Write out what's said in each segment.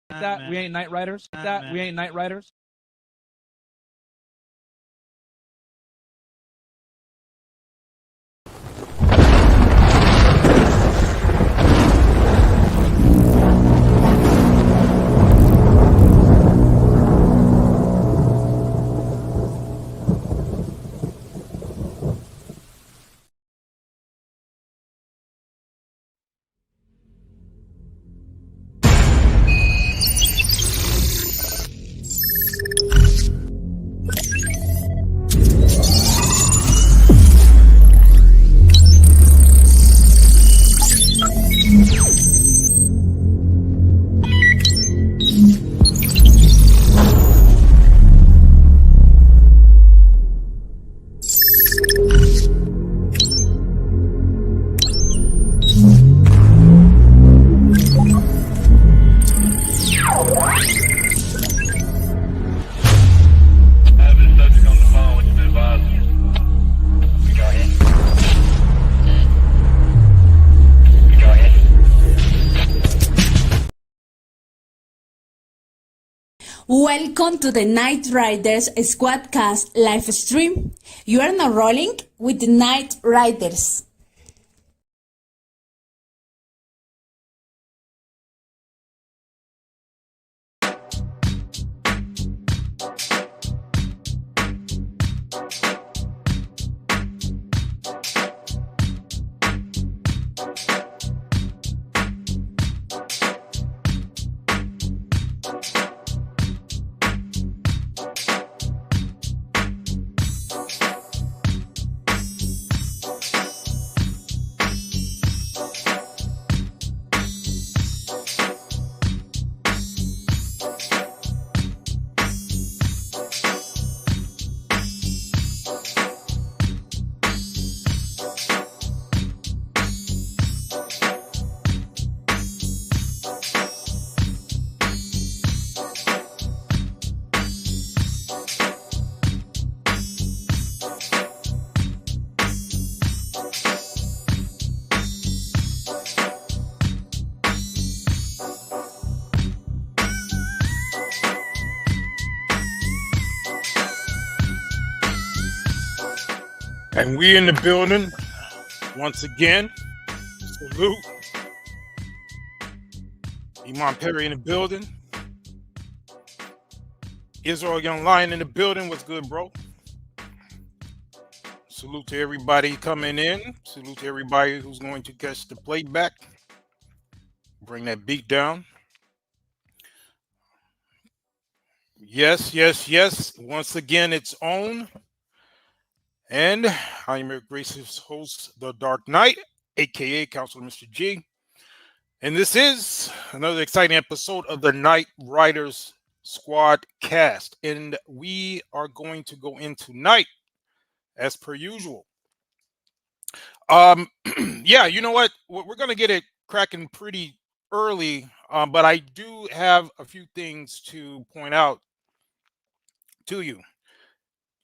that we ain't night riders. That we ain't night riders. Welcome to the Night Riders Squadcast live stream. You are now rolling with the Night Riders. And we in the building once again. Salute. Iman Perry in the building. Israel Young Lion in the building. What's good, bro? Salute to everybody coming in. Salute to everybody who's going to catch the playback. Bring that beat down. Yes, yes, yes. Once again, it's on. And I am your gracious host, The Dark Knight, aka Counselor Mr. G. And this is another exciting episode of the Night Riders Squadcast. And we are going to go into night as per usual. Yeah, you know what? We're going to get it cracking pretty early, but I do have a few things to point out to you.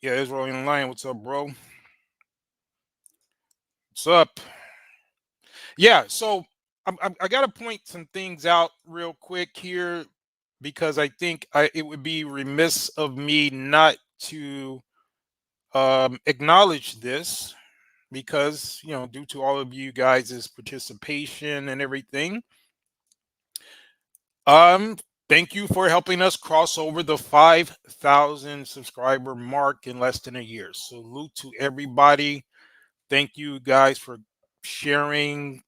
Yeah, Israel in line. What's up, bro? What's up? Yeah, so I got to point some things out real quick here because I think it would be remiss of me not to acknowledge this because, you know, due to all of you guys' participation and everything. Thank you for helping us cross over the 5,000 subscriber mark in less than a year. Salute to everybody. Thank you guys for sharing,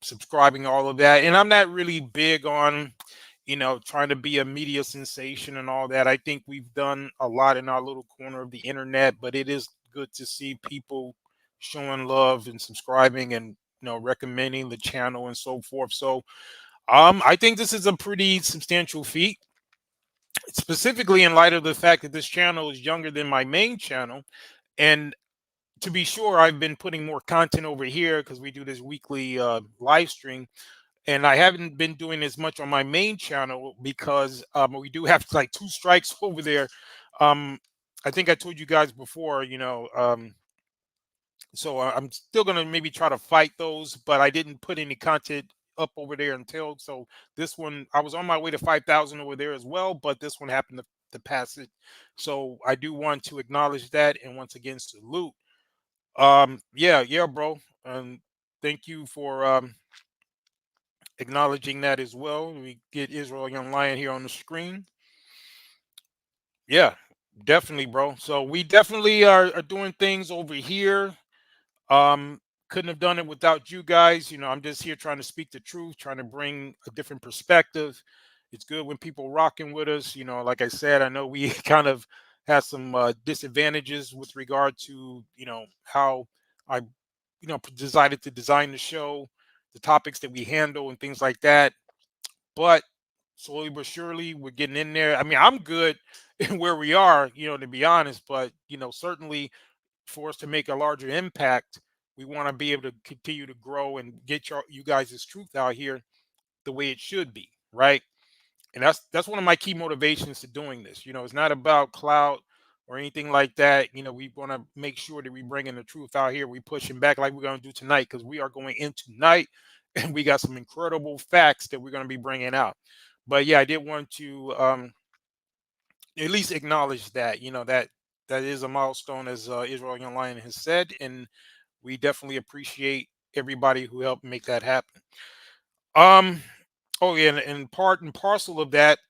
subscribing, all of that. And I'm not really big on, you know, trying to be a media sensation and all that. I think we've done a lot in our little corner of the internet, but it is good to see people showing love and subscribing and, you know, recommending the channel and so forth. So I think this is a pretty substantial feat, specifically in light of the fact that this channel is younger than my main channel. And to be sure, I've been putting more content over here because we do this weekly live stream. And I haven't been doing as much on my main channel because we do have like 2 strikes over there. I think I told you guys before, you know, so I'm still going to maybe try to fight those, but I didn't put any content up over there until. So this one, I was on my way to 5,000 over there as well, but this one happened to pass it. So I do want to acknowledge that, and once again salute. Yeah, bro. And thank you for acknowledging that as well. We get Israel Young Lion here on the screen. Yeah, definitely, bro. So we definitely are doing things over here. Um, couldn't have done it without you guys. You know, I'm just here trying to speak the truth, trying to bring a different perspective. It's good when people rocking with us. You know, like I said, I know we kind of had some disadvantages with regard to, you know, how I, you know, decided to design the show, the topics that we handle and things like that. But slowly but surely, we're getting in there. I mean, I'm good in where we are, you know, to be honest, but, you know, certainly for us to make a larger impact, we want to be able to continue to grow and get you guys' truth out here the way it should be, right? And that's one of my key motivations to doing this. You know, it's not about clout or anything like that. You know, we want to make sure that we bringing the truth out here. We pushing back like we're going to do tonight, because we are going in tonight, and we got some incredible facts that we're going to be bringing out. But yeah, I did want to at least acknowledge that, you know, that is a milestone, as Israel Young Lion has said, and we definitely appreciate everybody who helped make that happen. Oh yeah, and part and parcel of that,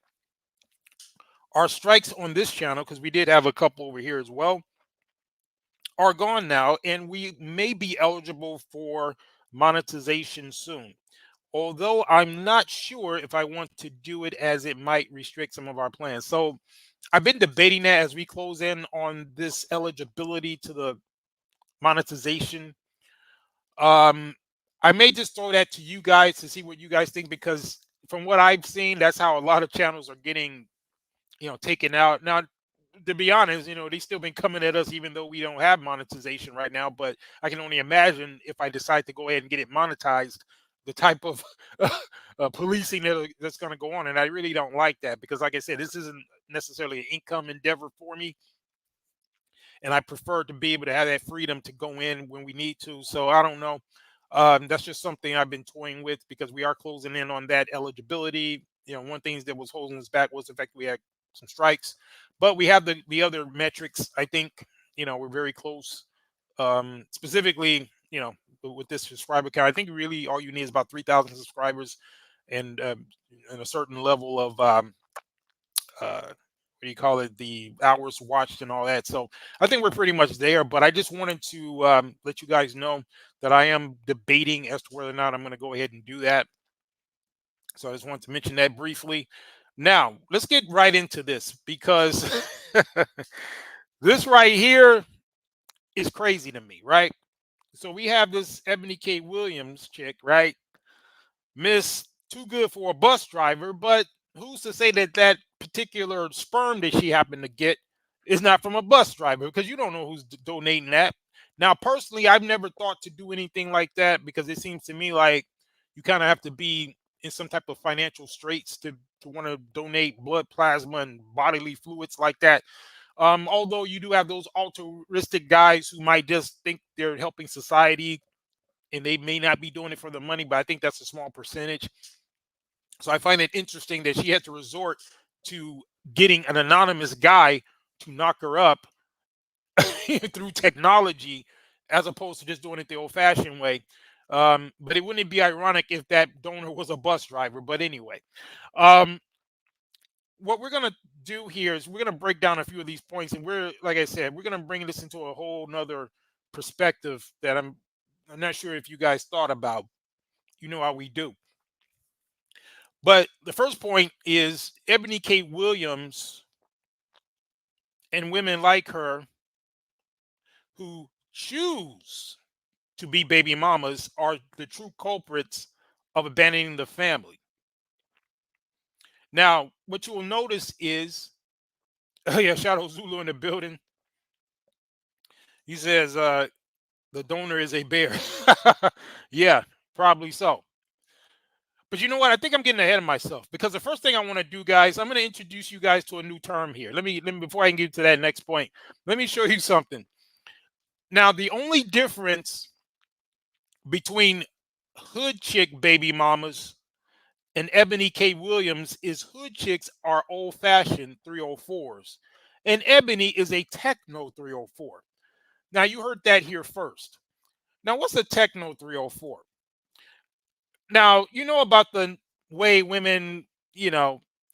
our strikes on this channel, because we did have a couple over here as well, are gone now, and we may be eligible for monetization soon. Although I'm not sure if I want to do it, as it might restrict some of our plans. So I've been debating that as we close in on this eligibility to the monetization. I may just throw that to you guys to see what you guys think, because from what I've seen, that's how a lot of channels are getting, you know, taken out. Now, to be honest, you know, they still been coming at us even though we don't have monetization right now. But I can only imagine if I decide to go ahead and get it monetized, the type of policing that's going to go on. And I really don't like that, because, like I said, this isn't necessarily an income endeavor for me, and I prefer to be able to have that freedom to go in when we need to. So I don't know. That's just something I've been toying with, because we are closing in on that eligibility. You know, one thing that was holding us back was the fact we had some strikes, but we have the other metrics. I think, you know, we're very close. Specifically, you know, with this subscriber count, I think really all you need is about 3,000 subscribers, and a certain level of what do you call it, the hours watched and all that. So I think we're pretty much there, but I just wanted to let you guys know that I am debating as to whether or not I'm going to go ahead and do that. So I just wanted to mention that briefly. Now let's get right into this, because this right here is crazy to me, right? So we have this Eboni K Williams chick, right? Miss Too Good for a Bus Driver, but who's to say that that particular sperm that she happened to get is not from a bus driver? Because you don't know who's donating that. Now, personally, I've never thought to do anything like that, because it seems to me like you kind of have to be in some type of financial straits to want to donate blood plasma and bodily fluids like that. Although you do have those altruistic guys who might just think they're helping society, and they may not be doing it for the money, but I think that's a small percentage. So I find it interesting that she had to resort to getting an anonymous guy to knock her up through technology, as opposed to just doing it the old-fashioned way. But it wouldn't be ironic if that donor was a bus driver. But anyway, what we're gonna do here is we're gonna break down a few of these points, and we're, like I said, we're gonna bring this into a whole nother perspective that I'm not sure if you guys thought about. You know how we do. But the first point is Eboni K. Williams and women like her who choose to be baby mamas are the true culprits of abandoning the family. Now, what you will notice is, yeah, Shadow Zulu in the building. He says the donor is a bear. Yeah, probably so. But you know what? I think I'm getting ahead of myself, because the first thing I want to do, guys, I'm going to introduce you guys to a new term here. Let me before I can get to that next point, let me show you something. Now, the only difference between hood chick baby mamas, and Ebony K. Williams is hood chicks are old fashioned 304s, and Ebony is a techno 304. Now you heard that here first. Now what's a techno 304? Now you know about the way women, in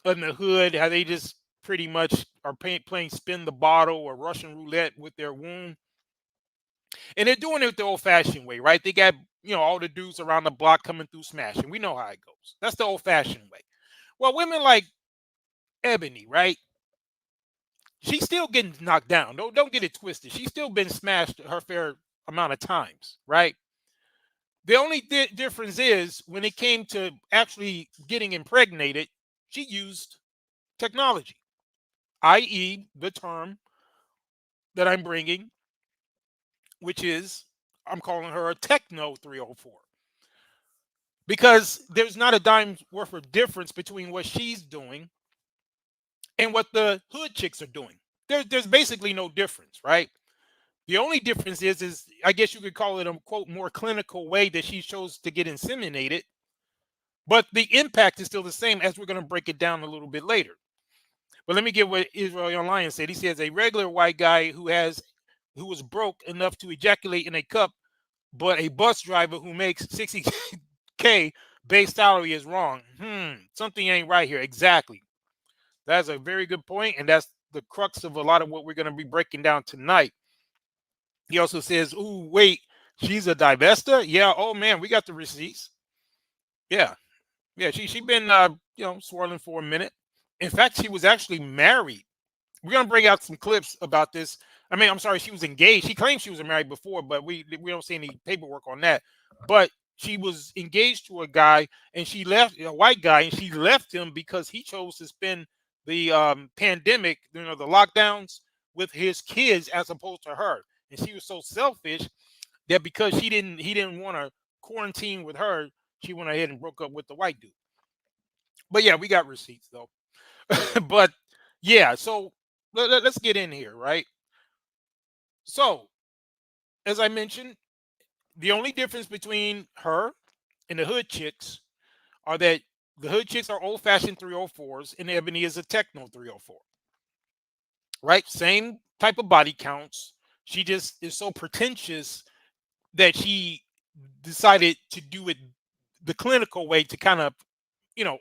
the hood, how they just pretty much are playing spin the bottle or Russian roulette with their womb. And they're doing it the old fashioned way, right? They got, all the dudes around the block coming through smashing. We know how it goes. That's the old fashioned way. Well, women like Ebony, right? She's still getting knocked down. Don't get it twisted. She's still been smashed her fair amount of times, right? The only difference is when it came to actually getting impregnated, she used technology, i.e., the term that I'm bringing, which is I'm calling her a techno 304. Because there's not a dime's worth of difference between what she's doing and what the hood chicks are doing. There's basically no difference, right? The only difference is I guess you could call it a quote more clinical way that she chose to get inseminated, but the impact is still the same, as we're going to break it down a little bit later. But let me get what Israel Online said. He says a regular white guy who was broke enough to ejaculate in a cup, but a bus driver who makes 60K base salary is wrong. Something ain't right here. Exactly. That's a very good point, and that's the crux of a lot of what we're going to be breaking down tonight. He also says, "Ooh, wait, she's a divester." Yeah. Oh man, we got the receipts. Yeah, yeah. She been swirling for a minute. In fact, she was actually married. We're gonna bring out some clips about this. I mean, I'm sorry, she was engaged. She claimed she was married before, but we don't see any paperwork on that. But she was engaged to a guy, and she left a white guy, and she left him because he chose to spend the pandemic, the lockdowns, with his kids as opposed to her. And she was so selfish that because he didn't want to quarantine with her, she went ahead and broke up with the white dude. But yeah, we got receipts though. But yeah, so let's get in here, right? So, as I mentioned, the only difference between her and the hood chicks are that the hood chicks are old-fashioned 304s and Ebony is a techno 304. Right? Same type of body counts. She just is so pretentious that she decided to do it the clinical way to kind of,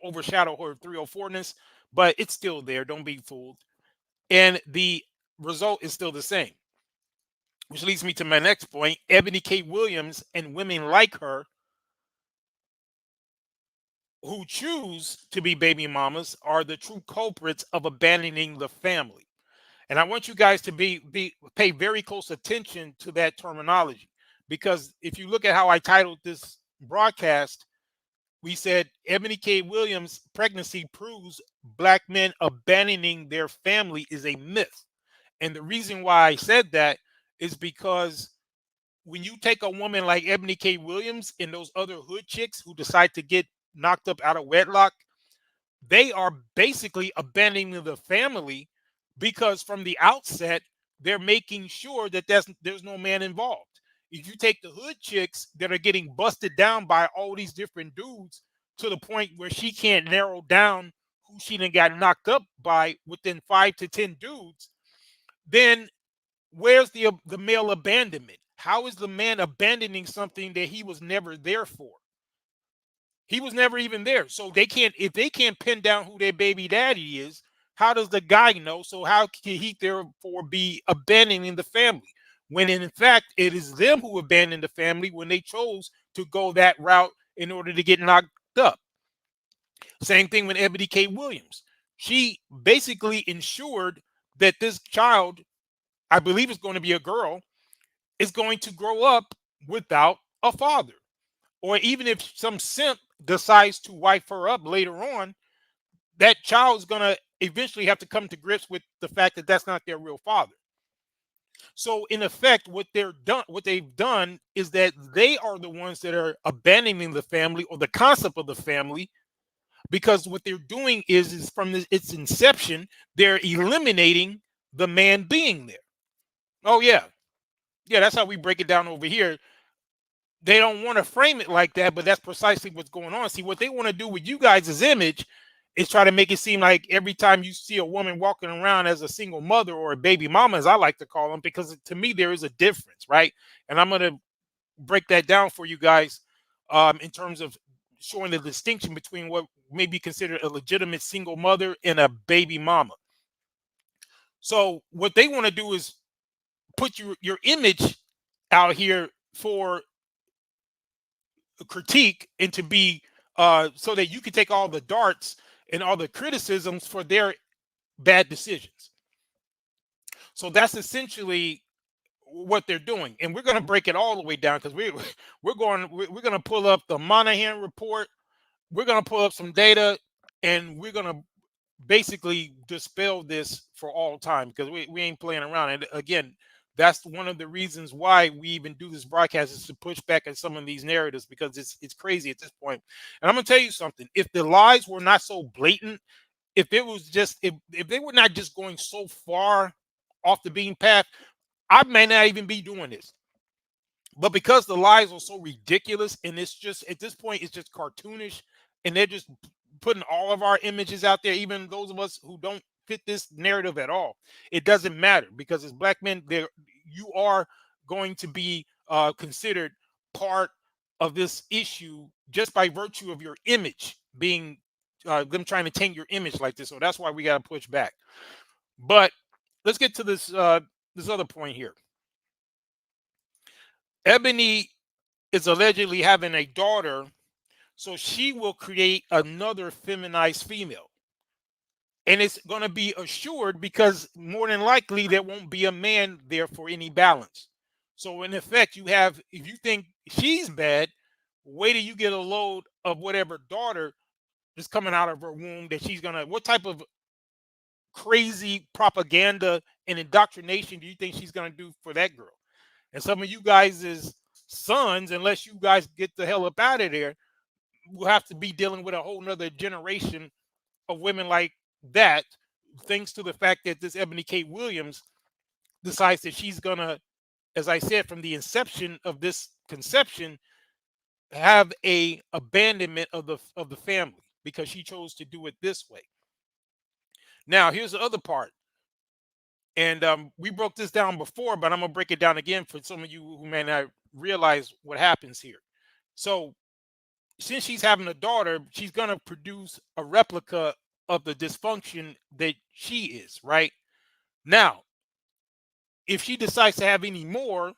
overshadow her 304ness, but it's still there. Don't be fooled. And the result is still the same. Which leads me to my next point. Eboni K. Williams and women like her who choose to be baby mamas are the true culprits of abandoning the family. And I want you guys to pay very close attention to that terminology, because if you look at how I titled this broadcast, we said Eboni K. Williams' pregnancy proves black men abandoning their family is a myth. And the reason why I said that is because when you take a woman like Eboni K. Williams and those other hood chicks who decide to get knocked up out of wedlock, they are basically abandoning the family, because from the outset, they're making sure that there's no man involved. If you take the hood chicks that are getting busted down by all these different dudes to the point where she can't narrow down who she done got knocked up by within 5 to 10 dudes, then where's the male abandonment? How is the man abandoning something that he was never there for? He was never even there. So if they can't pin down who their baby daddy is, how does the guy know? So how can he therefore be abandoning the family? When in fact, it is them who abandoned the family when they chose to go that route in order to get knocked up. Same thing with Eboni K. Williams. She basically ensured that this child, I believe it's going to be a girl, is going to grow up without a father. Or even if some simp decides to wife her up later on, that child is going to eventually have to come to grips with the fact that that's not their real father. So in effect, what they've done is that they are the ones that are abandoning the family or the concept of the family, because what they're doing is from its inception, they're eliminating the man being there. Oh yeah, that's how we break it down over here. they don't want to frame it like that, but that's precisely what's going on. See, what they want to do with you guys' image is try to make it seem like every time you see a woman walking around as a single mother or a baby mama, as I like to call them, because to me there is a difference, right? And I'm going to break that down for you guys in terms of showing the distinction between what may be considered a legitimate single mother and a baby mama. So what they want to do is put your image out here for critique and to be so that you can take all the darts and all the criticisms for their bad decisions. So that's essentially what they're doing, and we're going to break it all the way down because we're going to pull up the Monahan report. We're going to pull up some data, and we're going to basically dispel this for all time because we ain't playing around. And again, that's one of the reasons why we even do this broadcast, is to push back at some of these narratives, because it's crazy at this point. And I'm gonna tell you something: if the lies were not so blatant, if it was just if they were not just going so far off the beaten path, I may not even be doing this. But because the lies are so ridiculous, and it's just at this point it's just cartoonish, and they're just putting all of our images out there, even those of us who don't fit this narrative at all, it doesn't matter, because as black men, there you are going to be considered part of this issue just by virtue of your image being them trying to taint your image like this. So that's why we got to push back. But let's get to this this other point here. Eboni is allegedly having a daughter, so she will create another feminized female. And it's going to be assured because more than likely there won't be a man there for any balance. So in effect, you have, if you think she's bad, wait till you get a load of whatever daughter is coming out of her womb that she's going to, what type of crazy propaganda and indoctrination do you think she's going to do for that girl? And some of you guys' sons, unless you guys get the hell up out of there, will have to be dealing with a whole nother generation of women like that, thanks to the fact that this Eboni K. Williams decides that she's gonna, as I said, from the inception of this conception, have a abandonment of the family because she chose to do it this way. Now, here's the other part, and we broke this down before, but I'm gonna break it down again for some of you who may not realize what happens here. So, since she's having a daughter, she's gonna produce a replica of the dysfunction that she is, right? Now, if she decides to have any more,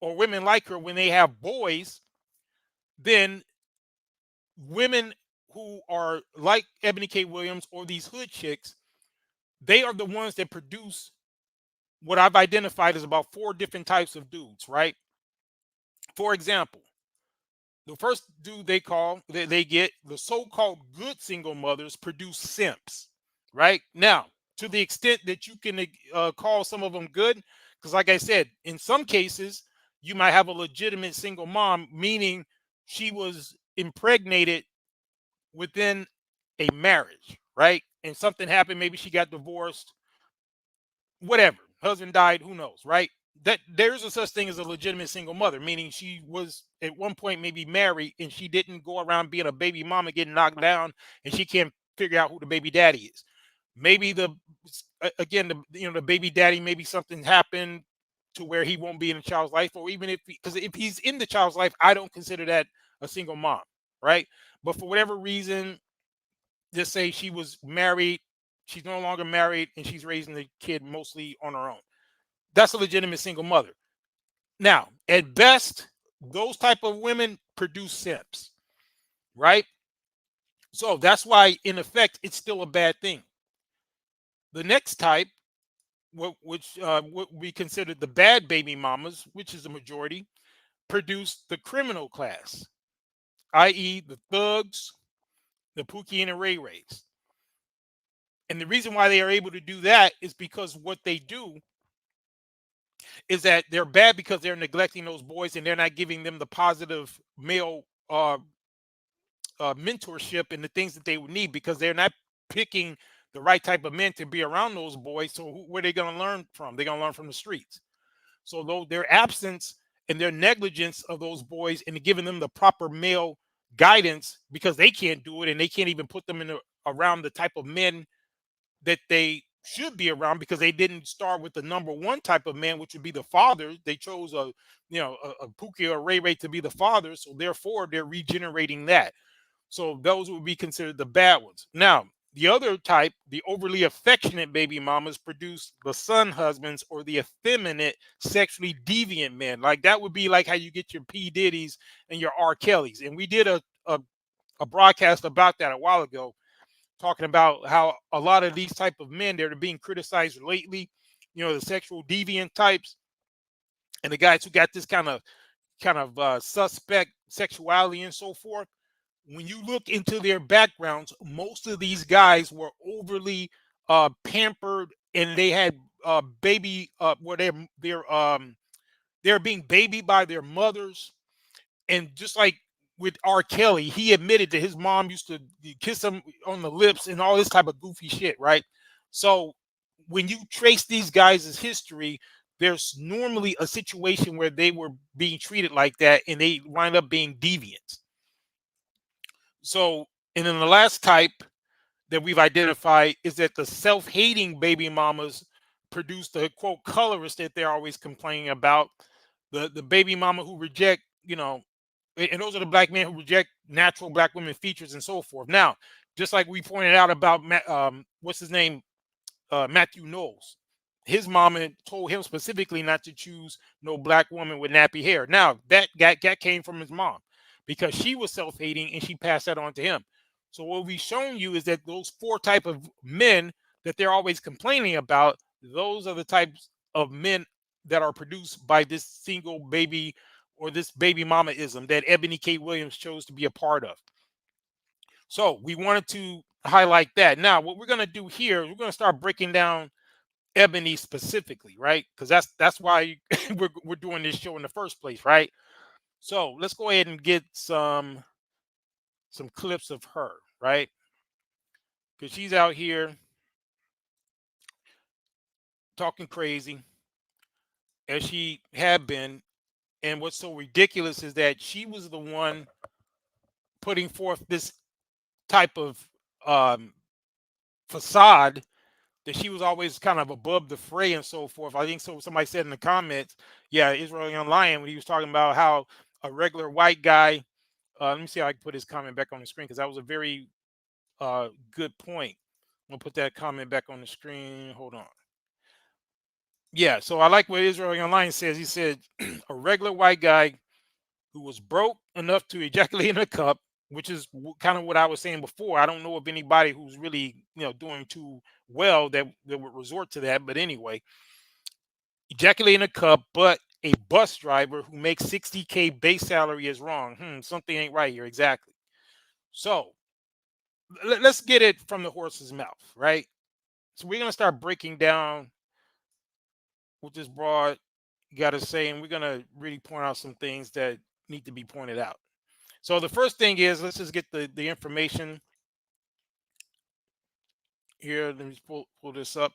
or women like her when they have boys, then women who are like Eboni K. Williams or these hood chicks, they are the ones that produce what I've identified as about 4 different types of dudes, right? For example, the first dude they get, the so-called good single mothers, produce simps, right? Now, to the extent that you can call some of them good, because like I said, in some cases, you might have a legitimate single mom, meaning she was impregnated within a marriage, right? And something happened, maybe she got divorced, whatever, husband died, who knows, right? That there's a such thing as a legitimate single mother, meaning she was at one point maybe married and she didn't go around being a baby mama getting knocked down and she can't figure out who the baby daddy is. Maybe the baby daddy, maybe something happened to where he won't be in the child's life, or even because if he's in the child's life, I don't consider that a single mom, right? But for whatever reason, just say she was married, she's no longer married, and she's raising the kid mostly on her own. That's a legitimate single mother. Now, at best, those type of women produce simps, right? So that's why, in effect, it's still a bad thing. The next type, what we consider the bad baby mamas, which is the majority, produce the criminal class, i.e., the thugs, the Pookie and the Ray Rays. And the reason why they are able to do that is because what they do is that they're bad because they're neglecting those boys and they're not giving them the positive male mentorship and the things that they would need, because they're not picking the right type of men to be around those boys. So where are they going to learn from? They're going to learn from the streets. So though their absence and their negligence of those boys and giving them the proper male guidance, because they can't do it and they can't even put them around the type of men that they should be around, because they didn't start with the number one type of man, which would be the father. They chose a Pookie or Ray Ray to be the father, so therefore they're regenerating that. So those would be considered the bad ones. Now, the other type, the overly affectionate baby mamas, produce the son husbands or the effeminate, sexually deviant men. Like that would be like how you get your P. Diddy's and your R. Kelly's. And we did a broadcast about that a while ago, talking about how a lot of these type of men that are being criticized lately, the sexual deviant types, and the guys who got this kind of suspect sexuality and so forth. When you look into their backgrounds, most of these guys were overly pampered, and they had baby where they're being babied by their mothers. And just like with R. Kelly, he admitted that his mom used to kiss him on the lips and all this type of goofy shit, right? So when you trace these guys' history, there's normally a situation where they were being treated like that and they wind up being deviant. So, and then the last type that we've identified is that the self-hating baby mamas produce the quote colorist that they're always complaining about. The baby mama who reject, and those are the black men who reject natural black women features and so forth. Now, just like we pointed out about what's his name, Matthew Knowles, his mama told him specifically not to choose no black woman with nappy hair. Now that came from his mom, because she was self-hating and she passed that on to him. So what we've shown you is that those four type of men that they're always complaining about, those are the types of men that are produced by this single baby or this baby mama-ism that Eboni K. Williams chose to be a part of. So we wanted to highlight that. Now, what we're going to do here, we're going to start breaking down Eboni specifically, right? Because that's why we're doing this show in the first place, right? So let's go ahead and get some clips of her, right? Because she's out here talking crazy, as she had been. And what's so ridiculous is that she was the one putting forth this type of facade that she was always kind of above the fray and so forth. I think so. Somebody said in the comments, yeah, Israel Young Lion, when he was talking about how a regular white guy, let me see how I can put his comment back on the screen, because that was a very good point. I'm gonna put that comment back on the screen. Hold on. Yeah, so I like what Israel Young Lion says. He said a regular white guy who was broke enough to ejaculate in a cup, which is kind of what I was saying before. I don't know of anybody who's really, doing too well that would resort to that. But anyway, ejaculate in a cup, but a bus driver who makes $60K base salary is wrong. Something ain't right here. Exactly. So let's get it from the horse's mouth, right? So we're going to start breaking down what this broad got to say, and we're going to really point out some things that need to be pointed out. So the first thing is, let's just get the information here. Let me pull this up.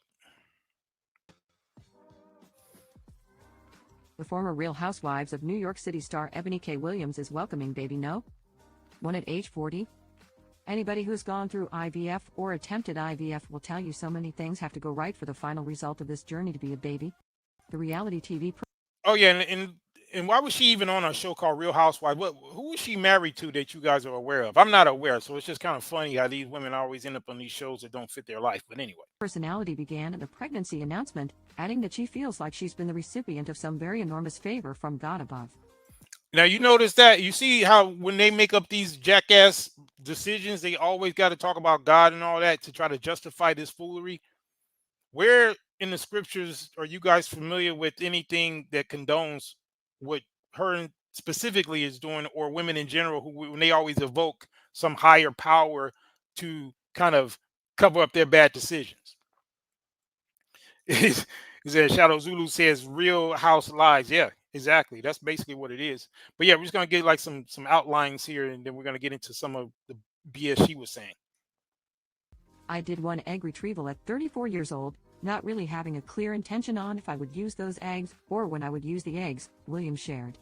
The former Real Housewives of New York City star Eboni K. Williams is welcoming baby no one at age 40. Anybody who's gone through IVF or attempted IVF will tell you so many things have to go right for the final result of this journey to be a baby. The reality TV. Oh yeah, and why was she even on a show called Real Housewives? Who was she married to that you guys are aware of? I'm not aware, so it's just kind of funny how these women always end up on these shows that don't fit their life. But anyway, personality began at the pregnancy announcement, adding that she feels like she's been the recipient of some very enormous favor from God above. Now you notice that, you see how when they make up these jackass decisions, they always got to talk about God and all that to try to justify this foolery. Where in the scriptures are you guys familiar with anything that condones what her specifically is doing, or women in general, who when they always evoke some higher power to kind of cover up their bad decisions? Is that Shadow Zulu says Real House Lies? Yeah, exactly. That's basically what it is. But yeah, we're just gonna get like some outlines here, and then we're gonna get into some of the BS she was saying. I did one egg retrieval at 34 years old, not really having a clear intention on if I would use those eggs or when I would use the eggs, Williams shared.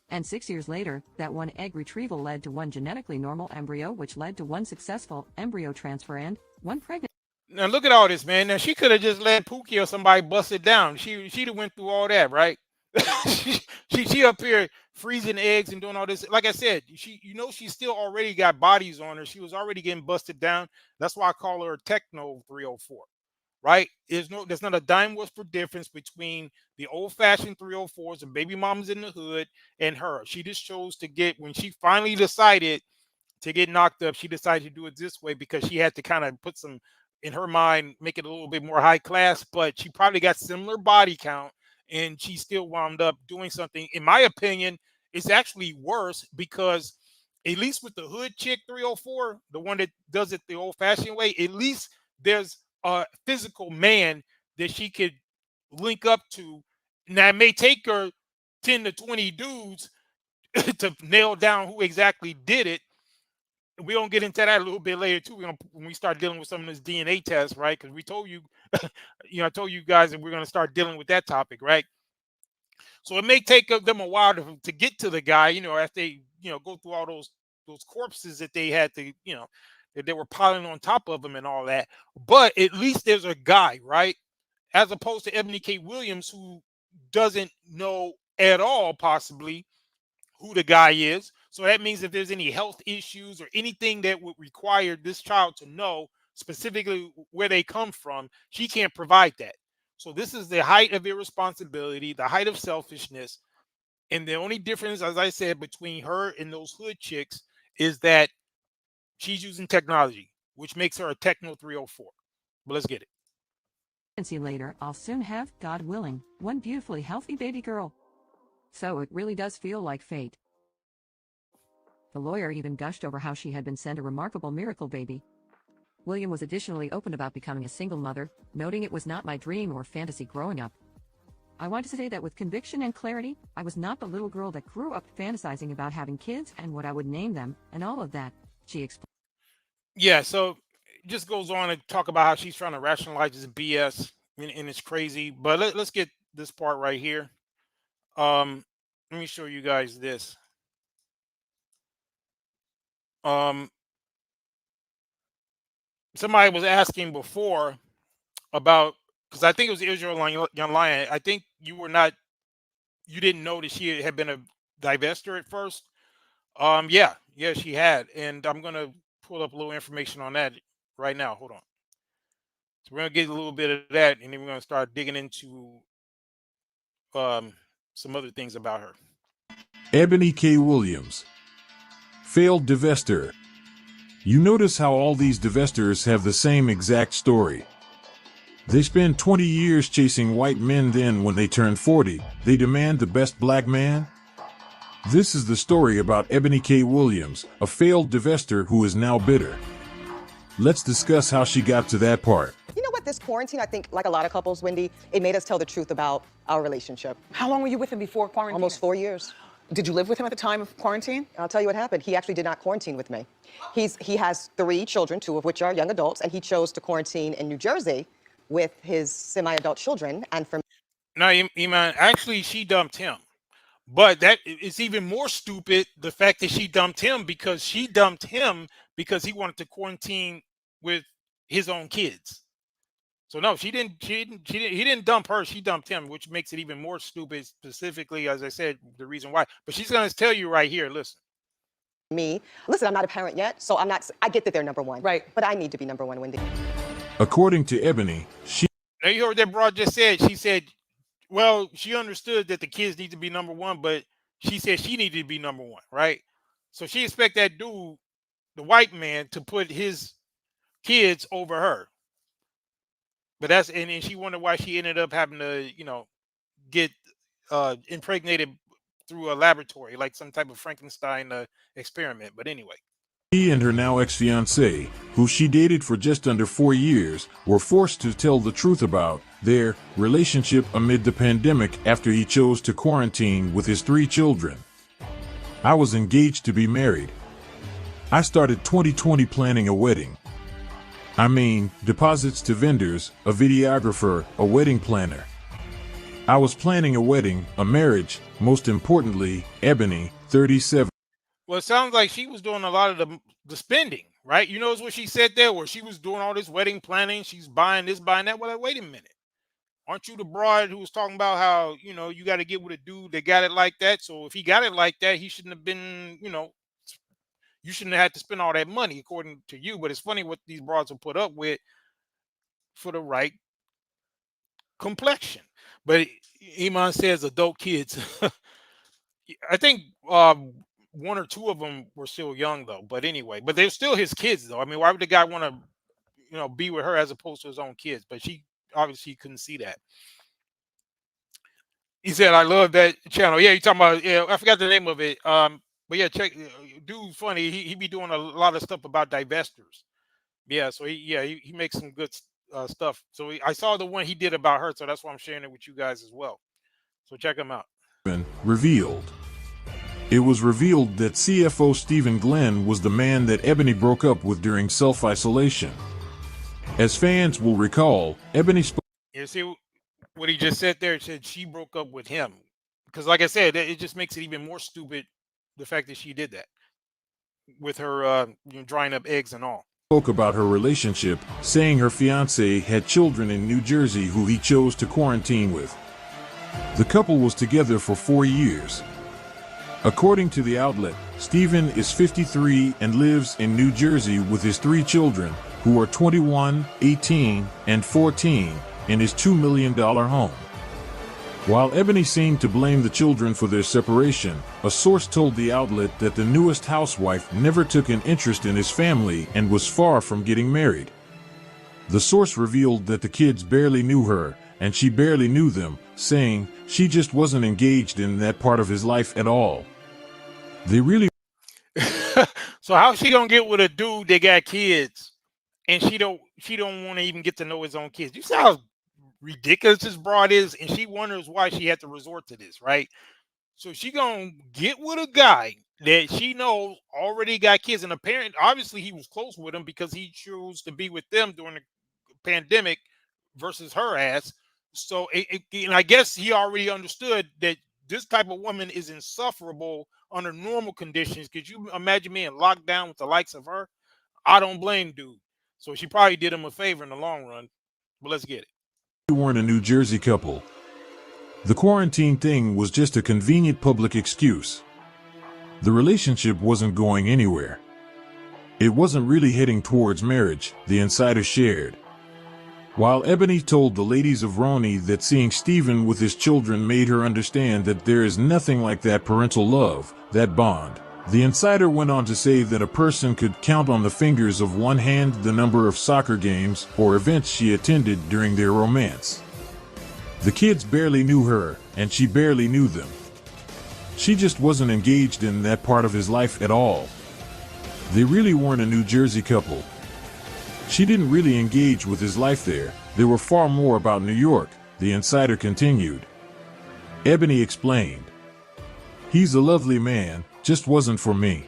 And 6 years later, that one egg retrieval led to one genetically normal embryo, which led to one successful embryo transfer and one pregnant. Now look at all this, man. Now she could have just let Pookie or somebody bust it down. She'd have went through all that, right? she up here freezing eggs and doing all this. Like I said, she still already got bodies on her. She was already getting busted down. That's why I call her a techno 304. Right? There's not a dime worth for difference between the old-fashioned 304s and baby mamas in the hood and her. She just chose to when she finally decided to get knocked up, she decided to do it this way because she had to kind of put some, in her mind, make it a little bit more high class, but she probably got similar body count and she still wound up doing something. In my opinion, it's actually worse because at least with the hood chick 304, the one that does it the old-fashioned way, at least there's a physical man that she could link up to. Now it may take her 10 to 20 dudes to nail down who exactly did it. We don't get into that a little bit later too. When we start dealing with some of this DNA tests, right? Because we told you, I told you guys that we're going to start dealing with that topic, right? So it may take them a while to get to the guy, after they, go through all those corpses that they had to, that they were piling on top of them and all that. But at least there's a guy, right? As opposed to Eboni K. Williams, who doesn't know at all, possibly, who the guy is. So that means if there's any health issues or anything that would require this child to know specifically where they come from, she can't provide that. So this is the height of irresponsibility, the height of selfishness. And the only difference, as I said, between her and those hood chicks is that she's using technology, which makes her a techno 304. But let's get it. Later, I'll soon have, God willing, one beautifully healthy baby girl. So it really does feel like fate. The lawyer even gushed over how she had been sent a remarkable miracle baby. William was additionally open about becoming a single mother, noting it was not my dream or fantasy growing up. I want to say that with conviction and clarity, I was not the little girl that grew up fantasizing about having kids and what I would name them, and all of that, she explained. Yeah, so it just goes on to talk about how she's trying to rationalize this BS, and it's crazy. But let's get this part right here. Let me show you guys this. Somebody was asking before about, because I think it was Israel Young Lion. I think you didn't know that she had been a divester at first. Yeah, she had, and I'm gonna pull up a little information on that right now. Hold on. So we're gonna get a little bit of that, and then we're gonna start digging into some other things about her. Eboni K. Williams, failed divester. You notice how all these divestors have the same exact story. They spend 20 years chasing white men, then when they turn 40, they demand the best black man? This is the story about Eboni K. Williams, a failed divester who is now bitter. Let's discuss how she got to that part. You know what, this quarantine, I think, like a lot of couples, Wendy, it made us tell the truth about our relationship. How long were you with him before quarantine? Almost 4 years. Did you live with him at the time of quarantine? I'll tell you what happened. He actually did not quarantine with me. He has 3 children, 2 of which are young adults, and he chose to quarantine in New Jersey with his semi-adult children. And for no, Iman, actually, she dumped him. But that is even more stupid, the fact that she dumped him because he wanted to quarantine with his own kids. So no, he didn't dump her, she dumped him, which makes it even more stupid, specifically, as I said, the reason why. But she's going to tell you right here, listen. Listen, I'm not a parent yet, so I get that they're number one. Right. But I need to be number one, Wendy. According to Eboni, Now you heard what that broad just said. She said, well, she understood that the kids need to be number one, but she said she needed to be number one, right? So she expect that dude, the white man, to put his kids over her. But and she wondered why she ended up having to, get impregnated through a laboratory, like some type of Frankenstein experiment. But anyway. She and her now ex-fiancé, who she dated for just under 4 years, were forced to tell the truth about their relationship amid the pandemic after he chose to quarantine with his 3 children. I was engaged to be married. I started 2020 planning a wedding. I mean, deposits to vendors, a videographer, a wedding planner. I was planning a wedding, a marriage, most importantly, Eboni, 37. Well, it sounds like she was doing a lot of the spending, right? You notice what she said there, where she was doing all this wedding planning. She's buying this, buying that. Well, like, wait a minute. Aren't you the broad who was talking about how, you got to get with a dude that got it like that? So if he got it like that, he shouldn't have been, you shouldn't have had to spend all that money, according to you. But it's funny what these broads will put up with for the right complexion. But Iman says adult kids. I think one or two of them were still young though. But anyway, but they're still his kids though. I mean, why would the guy want to, be with her as opposed to his own kids? But she obviously couldn't see that. He said, "I love that channel." Yeah, you talking about? Yeah, I forgot the name of it. But yeah, check. Dude, funny. He be doing a lot of stuff about divestors. Yeah, so he makes some good stuff. So I saw the one he did about her, so that's why I'm sharing it with you guys as well. So check him out. Revealed. It was revealed that CFO Stephen Glenn was the man that Eboni broke up with during self-isolation. As fans will recall, Eboni spoke. You see what he just said there? It said she broke up with him. Because like I said, it just makes it even more stupid, the fact that she did that with her drying up eggs and all. Spoke about her relationship, saying her fiancé had children in New Jersey who he chose to quarantine with. The couple was together for 4 years. According to the outlet, Stephen is 53 and lives in New Jersey with his 3 children, who are 21, 18, and 14, in his $2 million home. While Eboni seemed to blame the children for their separation, a source told the outlet that the newest housewife never took an interest in his family and was far from getting married. The source revealed that the kids barely knew her, and she barely knew them, saying she just wasn't engaged in that part of his life at all. They really. So how's she gonna get with a dude that got kids, and she don't want to even get to know his own kids? You see how ridiculous this broad is, and she wonders why she had to resort to this, right? So she gonna get with a guy that she knows already got kids, and apparently, obviously, he was close with him because he chose to be with them during the pandemic versus her ass. So, and I guess he already understood that this type of woman is insufferable under normal conditions. Could you imagine being locked down with the likes of her? I don't blame dude. So she probably did him a favor in the long run. But let's get it. They weren't a New Jersey couple. The quarantine thing was just a convenient public excuse. The relationship wasn't going anywhere. It wasn't really heading towards marriage, the insider shared. While Eboni told the ladies of Roni that seeing Stephen with his children made her understand that there is nothing like that parental love, that bond, the insider went on to say that a person could count on the fingers of one hand the number of soccer games or events she attended during their romance. The kids barely knew her, and she barely knew them. She just wasn't engaged in that part of his life at all. They really weren't a New Jersey couple. She didn't really engage with his life there. They were far more about New York, the insider continued. Eboni explained. He's a lovely man, just wasn't for me.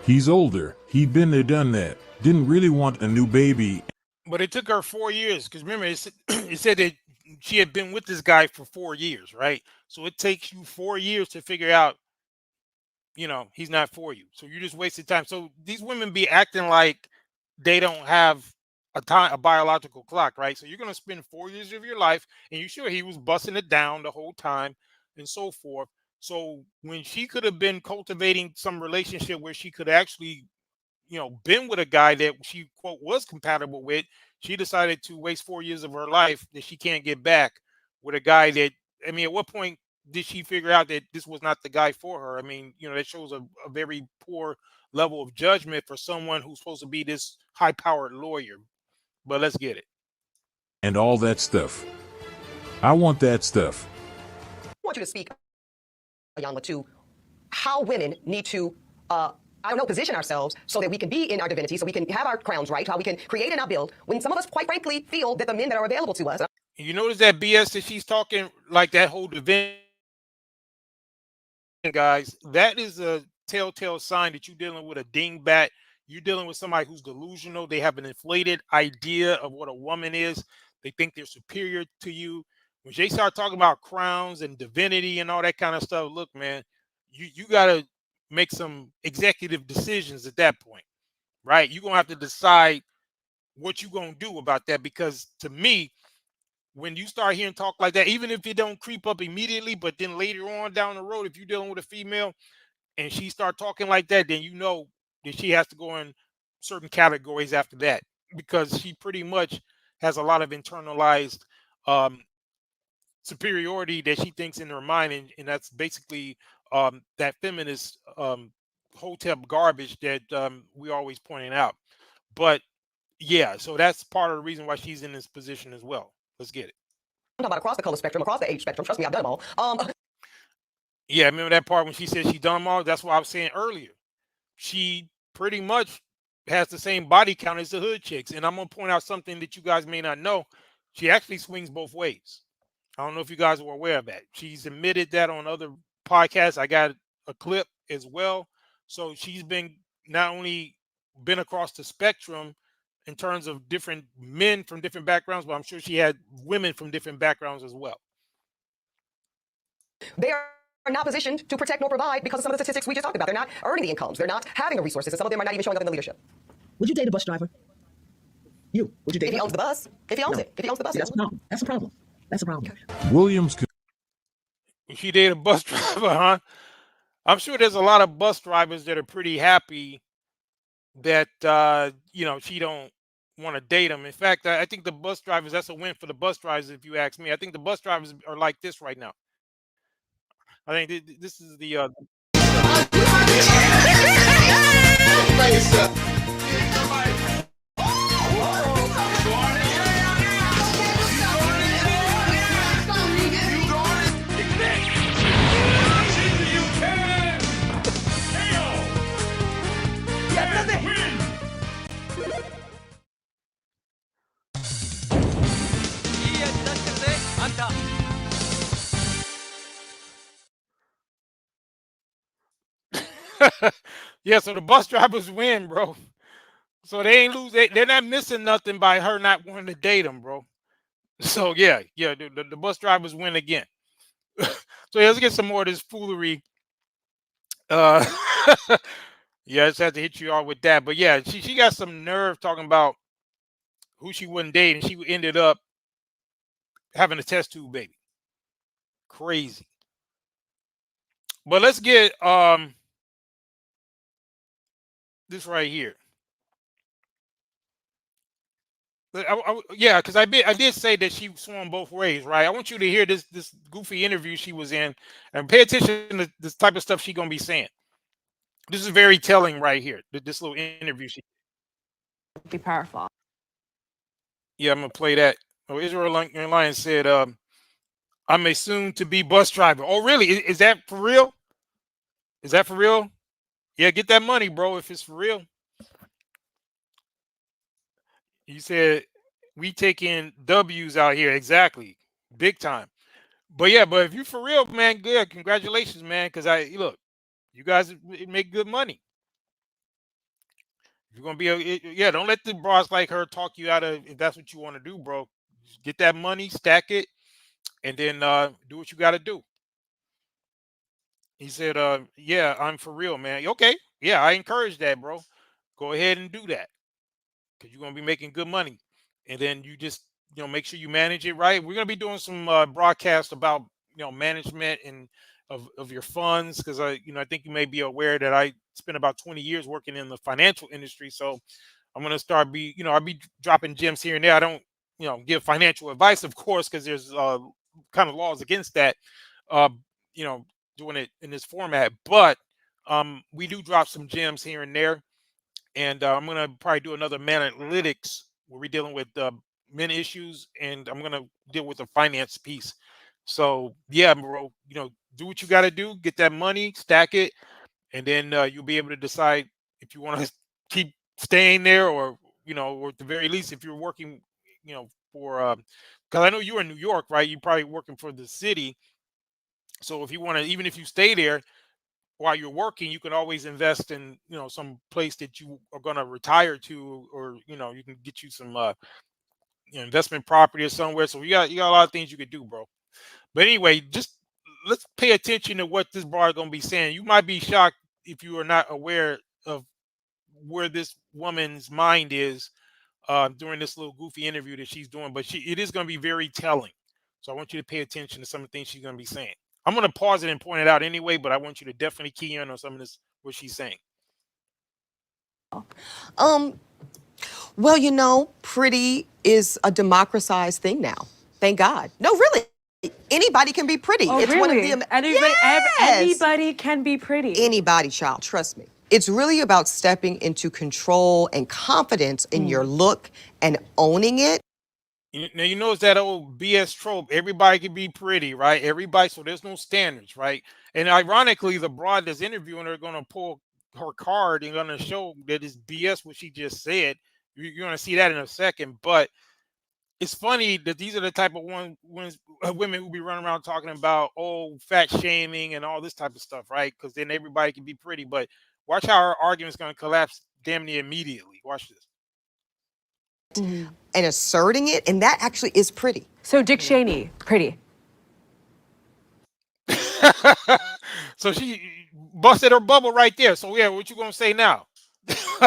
He's older, he'd been there, done that, didn't really want a new baby. But it took her 4 years, because remember, it said that she had been with this guy for 4 years, right? So it takes you 4 years to figure out, he's not for you. So you just wasted time. So these women be acting like they don't have a biological clock, right? So you're going to spend 4 years of your life, and you're sure he was busting it down the whole time and so forth. So when she could have been cultivating some relationship where she could actually, been with a guy that she, quote, was compatible with, she decided to waste 4 years of her life that she can't get back with a guy that, at what point did she figure out that this was not the guy for her? That shows a very poor level of judgment for someone who's supposed to be this high-powered lawyer. But let's get it. And all that stuff. I want that stuff. I want you to speak, Ayanla, to how women need to, position ourselves so that we can be in our divinity, so we can have our crowns right, how we can create and not build, when some of us, quite frankly, feel that the men that are available to us. You notice that BS that she's talking, like that whole divinity, guys, that is a telltale sign that you're dealing with a dingbat. you're dealing with somebody who's delusional. They have an inflated idea of what a woman is. They think they're superior to you. When they start talking about crowns and divinity and all that kind of stuff, look, man, you got to make some executive decisions at that point, right? You're going to have to decide what you're going to do about that, because to me, when you start hearing talk like that, even if it don't creep up immediately, but then later on down the road, if you're dealing with a female and she start talking like that, then you know that she has to go in certain categories after that, because she pretty much has a lot of internalized um, superiority that she thinks in her mind, and that's basically that feminist hotep garbage that we always pointing out. But yeah, so that's part of the reason why she's in this position as well. Let's get it. I'm talking about across the color spectrum, across the age spectrum. Trust me, I've done them all. Yeah, remember that part when she said she done them all? That's what I was saying earlier. She pretty much has the same body count as the hood chicks. And I'm going to point out something that you guys may not know. She actually swings both ways. I don't know if you guys were aware of that. She's admitted that on other podcasts. I got a clip as well. So she's been not only been across the spectrum in terms of different men from different backgrounds, but I'm sure she had women from different backgrounds as well. They are not positioned to protect nor provide because of some of the statistics we just talked about. They're not earning the incomes. They're not having the resources. And some of them are not even showing up in the leadership. Would you date a bus driver? Would you date If he owns the bus, if he owns it, if he owns the bus. See, that's a problem. That's a problem. That's a problem. Williams She dated a bus driver, huh? I'm sure there's a lot of bus drivers that are pretty happy that she don't want to date them. In fact, I think the bus drivers, that's a win for the bus drivers if you ask me. I think the bus drivers are like this right now. I think this is the yeah, so the bus drivers win, bro. So they ain't lose. They're not missing nothing by her not wanting to date them, bro. So yeah, the bus drivers win again. So yeah, let's get some more of this foolery. Yeah, I just had to hit you all with that. But yeah, she got some nerve talking about who she wouldn't date, and she ended up having a test tube baby. Crazy. But let's get this right here. Yeah, because I did say that she swung both ways, right? I want you to hear this goofy interview she was in, and pay attention to this type of stuff she's gonna be saying. This is very telling right here. This little interview she. Be powerful. Yeah, I'm gonna play that. Oh, Israel Lion said, "I'm a soon-to-be bus driver." Oh, really? Is that for real? Is that for real? Yeah, get that money, bro. If it's for real. You said we taking W's out here, exactly, big time. But yeah, but if you for real, man, good. Congratulations, man. Because look, you guys make good money. You're gonna be don't let the bros like her talk you out of if that's what you want to do, bro. Just get that money, stack it, and then do what you got to do. He said, yeah, I'm for real, man. Okay, yeah, I encourage that, bro. Go ahead and do that because you're gonna be making good money, and then you just make sure you manage it right. We're gonna be doing some broadcasts about management and of your funds, because I think you may be aware that I spent about 20 years working in the financial industry. So I'm gonna start I'll be dropping gems here and there. I don't give financial advice, of course, because there's kind of laws against that. Doing it in this format, but we do drop some gems here and there. And I'm going to probably do another man analytics where we're dealing with men issues, and I'm going to deal with the finance piece. So yeah, bro, do what you got to do, get that money, stack it, and then you'll be able to decide if you want to keep staying there, or or at the very least, if you're working, for because I know you're in New York, right? You're probably working for the city. So if you want to, even if you stay there, while you're working, you can always invest in, some place that you are going to retire to, or, you can get you some investment property or somewhere. So you got a lot of things you could do, bro. But anyway, just let's pay attention to what this bar is going to be saying. You might be shocked if you are not aware of where this woman's mind is during this little goofy interview that she's doing, but it is going to be very telling. So I want you to pay attention to some of the things she's going to be saying. I'm going to pause it and point it out anyway, but I want you to definitely key in on some of this, what she's saying. Well, pretty is a democratized thing now. Thank God. No, really. Anybody can be pretty. Oh, it's really? one of the Anybody can be pretty. Anybody, child, trust me. It's really about stepping into control and confidence in your look and owning it. Now, you notice that old BS trope. Everybody can be pretty, right? Everybody, so there's no standards, right? And ironically, the broad that's interviewing her going to pull her card and going to show that it's BS what she just said. You're going to see that in a second. But it's funny that these are the type of women who be running around talking about, fat shaming and all this type of stuff, right? Because then everybody can be pretty. But watch how her argument's going to collapse damn near immediately. Watch this. And asserting it, and that actually is pretty. So Dick Cheney, pretty. So she busted her bubble right there. So yeah, what you gonna say now?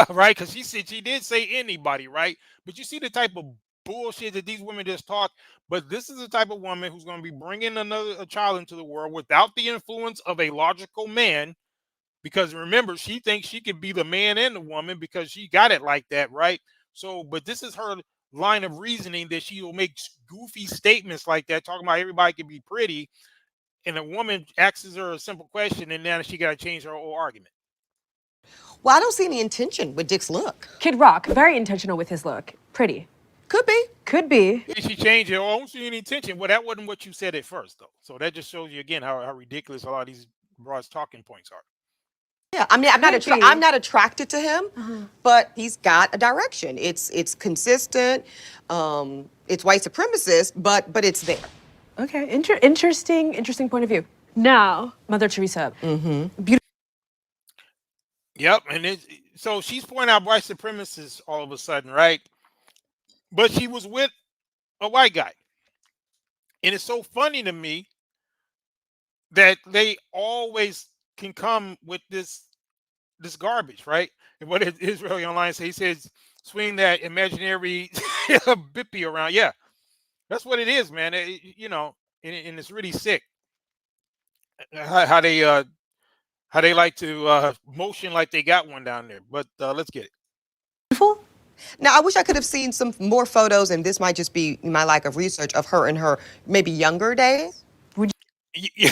Right? Because she did say anybody, right? But you see the type of bullshit that these women just talk. But this is the type of woman who's going to be bringing a child into the world without the influence of a logical man. Because remember, she thinks she could be the man and the woman because she got it like that, right? So, but this is her line of reasoning that she will make goofy statements like that, talking about everybody can be pretty. And a woman asks her a simple question, and now she got to change her whole argument. Well, I don't see any intention with Dick's look. Kid Rock, very intentional with his look. Pretty. Could be. Could be. Yeah, she changed it. I don't see any intention. Well, that wasn't what you said at first, though. So that just shows you again how ridiculous a lot of these broad talking points are. Yeah, I mean, I'm not attracted to him, but he's got a direction. It's consistent. It's white supremacist, but it's there. Okay, interesting point of view. Now, Mother Teresa. Beautiful. Yep, and so she's pointing out white supremacists all of a sudden, right? But she was with a white guy, and it's so funny to me that they always can come with this garbage, right? And what did Israel Online say? He says, "Swing that imaginary bippy around." Yeah, that's what it is, man. And it's really sick how they like to motion like they got one down there. But let's get it. Beautiful. Now, I wish I could have seen some more photos, and this might just be my lack of research of her in her maybe younger days. Yeah.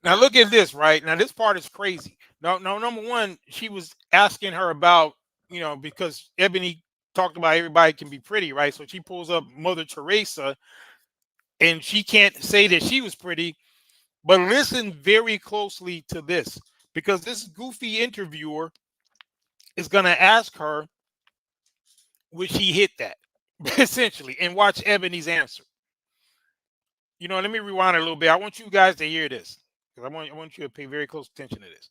Now look at this, right? Now this part is crazy. Now, number one, she was asking her about, because Eboni talked about everybody can be pretty, right? So she pulls up Mother Teresa, and she can't say that she was pretty. But listen very closely to this, because this goofy interviewer is going to ask her, would she hit that? Essentially, and watch Ebony's answer. Let me rewind it a little bit. I want you guys to hear this, because I want you to pay very close attention to this.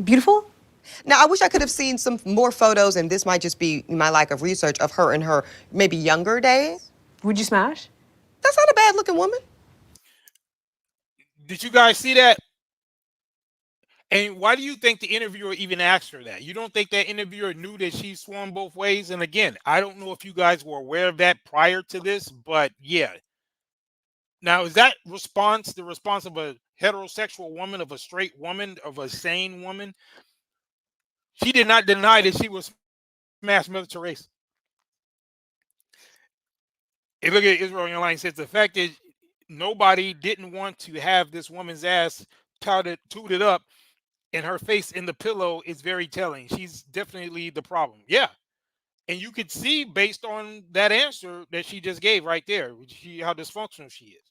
Beautiful. Now, I wish I could have seen some more photos, and this might just be my lack of research of her in her maybe younger days. Would you smash? That's not a bad looking woman. Did you guys see that? And why do you think the interviewer even asked her that? You don't think that interviewer knew that she swung both ways? And again, I don't know if you guys were aware of that prior to this, but yeah. Now, is that the response of a heterosexual woman, of a straight woman, of a sane woman? She did not deny that she was smashed Mother Teresa. And look at Israel Online says the fact is nobody didn't want to have this woman's ass tooted up and her face in the pillow is very telling. She's definitely the problem. Yeah. And you could see based on that answer that she just gave right there, how dysfunctional she is.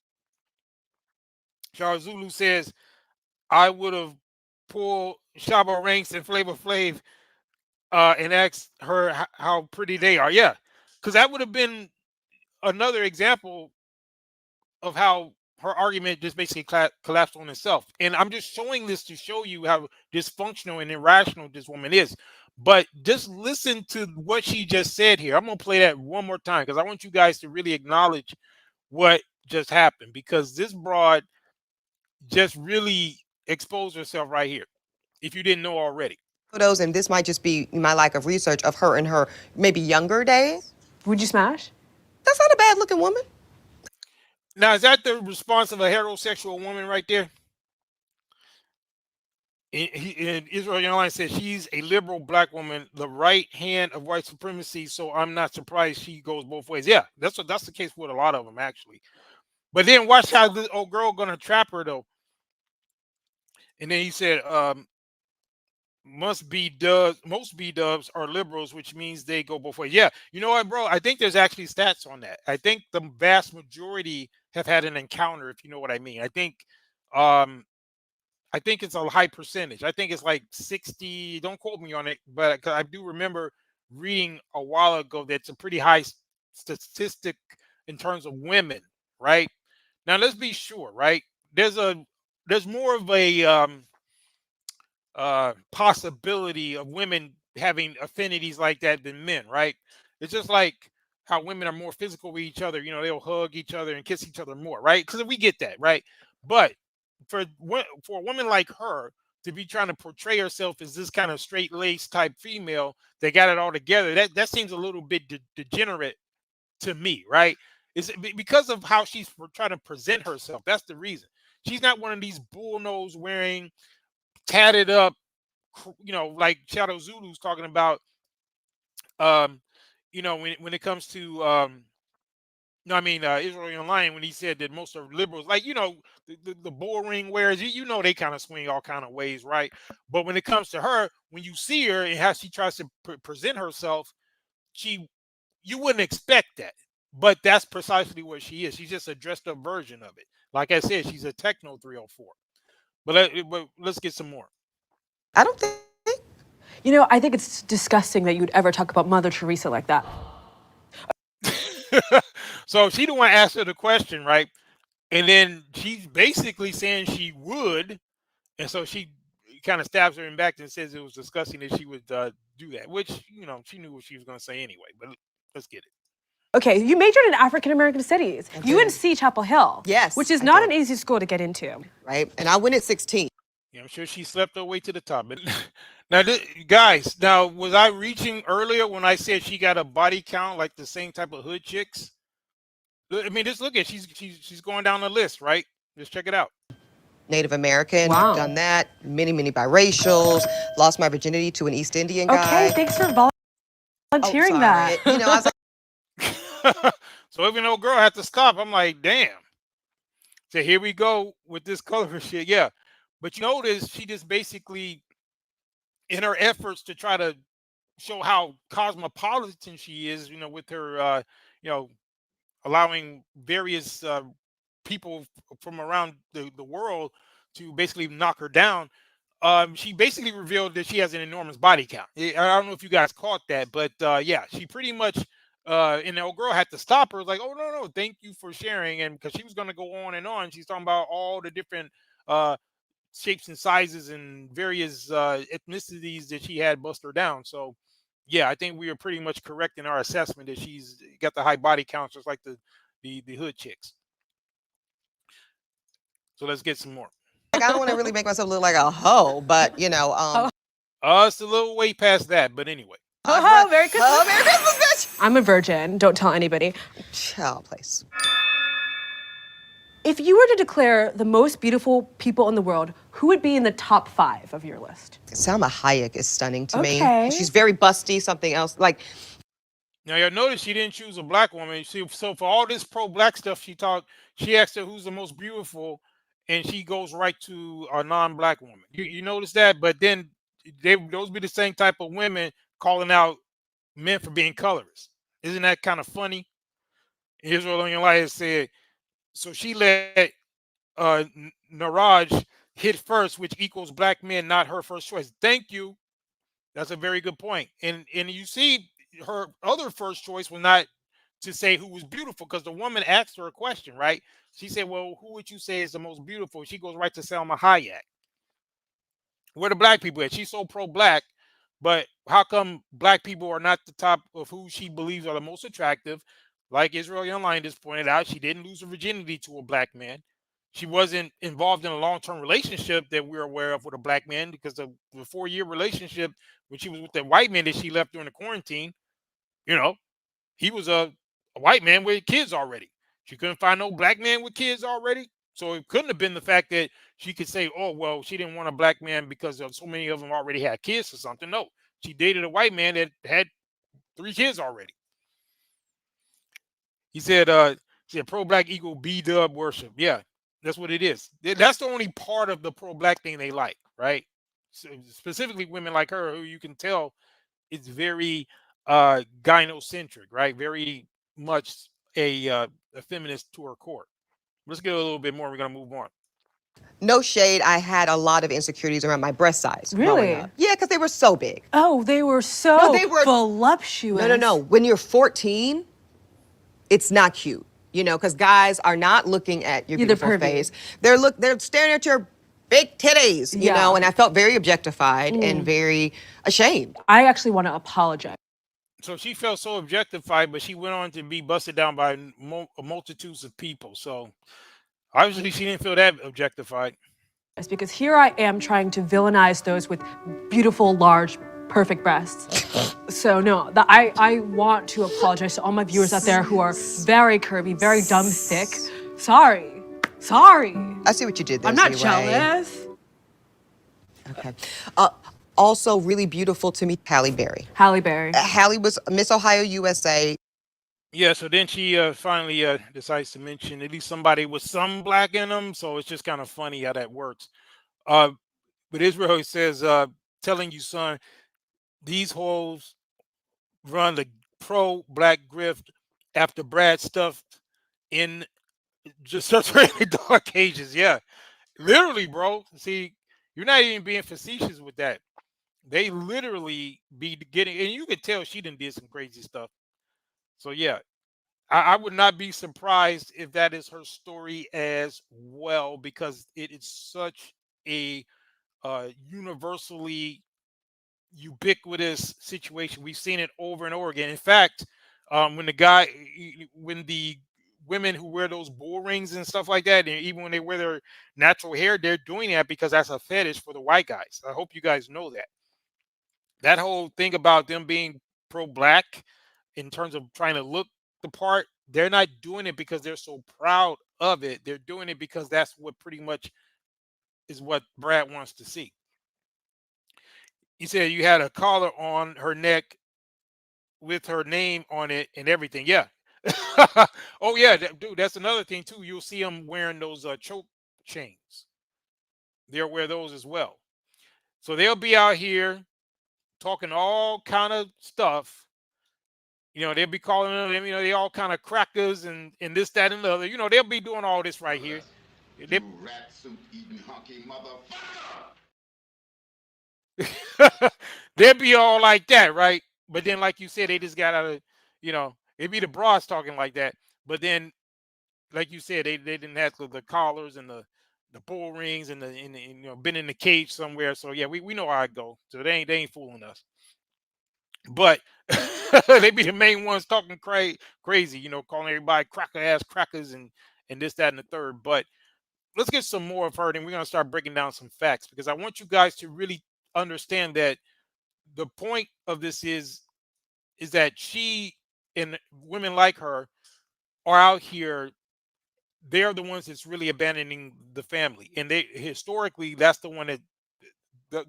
Charles Zulu says, I would have pulled Shabba Ranks and Flavor Flav and asked her how pretty they are. Yeah. Because that would have been another example of how her argument just basically collapsed on itself. And I'm just showing this to show you how dysfunctional and irrational this woman is. But just listen to what she just said here. I'm going to play that one more time because I want you guys to really acknowledge what just happened, because this broad just really exposed herself right here, if you didn't know already. Photos, and this might just be my lack of research of her in her maybe younger days. Would you smash? That's not a bad looking woman. Now, is that the response of a heterosexual woman right there? In Israel Online says she's a liberal black woman, the right hand of white supremacy. So I'm not surprised she goes both ways. Yeah, that's the case with a lot of them, actually. But then watch how this old girl gonna trap her though. And then he said, most B-dubs are liberals, which means they go both ways. Yeah, you know what, bro? I think there's actually stats on that. I think the vast majority have had an encounter, if you know what I mean. I think it's a high percentage. I think it's like 60. Don't quote me on it, but I do remember reading a while ago that's a pretty high statistic in terms of women, right? Now let's be sure, right? There's more of a possibility of women having affinities like that than men, right? It's just like how women are more physical with each other. You know, they'll hug each other and kiss each other more, right? Because we get that, right? But for a woman like her to be trying to portray herself as this kind of straight-laced type female that got it all together, that seems a little bit degenerate to me, right? It's because of how she's trying to present herself. That's the reason. She's not one of these bullnose wearing, tatted up, you know, like Shadow Zulu's talking about. You know, when it comes to no, I mean Israel Online, when he said that most of liberals, like, you know, the bull ring wearers, you know, they kind of swing all kind of ways, right? But when it comes to her, when you see her and how she tries to present herself, you wouldn't expect that. But that's precisely what she is. She's just a dressed up version of it. Like I said, she's a techno 304. But let's get some more. I don't think. You know, I think it's disgusting that you'd ever talk about Mother Teresa like that. So she the one asked her the question, right? And then she's basically saying she would, and so she kind of stabs her in the back and says it was disgusting that she would do that, which, you know, she knew what she was going to say anyway. But let's get it. Okay, you majored in African American studies. UNC Chapel Hill. Yes, which is I not did. an easy school to get into. Right, and I went at 16. Yeah, I'm sure she slept her way to the top. But now, guys, now was I reaching earlier when I said she got a body count like the same type of hood chicks? I mean, just look at she's going down the list, right? Just check it out. Native American, Wow. done that. Many biracials. Lost my virginity to an East Indian guy. Okay, thanks for volunteering sorry. that. You know, I was like, So even though girl had to stop, I'm like, damn. So here we go with this color shit. Yeah. But you notice she just basically, in her efforts to try to show how cosmopolitan she is, you know, with her, you know, allowing various people from around the world to basically knock her down. She basically revealed that she has an enormous body count. I don't know if you guys caught that, but yeah, she pretty much, and the old girl had to stop her. Like, oh, no, thank you for sharing. And because she was going to go on and on, she's talking about all the different shapes and sizes and various ethnicities that she had bust her down. So yeah, I think we are pretty much correct in our assessment that she's got the high body count, just like the hood chicks. So let's get some more. I don't want to really make myself look like a hoe, but you know, It's a little way past that, but anyway. Oh, Merry Christmas. Oh, Merry Christmas, bitch. I'm a virgin. Don't tell anybody. Child, please. If you were to declare the most beautiful people in the world, who would be in the top 5 of your list? Salma Hayek is stunning to Okay. me. She's very busty. Something else like. Now you'll notice she didn't choose a black woman. See, so for all this pro-black stuff she asked her who's the most beautiful, and she goes right to a non-black woman. You notice that? But then those be the same type of women calling out men for being colorist. Isn't that kind of funny? Israel on your life said, so she let Naraj hit first, which equals black men, not her first choice. Thank you. That's a very good point. And you see, her other first choice was not to say who was beautiful, because the woman asked her a question, right? She said, well, who would you say is the most beautiful? She goes right to Selma Hayek. Where the black people at? She's so pro-black, but how come black people are not the top of who she believes are the most attractive? Like Israel Young Lion just pointed out, she didn't lose her virginity to a black man. She wasn't involved in a long-term relationship that we're aware of with a black man, because the 4-year relationship when she was with that white man that she left during the quarantine, you know, he was a white man with kids already. She couldn't find no black man with kids already. So it couldn't have been the fact that she could say, oh, well, she didn't want a black man because so many of them already had kids or something. No, she dated a white man that had 3 kids already. He said pro-black equal B-dub worship. Yeah, that's what it is. That's the only part of the pro-black thing they like, right? So specifically women like her, who you can tell is very gynocentric, right? Very much a feminist to her core. Let's get a little bit more. We're going to move on. No shade, I had a lot of insecurities around my breast size growing Really? up. Yeah, because they were so big. Oh, they were so No, they were- voluptuous. No. When you're 14, it's not cute, you know, because guys are not looking at your Yeah, they're beautiful pervy. face. They're staring at your big titties, you Yeah. know, and I felt very objectified and very ashamed. I actually want to apologize. So she felt so objectified, but she went on to be busted down by multitudes of people. So obviously she didn't feel that objectified. Because here I am trying to villainize those with beautiful, large, perfect breasts. So no, I want to apologize to all my viewers out there who are very curvy, very dumb thick. Sorry. I see what you did there. I'm not Z-Ray. jealous. Okay. Also really beautiful to me, Halle Berry. Halle Berry. Halle was Miss Ohio USA. Yeah, so then she finally decides to mention at least somebody with some black in them. So it's just kind of funny how that works. But Israel says, telling you, son, these hoes run the pro-black grift after Brad stuffed in just such really dark ages. Yeah, literally, bro. See, you're not even being facetious with that. They literally be getting, and you could tell she done did some crazy stuff. So yeah, I would not be surprised if that is her story as well, because it is such a universally ubiquitous situation. We've seen it over and over again. In fact, when the women who wear those bull rings and stuff like that, and even when they wear their natural hair, they're doing that because that's a fetish for the white guys. I hope you guys know that. That whole thing about them being pro-black in terms of trying to look the part, they're not doing it because they're so proud of it. They're doing it because that's what pretty much is what Brad wants to see. He said you had a collar on her neck with her name on it and everything. Yeah. Oh yeah, dude, that's another thing too. You'll see them wearing those choke chains. They'll wear those as well. So they'll be out here talking all kind of stuff. You know, they'll be calling them, you know, they all kind of crackers and this, that, and the other. You know, they'll be doing all this right here. They, rat suit eating hunky motherfucker. they'll be all like that, right? But then, like you said, they just got out of, you know, it'd be the bras talking like that. But then, like you said, they didn't have the collars and the bull rings and you know, been in the cage somewhere. So yeah, we know how it go. So they ain't fooling us. But they be the main ones talking crazy, you know, calling everybody cracker ass crackers and this, that, and the third. But let's get some more of her, and we're gonna start breaking down some facts, because I want you guys to really understand that the point of this is that she and women like her are out here. They're the ones that's really abandoning the family, and they historically that's the one that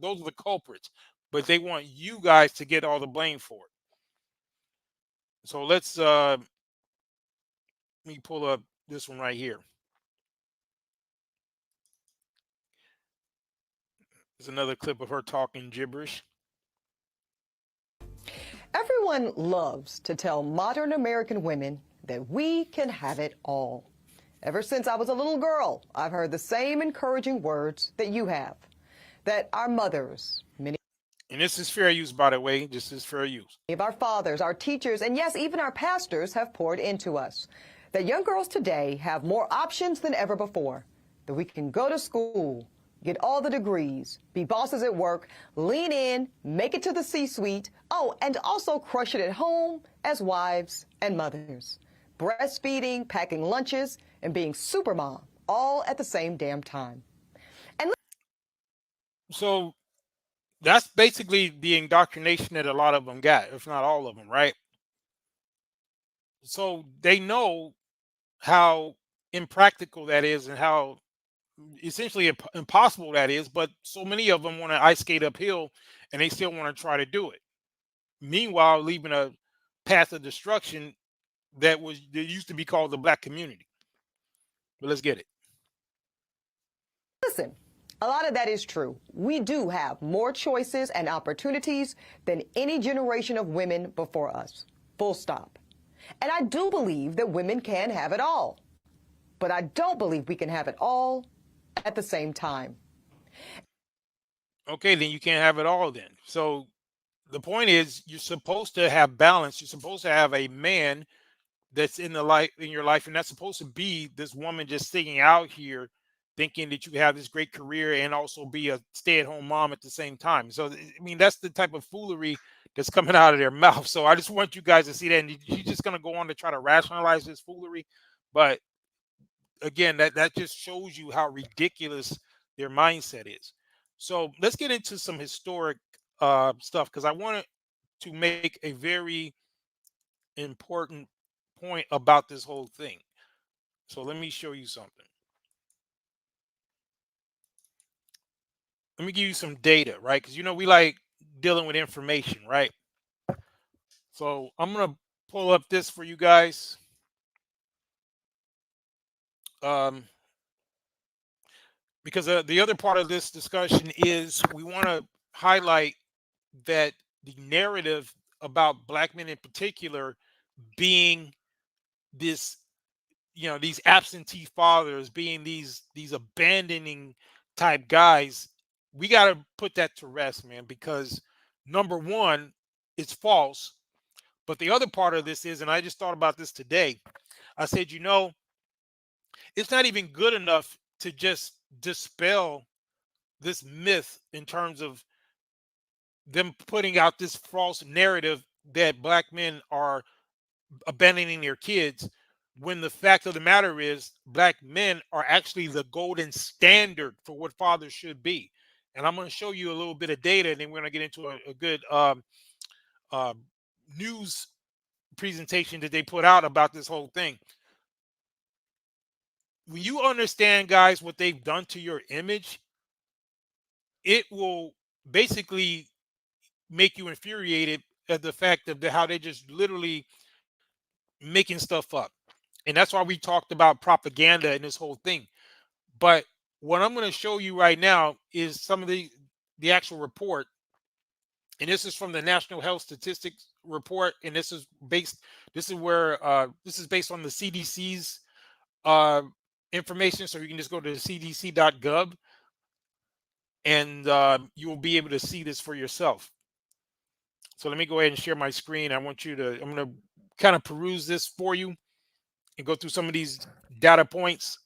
those are the culprits. But they want you guys to get all the blame for it. So let's let me pull up this one right here. There's another clip of her talking gibberish. Everyone loves to tell modern American women that we can have it all. Ever since I was a little girl, I've heard the same encouraging words that you have, that our mothers, many... And this is fair use, by the way. This is fair use. Our fathers, our teachers, and yes, even our pastors have poured into us. That young girls today have more options than ever before. That we can go to school, get all the degrees, be bosses at work, lean in, make it to the C-suite, oh, and also crush it at home as wives and mothers. Breastfeeding, packing lunches, and being super mom, all at the same damn time. And so that's basically the indoctrination that a lot of them got, if not all of them, right? So they know how impractical that is and how essentially impossible that is, but so many of them want to ice skate uphill and they still want to try to do it. Meanwhile, leaving a path of destruction that used to be called the black community. But let's get it. listen, a lot of that is true. We do have more choices and opportunities than any generation of women before us. Full stop. And I do believe that women can have it all. But I don't believe we can have it all at the same time. Okay, then you can't have it all then. So the point is you're supposed to have balance. You're supposed to have a man that's in your life, and that's supposed to be this woman just sitting out here thinking that you have this great career and also be a stay-at-home mom at the same time. So I mean, that's the type of foolery that's coming out of their mouth. So I just want you guys to see that, and you're just going to go on to try to rationalize this foolery. But again, that just shows you how ridiculous their mindset is. So let's get into some historic stuff, because I wanted to make a very important point about this whole thing. So let me show you something. Let me give you some data, right? Because we like dealing with information, right? So I'm gonna pull up this for you guys. Because the other part of this discussion is we want to highlight that the narrative about black men in particular being this, these absentee fathers, being these abandoning type guys, we got to put that to rest, man, because number one, it's false. But the other part of this is, and I just thought about this today, I said, it's not even good enough to just dispel this myth in terms of them putting out this false narrative that black men are abandoning their kids, when the fact of the matter is black men are actually the golden standard for what fathers should be. And I'm going to show you a little bit of data, and then we're going to get into a good news presentation that they put out about this whole thing. When you understand, guys, what they've done to your image, it will basically make you infuriated at the fact of how they just literally making stuff up. And that's why we talked about propaganda and this whole thing. But what I'm going to show you right now is some of the actual report. And this is from the National Health Statistics Report. And this is based on the CDC's information. So you can just go to cdc.gov and you will be able to see this for yourself. So let me go ahead and share my screen. I'm going to kind of peruse this for you and go through some of these data points,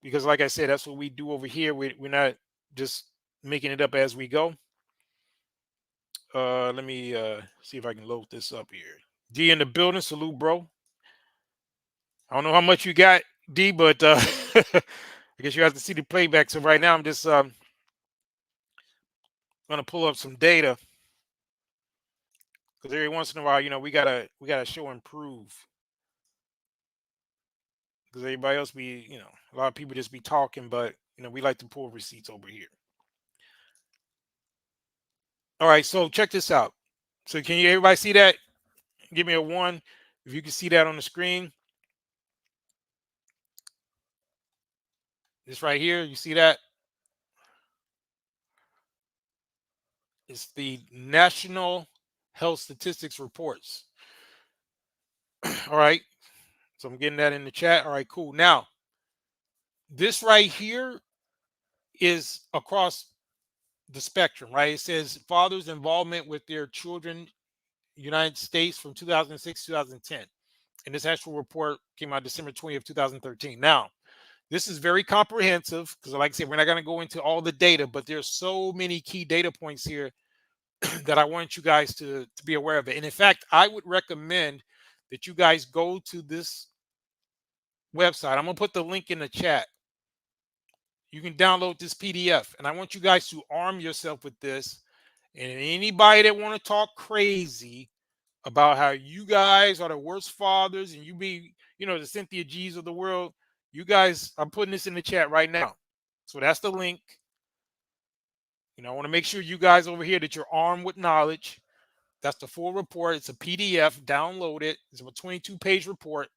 because like I said, that's what we do over here. We're not just making it up as we go. Let me see if I can load this up here. D in the building. Salute, bro. I don't know how much you got, D, but I guess you have to see the playback. So right now I'm just going to pull up some data, because every once in a while, we gotta show and prove. Because everybody else be, a lot of people just be talking, but we like to pull receipts over here. All right, so check this out. So can everybody see that? Give me a 1 if you can see that on the screen. This right here, you see that? It's the National Health Statistics Reports. All right, so I'm getting that in the chat. All right, cool. Now, this right here is across the spectrum, right? It says fathers' involvement with their children, United States from 2006 2010. And this actual report came out December 20th, 2013. Now, this is very comprehensive because, like I said, we're not going to go into all the data, but there's so many key data points here that I want you guys to be aware of it. And in fact, I would recommend that you guys go to this website. I'm going to put the link in the chat. You can download this PDF, and I want you guys to arm yourself with this. And anybody that want to talk crazy about how you guys are the worst fathers and you be, the Cynthia G's of the world, you guys, I'm putting this in the chat right now. So that's the link. I want to make sure you guys over here that you're armed with knowledge. That's the full report. It's a PDF. Download it. It's a 22-page report.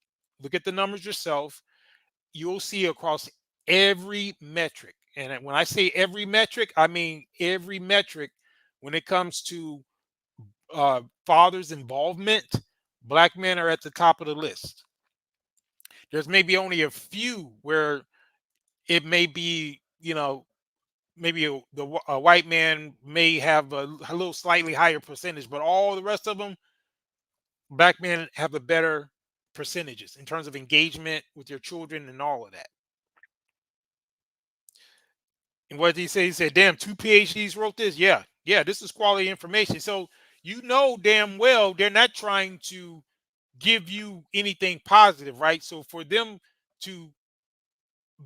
Look at the numbers yourself. You'll see across every metric. And when I say every metric, I mean every metric when it comes to fathers' involvement. Black men are at the top of the list. There's maybe only a few where it may be, maybe a white man may have a little slightly higher percentage, but all the rest of them, black men have a better percentages in terms of engagement with your children and all of that. And what did he say? He said, damn, 2 PhDs wrote this. Yeah, this is quality information. So damn well they're not trying to give you anything positive, right? So for them to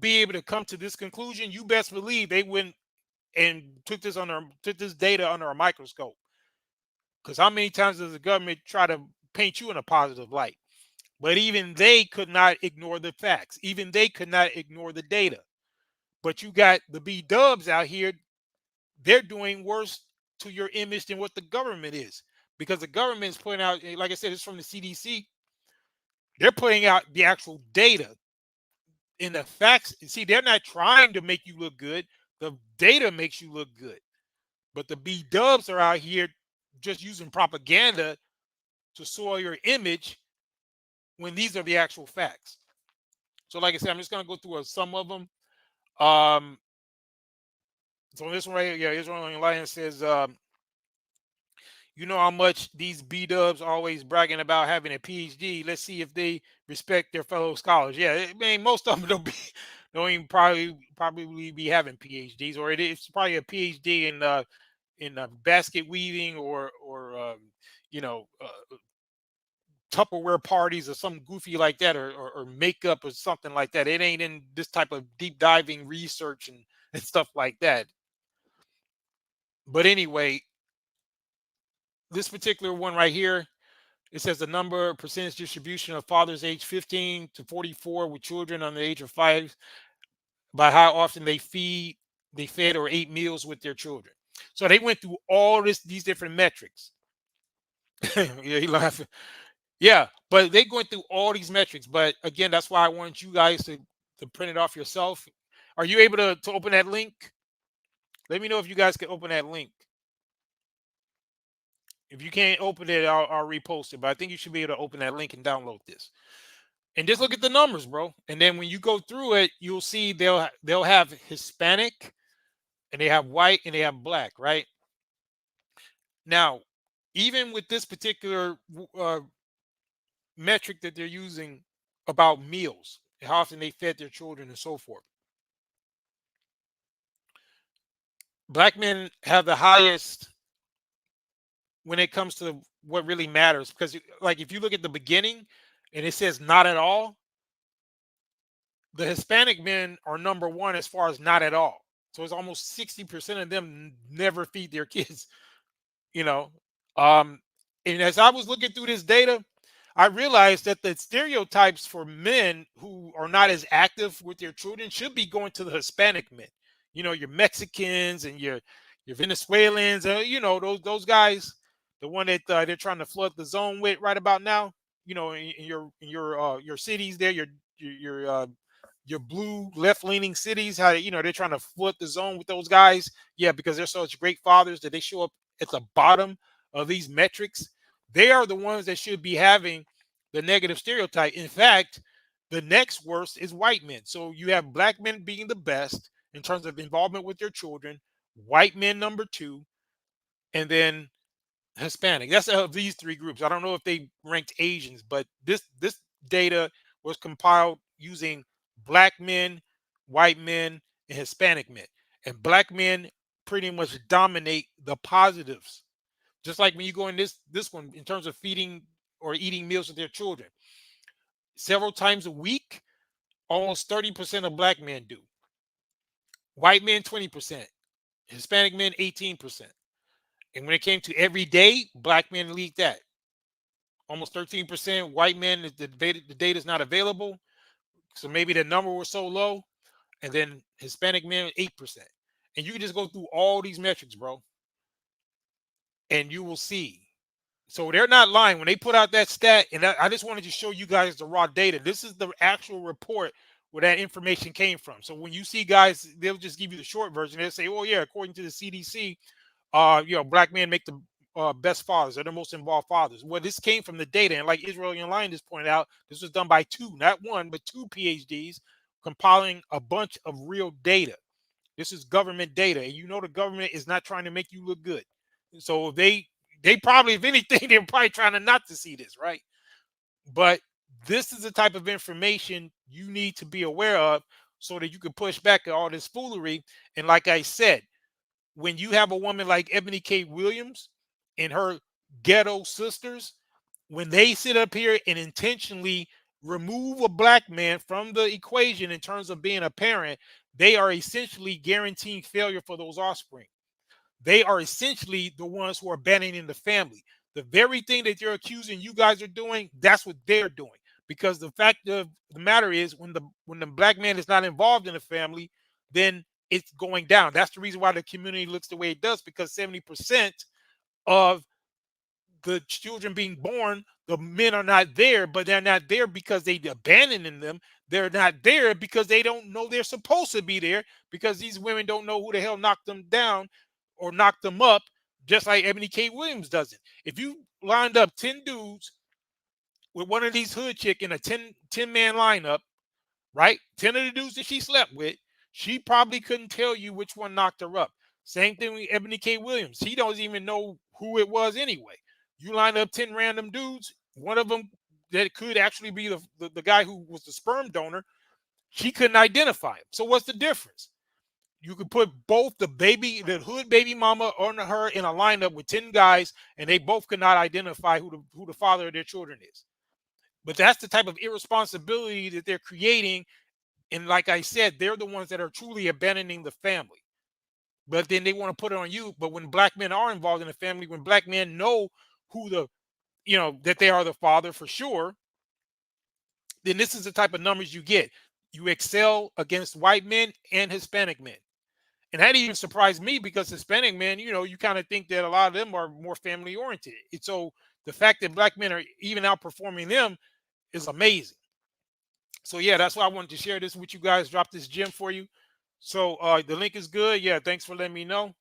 be able to come to this conclusion, you best believe they went and took this data under a microscope. Because how many times does the government try to paint you in a positive light? But even they could not ignore the facts. Even they could not ignore the data. But you got the B-dubs out here, they're doing worse to your image than what the government is. Because the government is putting out, like I said, it's from the CDC. They're putting out the actual data. And the facts, see, they're not trying to make you look good. The data makes you look good. But the B-dubs are out here just using propaganda to soil your image when these are the actual facts. So like I said, I'm just going to go through some of them. So this one right here, Israel Alliance says, you know how much these B-dubs always bragging about having a PhD. Let's see if they respect their fellow scholars. Yeah, I mean, most of them don't even probably be having PhDs, or it's probably a PhD in basket weaving or Tupperware parties or something goofy like that, or makeup or something like that. It ain't in this type of deep diving research and stuff like that. But anyway, this particular one right here, it says the number percentage distribution of fathers aged 15 to 44 with children under the age of 5 by how often they fed or ate meals with their children. So they went through all these different metrics. Yeah, he laughing. Yeah, but they're going through all these metrics. But again, that's why I want you guys to print it off yourself. Are you able to open that link? Let me know if you guys can open that link. If you can't open it, I'll repost it. But I think you should be able to open that link and download this. And just look at the numbers, bro. And then when you go through it, you'll see they'll have Hispanic, and they have white, and they have black, right? Now, even with this particular metric that they're using about meals, how often they fed their children and so forth, black men have the highest when it comes to what really matters. Because like if you look at the beginning and it says not at all, the Hispanic men are number one as far as not at all. So it's almost 60% of them never feed their kids, and as I was looking through this data, I realized that the stereotypes for men who are not as active with their children should be going to the Hispanic men. Your Mexicans and your Venezuelans, those guys, the one that they're trying to flood the zone with right about now. In your cities there, your blue left-leaning cities, how they're trying to flood the zone with those guys. Yeah, because they're such great fathers that they show up at the bottom of these metrics. They are the ones that should be having the negative stereotype. In fact, the next worst is white men. So you have black men being the best in terms of involvement with their children, white men number 2, and then Hispanic. That's of these 3 groups. I don't know if they ranked Asians, but this data was compiled using black men, white men, and Hispanic men. And black men pretty much dominate the positives. Just like when you go in this one in terms of feeding or eating meals with their children. Several times a week, almost 30% of black men do. White men 20%, Hispanic men 18%. And when it came to every day, black men lead that. Almost 13%. White men, the data is not available. So maybe the number was so low. And then Hispanic men, 8%. And you can just go through all these metrics, bro. And you will see. So they're not lying. When they put out that stat, and I just wanted to show you guys the raw data. This is the actual report where that information came from. So when you see guys, they'll just give you the short version. They'll say, oh, yeah, according to the CDC, black men make the best fathers. They're the most involved fathers. Well, this came from the data. And like Israel Online just pointed out, this was done by 2, not 1, but 2 PhDs compiling a bunch of real data. This is government data. And you know the government is not trying to make you look good. So they probably, if anything, they're probably trying to not to see this, right? But this is the type of information you need to be aware of so that you can push back at all this foolery. And like I said, when you have a woman like Eboni K. Williams and her ghetto sisters, when they sit up here and intentionally remove a black man from the equation in terms of being a parent, they are essentially guaranteeing failure for those offspring. They are essentially the ones who are abandoning the family. The very thing that they're accusing you guys are doing, that's what they're doing. Because the fact of the matter is, when the black man is not involved in the family, then it's going down. That's the reason why the community looks the way it does, because 70% of the children being born, the men are not there, but they're not there because they abandoning them. They're not there because they don't know they're supposed to be there, because these women don't know who the hell knocked them down or knocked them up, just like Eboni K. Williams doesn't. If you lined up 10 dudes with one of these hood chick in a 10-man lineup, right? 10 of the dudes that she slept with, she probably couldn't tell you which one knocked her up. Same thing with Eboni K. Williams. He doesn't even know who it was anyway. You line up 10 random dudes, one of them that could actually be the guy who was the sperm donor, she couldn't identify him. So what's the difference? You could put both the hood baby mama on her in a lineup with 10 guys, and they both could not identify who the father of their children is. But that's the type of irresponsibility that they're creating. And like I said, they're the ones that are truly abandoning the family. But then they want to put it on you. But when black men are involved in the family, when black men know who that they are the father for sure, then this is the type of numbers you get. You excel against white men and Hispanic men. And that even surprised me, because Hispanic men, you kind of think that a lot of them are more family oriented. And so the fact that black men are even outperforming them is amazing. So yeah, that's why I wanted to share this with you guys. Drop this gem for you. So the link is good. Yeah, thanks for letting me know.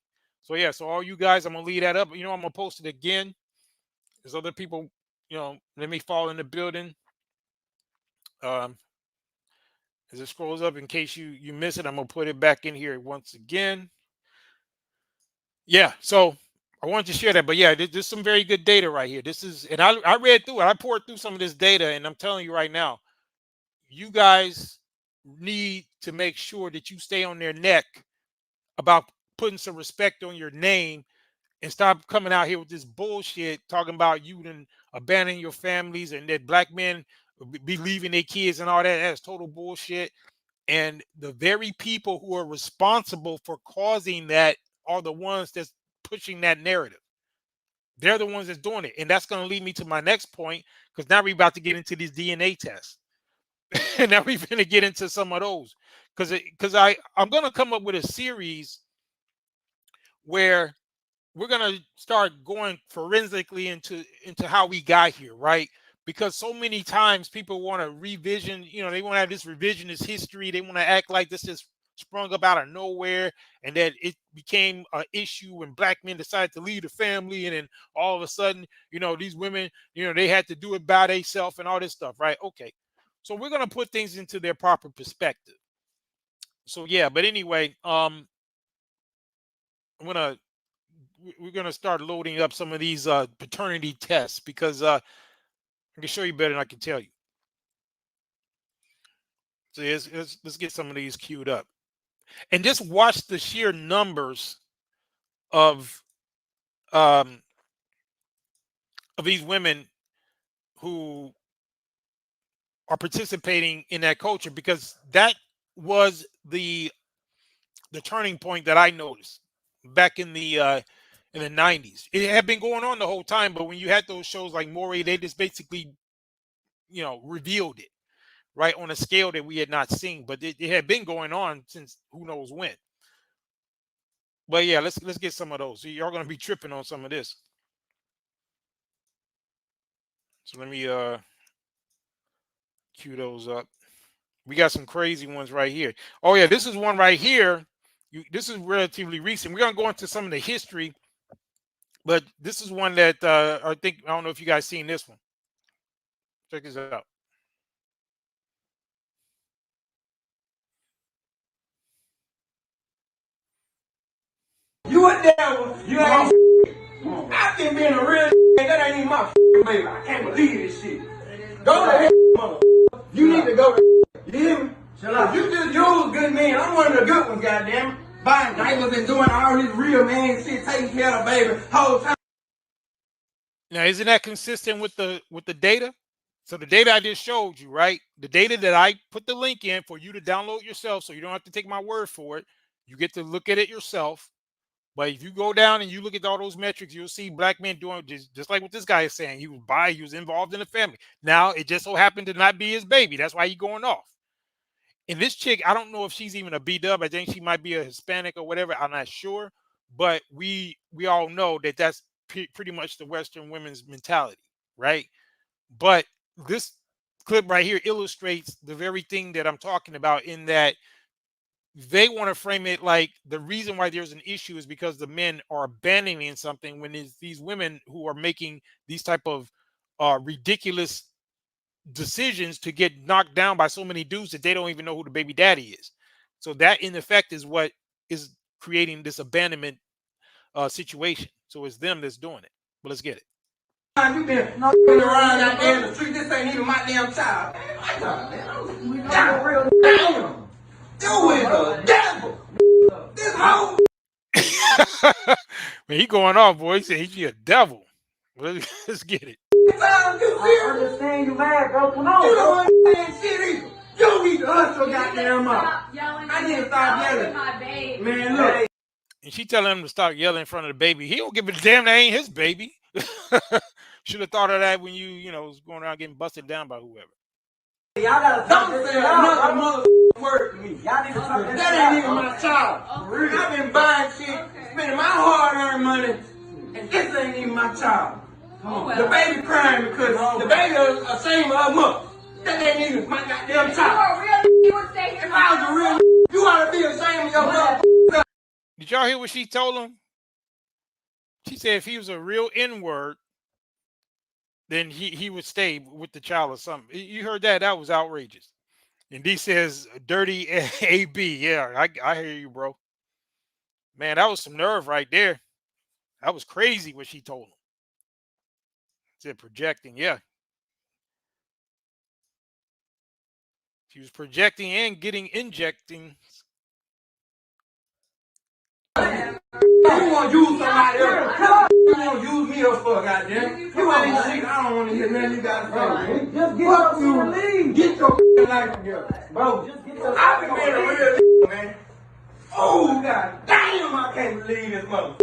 So yeah, so all you guys, I'm gonna leave that up. I'm gonna post it again. There's other people, let me fall in the building. As it scrolls up, in case you miss it, I'm gonna put it back in here once again. Yeah, so I wanted to share that, but yeah, there's some very good data right here. This is, and I read through it. I poured through some of this data, and I'm telling you right now, you guys need to make sure that you stay on their neck about putting some respect on your name, and stop coming out here with this bullshit talking about you then abandoning your families and that black men be leaving their kids and all that. That's total bullshit. And the very people who are responsible for causing that are the ones that's pushing that narrative. They're the ones that's doing it. And that's going to lead me to my next point, because now we're about to get into these DNA tests. And now we're going to get into some of those. Because I'm going to come up with a series where we're going to start going forensically into how we got here, right? Because so many times people want to revision, they want to have this revisionist history. They want to act like this just sprung up out of nowhere, and that it became an issue when black men decided to leave the family, and then all of a sudden, these women, they had to do it by themselves and all this stuff, right? Okay, so we're going to put things into their proper perspective. So yeah, but anyway, we're gonna start loading up some of these paternity tests because I can show you better than I can tell you. So let's get some of these queued up, and just watch the sheer numbers of these women who are participating in that culture, because that was the turning point that I noticed back in the 90s. It had been going on the whole time, but when you had those shows like Maury, they just basically, revealed it, right, on a scale that we had not seen. But it had been going on since who knows when. But yeah, let's get some of those. So y'all gonna be tripping on some of this. So let me cue those up. We got some crazy ones right here. Oh yeah, this is one right here. This is relatively recent. We're gonna go into some of the history, but this is one that I don't know if you guys seen this one. Check this out. You a devil. You ain't. I been being a real. That ain't even my baby. I can't believe this shit. Go to hell, mother. You need to go to. You hear me? You just use good men. I'm one of the good ones, goddamn. Buying diapers and doing all this real man shit, taking care of the baby whole time. Now, isn't that consistent with the data? So the data I just showed you, right? The data that I put the link in for you to download yourself, so you don't have to take my word for it. You get to look at it yourself. But if you go down and you look at all those metrics, you'll see black men doing just like what this guy is saying. He was involved in the family. Now, it just so happened to not be his baby. That's why he's going off. And this chick, I don't know if she's even a B-dub. I think she might be a Hispanic or whatever. I'm not sure. But we all know that that's pretty much the Western women's mentality, right? But this clip right here illustrates the very thing that I'm talking about, in that they want to frame it like the reason why there's an issue is because the men are abandoning something, when it's these women who are making these type of ridiculous decisions to get knocked down by so many dudes that they don't even know who the baby daddy is. So that in effect is what is creating this abandonment situation. So it's them that's doing it. But let's get it. You been around out there in the street. This ain't even my damn child. Damn. You is a devil. This hoe. Man, he going off, boy. He said he's a devil. Let's get it. I understand you mad, bro. Come on. You don't understand shit either. You need to hush your goddamn mouth. I need to stop yelling. Man, look. And she telling him to stop yelling in front of the baby. He don't give a damn, that ain't his baby. Should have thought of that when you was going around getting busted down by whoever. Y'all gotta talk this shit out. Another word to me. Y'all need to talk this. That ain't even my child. I've been buying shit, spending my hard-earned money, and this ain't even my child. The baby crying because the baby is ashamed of her mother. That ain't even my goddamn child. If I was a real, you ought to be ashamed of your mother. Did y'all hear what she told him? She said if he was a real N-word, then he would stay with the child or something. You heard that? That was outrageous. And D says, dirty AB. Yeah, I hear you, bro. Man, that was some nerve right there. That was crazy what she told him. Said projecting, yeah. She was projecting and getting injecting. You want to use somebody else. You want to use me up for, goddamn. You ain't shit. I don't want to hear nothing you got to say. Just get your leave. Get your life together. Bro, I've been being a real man. Oh, God damn, I can't believe this mother.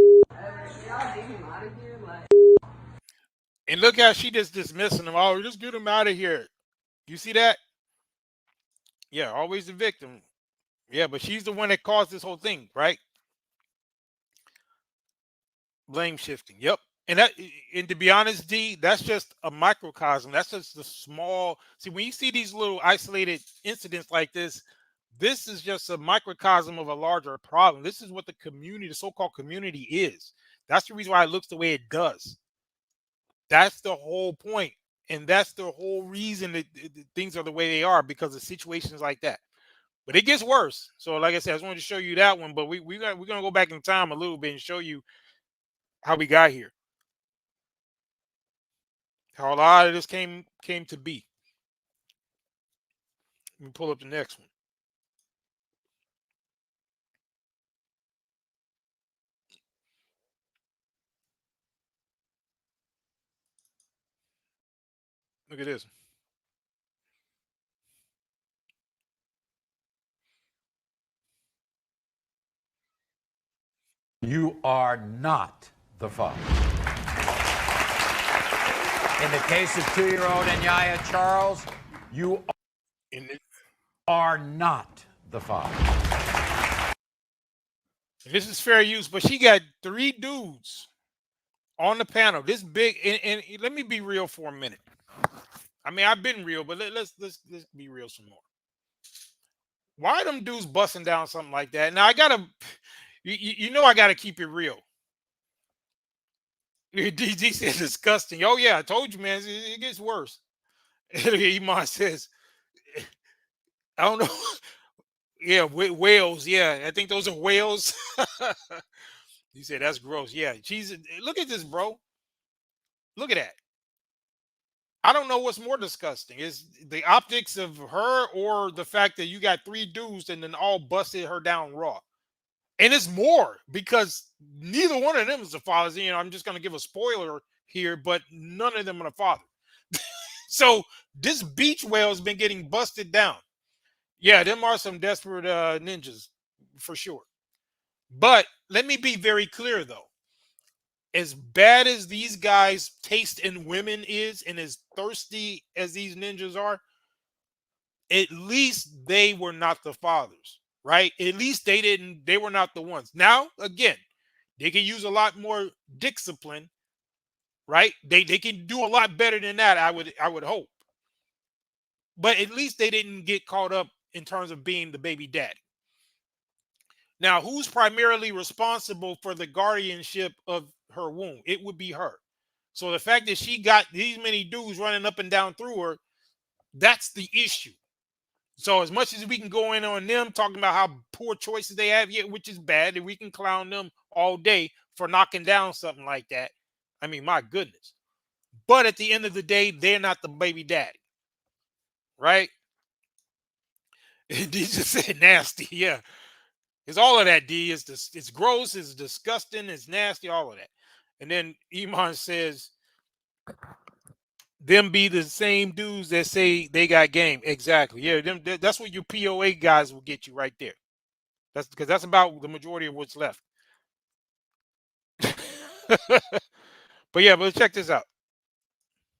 And look how she just dismissing them. Oh, just get him out of here. You see that? Yeah, always the victim. Yeah, but she's the one that caused this whole thing, right? Blame shifting. Yep. And to be honest, D, that's just a microcosm. That's just the small. See, when you see these little isolated incidents like this is just a microcosm of a larger problem. This is what the community, the so-called community, is. That's the reason why it looks the way it does. That's the whole point. And that's the whole reason that things are the way they are, because of situations like that. But it gets worse. So, like I said, I just wanted to show you that one. But we're gonna go back in time a little bit and show you how we got here, how a lot of this came to be. Let me pull up the next one. Look at this. You are not the father. In the case of 2-year-old Anyaya Charles, you are not the father. This is fair use, but she got 3 dudes on the panel. This big, and let me be real for a minute. I mean, I've been real, but let's be real some more. Why them dudes busting down something like that? Now I gotta, you know, I gotta keep it real. DG said disgusting. Oh yeah, I told you, man. It gets worse. Iman says, I don't know. Yeah, whales. Yeah, I think those are whales. He said that's gross. Yeah, Jesus. Look at this, bro. Look at that. I don't know what's more disgusting. Is the optics of her or the fact that you got 3 dudes and then all busted her down raw. And it's more because neither one of them is the fathers. You know, I'm just going to give a spoiler here, but none of them are the father. So this beach whale has been getting busted down. Yeah, them are some desperate ninjas for sure. But let me be very clear, though. As bad as these guys' taste in women is and as thirsty as these ninjas are, at least they were not the fathers, right? At least they were not the ones. Now, again, they can use a lot more discipline, right? They can do a lot better than that, I would hope. But at least they didn't get caught up in terms of being the baby daddy. Now, who's primarily responsible for the guardianship of her womb? It would be her. So the fact that she got these many dudes running up and down through her, that's the issue. So as much as we can go in on them, talking about how poor choices they have, yeah, which is bad, and we can clown them all day for knocking down something like that. I mean, my goodness. But at the end of the day, they're not the baby daddy. Right? D just said nasty, yeah. It's all of that, D. It's gross, it's disgusting, it's nasty, all of that. And then Iman says, them be the same dudes that say they got game. Exactly. Yeah, that's what your POA guys will get you right there. That's because that's about the majority of what's left. But yeah, but check this out.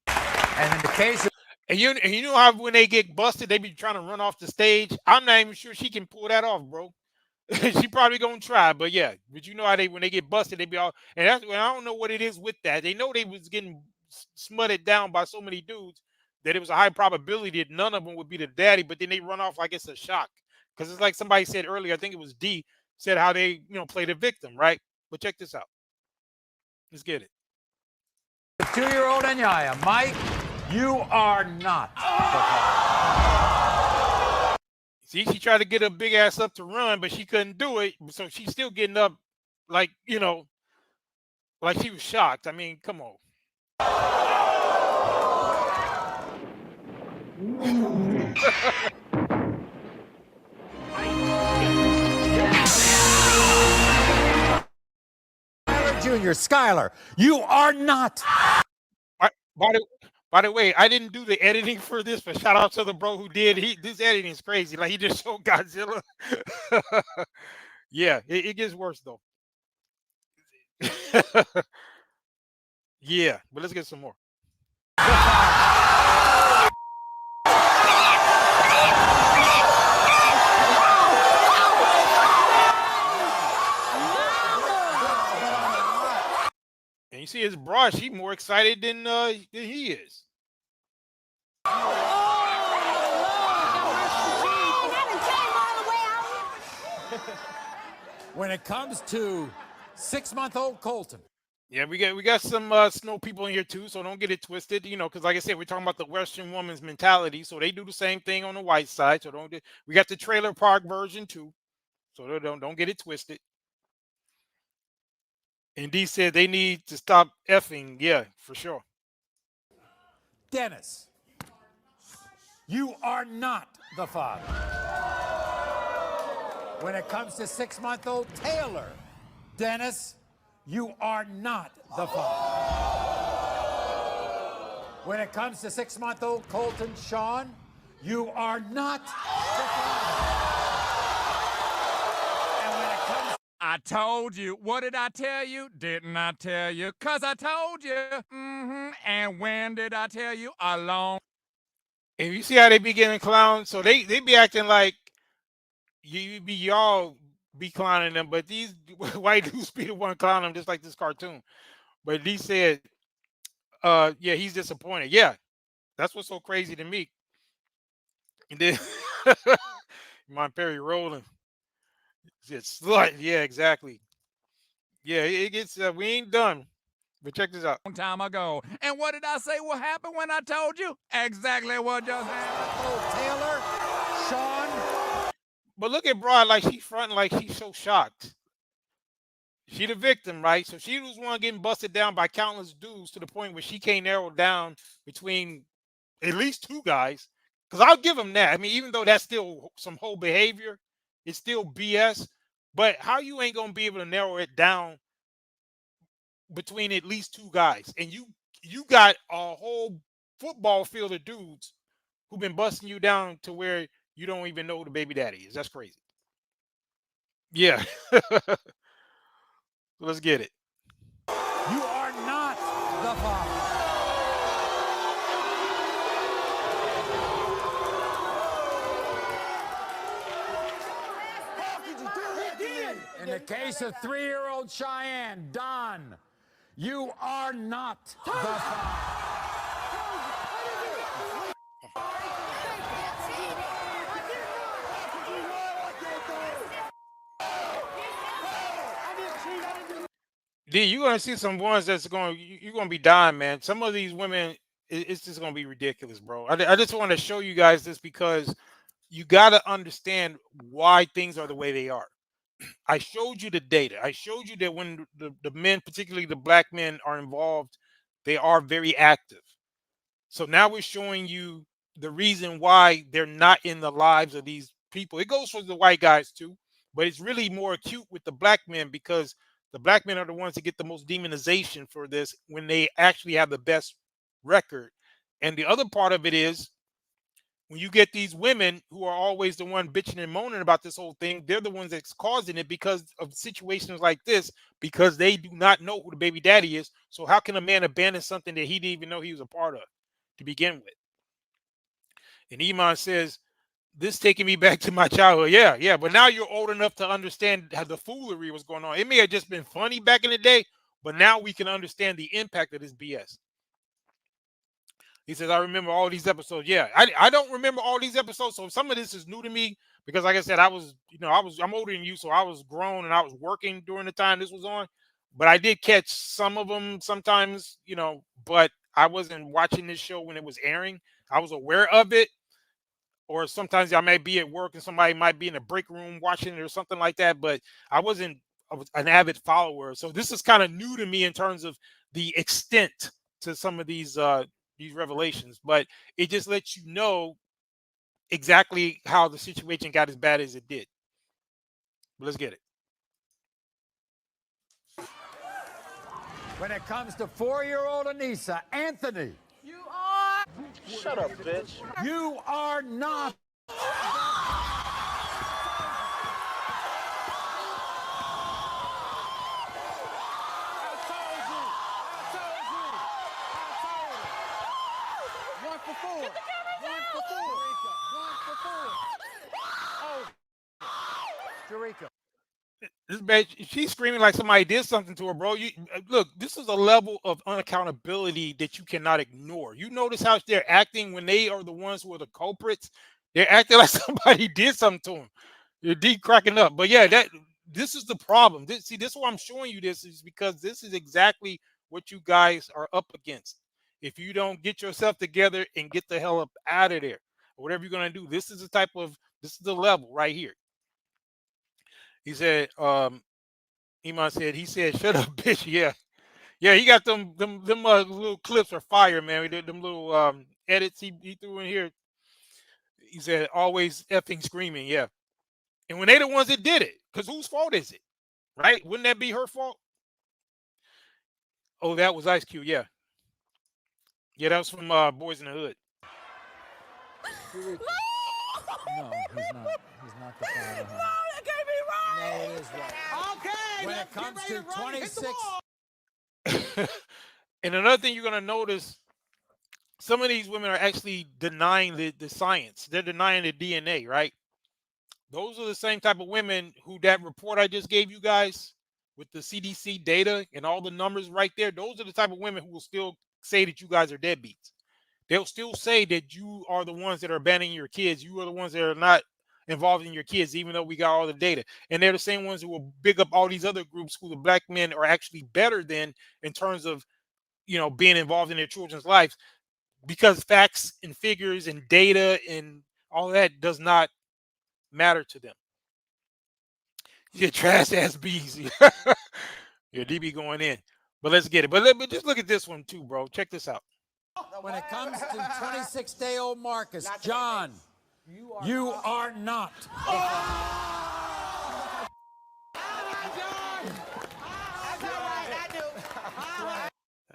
And in the case of and you know how when they get busted, they be trying to run off the stage. I'm not even sure she can pull that off, bro. She probably gonna try, but yeah. But you know how when they get busted, they be all, and that's when I don't know what it is with that. They know they was getting smutted down by so many dudes that it was a high probability that none of them would be the daddy, but then they run off like it's a shock. Because it's like somebody said earlier, I think it was D, said how they, play the victim, right? But check this out. Let's get it. The 2-year-old Anyaya, Mike, you are not the father. See, she tried to get her big ass up to run, but she couldn't do it. So she's still getting up like, like she was shocked. I mean, come on. Junior, Skylar, you are not. By the way, I didn't do the editing for this, but shout out to the bro who did. This editing is crazy. Like, he just showed Godzilla. Yeah, it gets worse though. Yeah, but let's get some more. And you see his bra, she more excited than he is. When it comes to 6-month-old Colton, Yeah, we got some snow people in here too, so don't get it twisted. You know, because like I said, we're talking about the Western woman's mentality, so they do the same thing on the white side. So don't. We got the trailer park version too, so don't get it twisted. And D said they need to stop effing. Yeah, for sure. Dennis, you are not the father. When it comes to 6-month-old Taylor, Dennis, you are not the father. When it comes to 6-month-old Colton Sean, you are not the father. And when it comes, I told you. What did I tell you? Didn't I tell you? 'Cause I told you. And when did I tell you? Along. And you see how they be getting clowned, so they be acting like y'all be clowning them, but these white dudes be the one clowning them, just like this cartoon. But he said, yeah, he's disappointed. Yeah, that's what's so crazy to me. And then my Perry Rowland, it's slut. Yeah, exactly. Yeah, it gets. We ain't done. But check this out. Long time ago. And what did I say will happen when I told you? Exactly what just happened. Taylor, Sean. But look at Broad, like she's fronting like she's so shocked. She the victim, right? So she was one getting busted down by countless dudes to the point where she can't narrow down between at least two guys. Because I'll give them that. I mean, even though that's still some whole behavior, it's still BS. But how you ain't gonna be able to narrow it down between at least two guys? And you got a whole football field of dudes who've been busting you down to where you don't even know who the baby daddy is. That's crazy. Yeah. Let's get it. You are not the father. In the case of 3-year-old Cheyenne, Don, you are not the father. D, you're gonna see some ones that's you're gonna be dying, man. Some of these women, it's just gonna be ridiculous, bro. I just want to show you guys this because you gotta understand why things are the way they are. I showed you the data. I showed you that when the men, particularly the black men, are involved, they are very active. So now we're showing you the reason why they're not in the lives of these people. It goes for the white guys too, but it's really more acute with the black men because the black men are the ones that get the most demonization for this when they actually have the best record. And the other part of it is when you get these women who are always the one bitching and moaning about this whole thing, they're the ones that's causing it because of situations like this, because they do not know who the baby daddy is. So how can a man abandon something that he didn't even know he was a part of to begin with? And Iman says, this taking me back to my childhood. Yeah. But now you're old enough to understand how the foolery was going on. It may have just been funny back in the day, but now we can understand the impact of this BS. He says, I remember all these episodes. Yeah, I don't remember all these episodes. So some of this is new to me because like I said, I'm older than you. So I was grown and I was working during the time this was on, but I did catch some of them sometimes, but I wasn't watching this show when it was airing. I was aware of it. Or sometimes I might be at work and somebody might be in the break room watching it or something like that. But I wasn't an avid follower. So this is kind of new to me in terms of the extent to some of these revelations. But it just lets you know exactly how the situation got as bad as it did. But let's get it. When it comes to 4-year-old Anissa, Anthony. You are. Shut up, bitch. You are not. One for four. One for four. One for four. Oh. Jerica. This bitch, she's screaming like somebody did something to her, bro. Look, this is a level of unaccountability that you cannot ignore. You notice how they're acting when they are the ones who are the culprits. They're acting like somebody did something to them. You're deep cracking up. But yeah, this is the problem. This is why I'm showing you this, is because this is exactly what you guys are up against. If you don't get yourself together and get the hell up out of there, or whatever you're gonna do, this is the level right here. He said, Iman said, shut up, bitch. Yeah. Yeah, he got them little clips are fire, man. We did them little edits he threw in here. He said, always effing screaming, yeah. And when they the ones that did it, because whose fault is it? Right? Wouldn't that be her fault? Oh, that was Ice Cube, yeah. Yeah, that was from Boys in the Hood. No, he's not. He's not the father. No, that can't be right. No, it is right. Okay. When it comes to 26. And another thing you're going to notice, some of these women are actually denying the science. They're denying the DNA, right? Those are the same type of women who that report I just gave you guys with the CDC data and all the numbers right there. Those are the type of women who will still say that you guys are deadbeats. They'll still say that you are the ones that are abandoning your kids. You are the ones that are not involved in your kids, even though we got all the data. And they're the same ones who will big up all these other groups who the black men are actually better than in terms of, you know, being involved in their children's lives, because facts and figures and data and all that does not matter to them. Yeah, trash ass bees. Yeah, DB going in. But let's get it. But just look at this one too, bro. Check this out. When it comes to 26-day-old Marcus, John, you are not.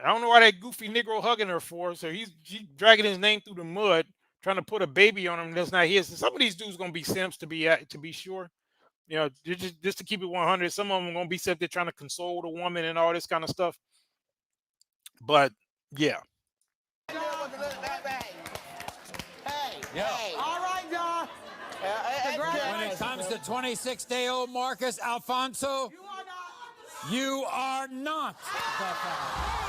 I don't know why that goofy Negro hugging her for. So he's dragging his name through the mud, trying to put a baby on him that's not his. And some of these dudes gonna be simps to be sure. You know, just to keep it 100. Some of them are gonna be simps. They're trying to console the woman and all this kind of stuff. But yeah. Hey. All right, John. When it comes to 26-day-old Marcus Alfonso, you are not the father.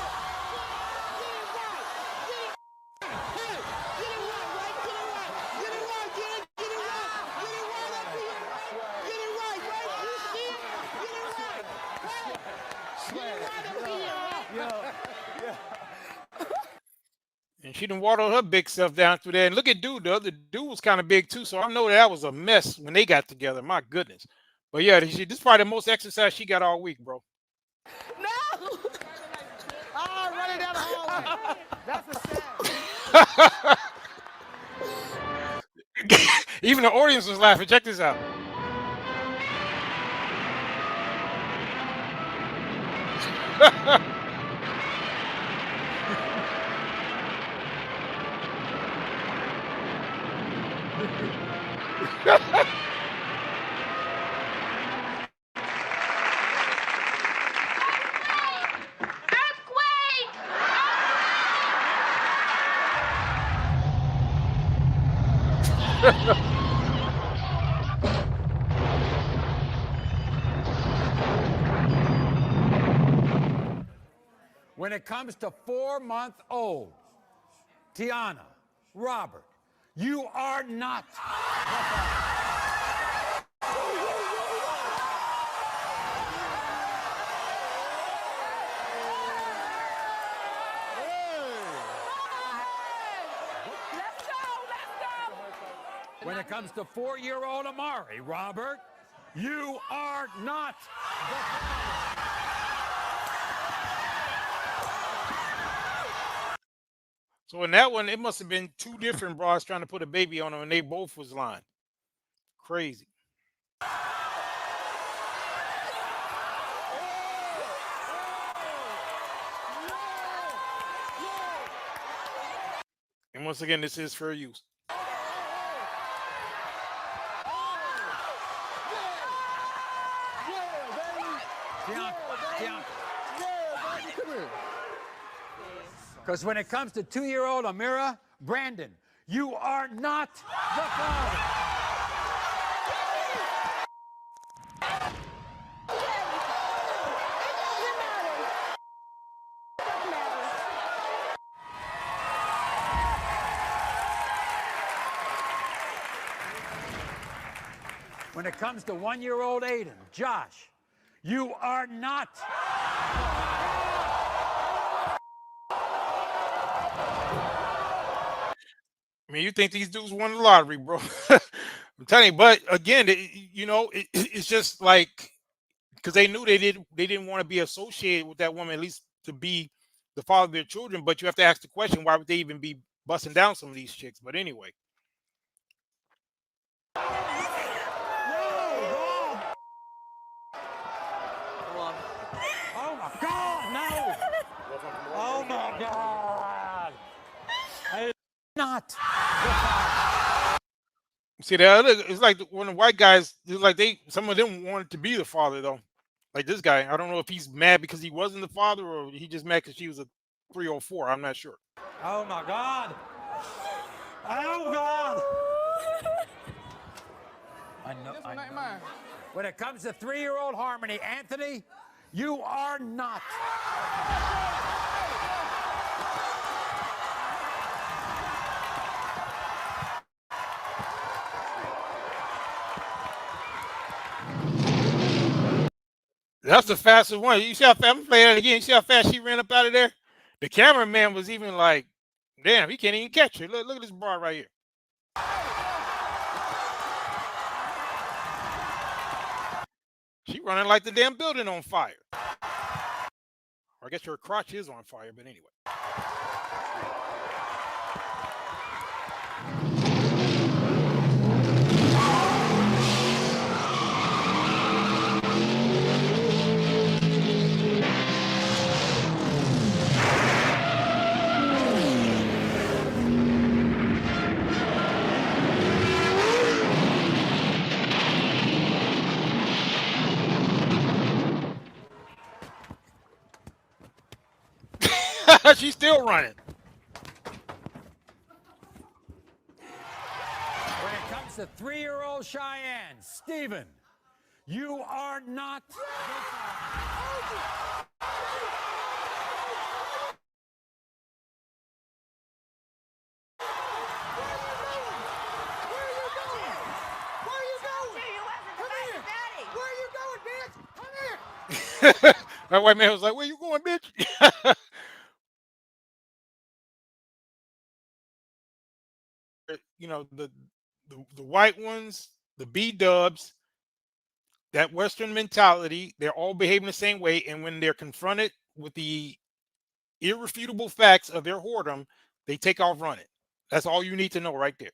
And she done waddled her big self down through there. And look at dude, the other dude was kind of big too. So I know that was a mess when they got together. My goodness. But yeah, this is probably the most exercise she got all week, bro. No! Oh, running down the hallway. That's a sad. Even the audience was laughing. Check this out. When it comes to 4-month-old Tiana, Robert, you are not. When it comes to 4-year-old Amari, Robert, you are not. So in that one, it must have been two different bras trying to put a baby on them, and they both was lying. Crazy. And once again, this is fair use. Because when it comes to 2-year-old Amira, Brandon, you are not the father. When it comes to 1-year-old Aiden, Josh, you are not. I mean, you think these dudes won the lottery, bro? I'm telling you. But again, it's just like because they knew they didn't want to be associated with that woman, at least to be the father of their children. But you have to ask the question, why would they even be busting down some of these chicks? But anyway. Oh my God, no! Oh my God! Not. See that? It's like when the white guys, it's like some of them wanted to be the father though. Like this guy, I don't know if he's mad because he wasn't the father or he just mad because she was a 304. I'm not sure. Oh my God! Oh God! I know. When it comes to 3-year-old Harmony, Anthony, you are not. That's the fastest one. You see how fast? I'm playing it again. You see how fast she ran up out of there? The cameraman was even like, damn, he can't even catch her. Look at this broad right here. She running like the damn building on fire. Or I guess her crotch is on fire, but anyway. She's still running. When it comes to 3-year-old Cheyenne, Stephen, you are not. That white man was like, where you going, bitch? You know, the white ones, the B-dubs, that Western mentality, they're all behaving the same way. And when they're confronted with the irrefutable facts of their whoredom, they take off running. That's all you need to know right there.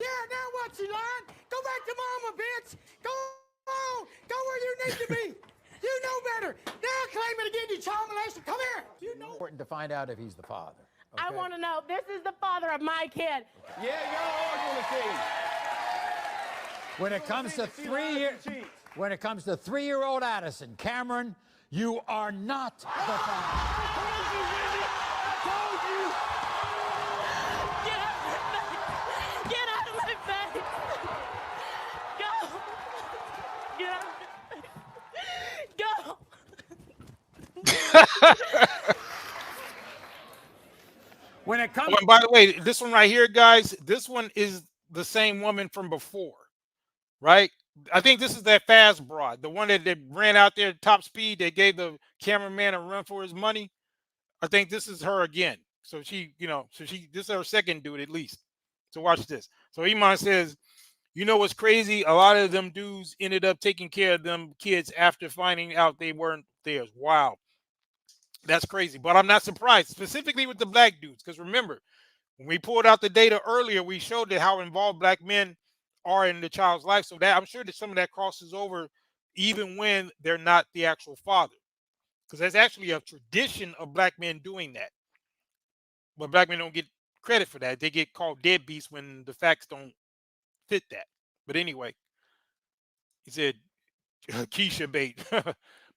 Yeah, now what you learn? Go back to mama, bitch. Go on. Go where you need to be. You know better. Now claim it again, you child molester. Come here. You know. Important to find out if he's the father. Okay? I want to know. This is the father of my kid. Yeah, y'all always want to see. When it comes to 3-year-old Addison, Cameron, you are not the father. Get out of my face. Go. Get out of my face. Go. When it comes. Oh, and by the way, this one right here, guys, this one is the same woman from before, right? I think this is that fast broad, the one that ran out there at top speed. They gave the cameraman a run for his money. I think this is her again. So she, this is her second dude at least. So watch this. So Iman says, you know what's crazy? A lot of them dudes ended up taking care of them kids after finding out they weren't theirs. Wow. That's crazy. But I'm not surprised, specifically with the black dudes. Because remember, when we pulled out the data earlier, we showed that how involved black men are in the child's life. So that I'm sure that some of that crosses over even when they're not the actual father. Because there's actually a tradition of black men doing that. But black men don't get credit for that. They get called deadbeats when the facts don't fit that. But anyway, he said, Keisha bait.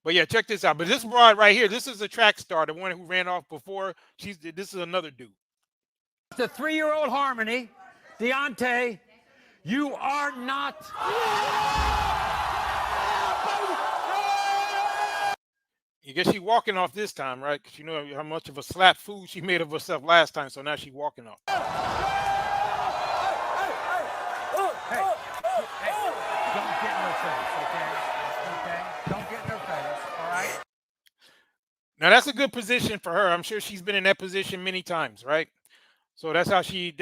But yeah, check this out. But this broad right here, this is a track star, the one who ran off before. This is another dude. The 3-year-old Harmony, Deontay, you are not. You guess she's walking off this time, right? Because you know how much of a slap fool she made of herself last time, so now she's walking off. Now that's a good position for her. I'm sure she's been in that position many times, right? So that's how she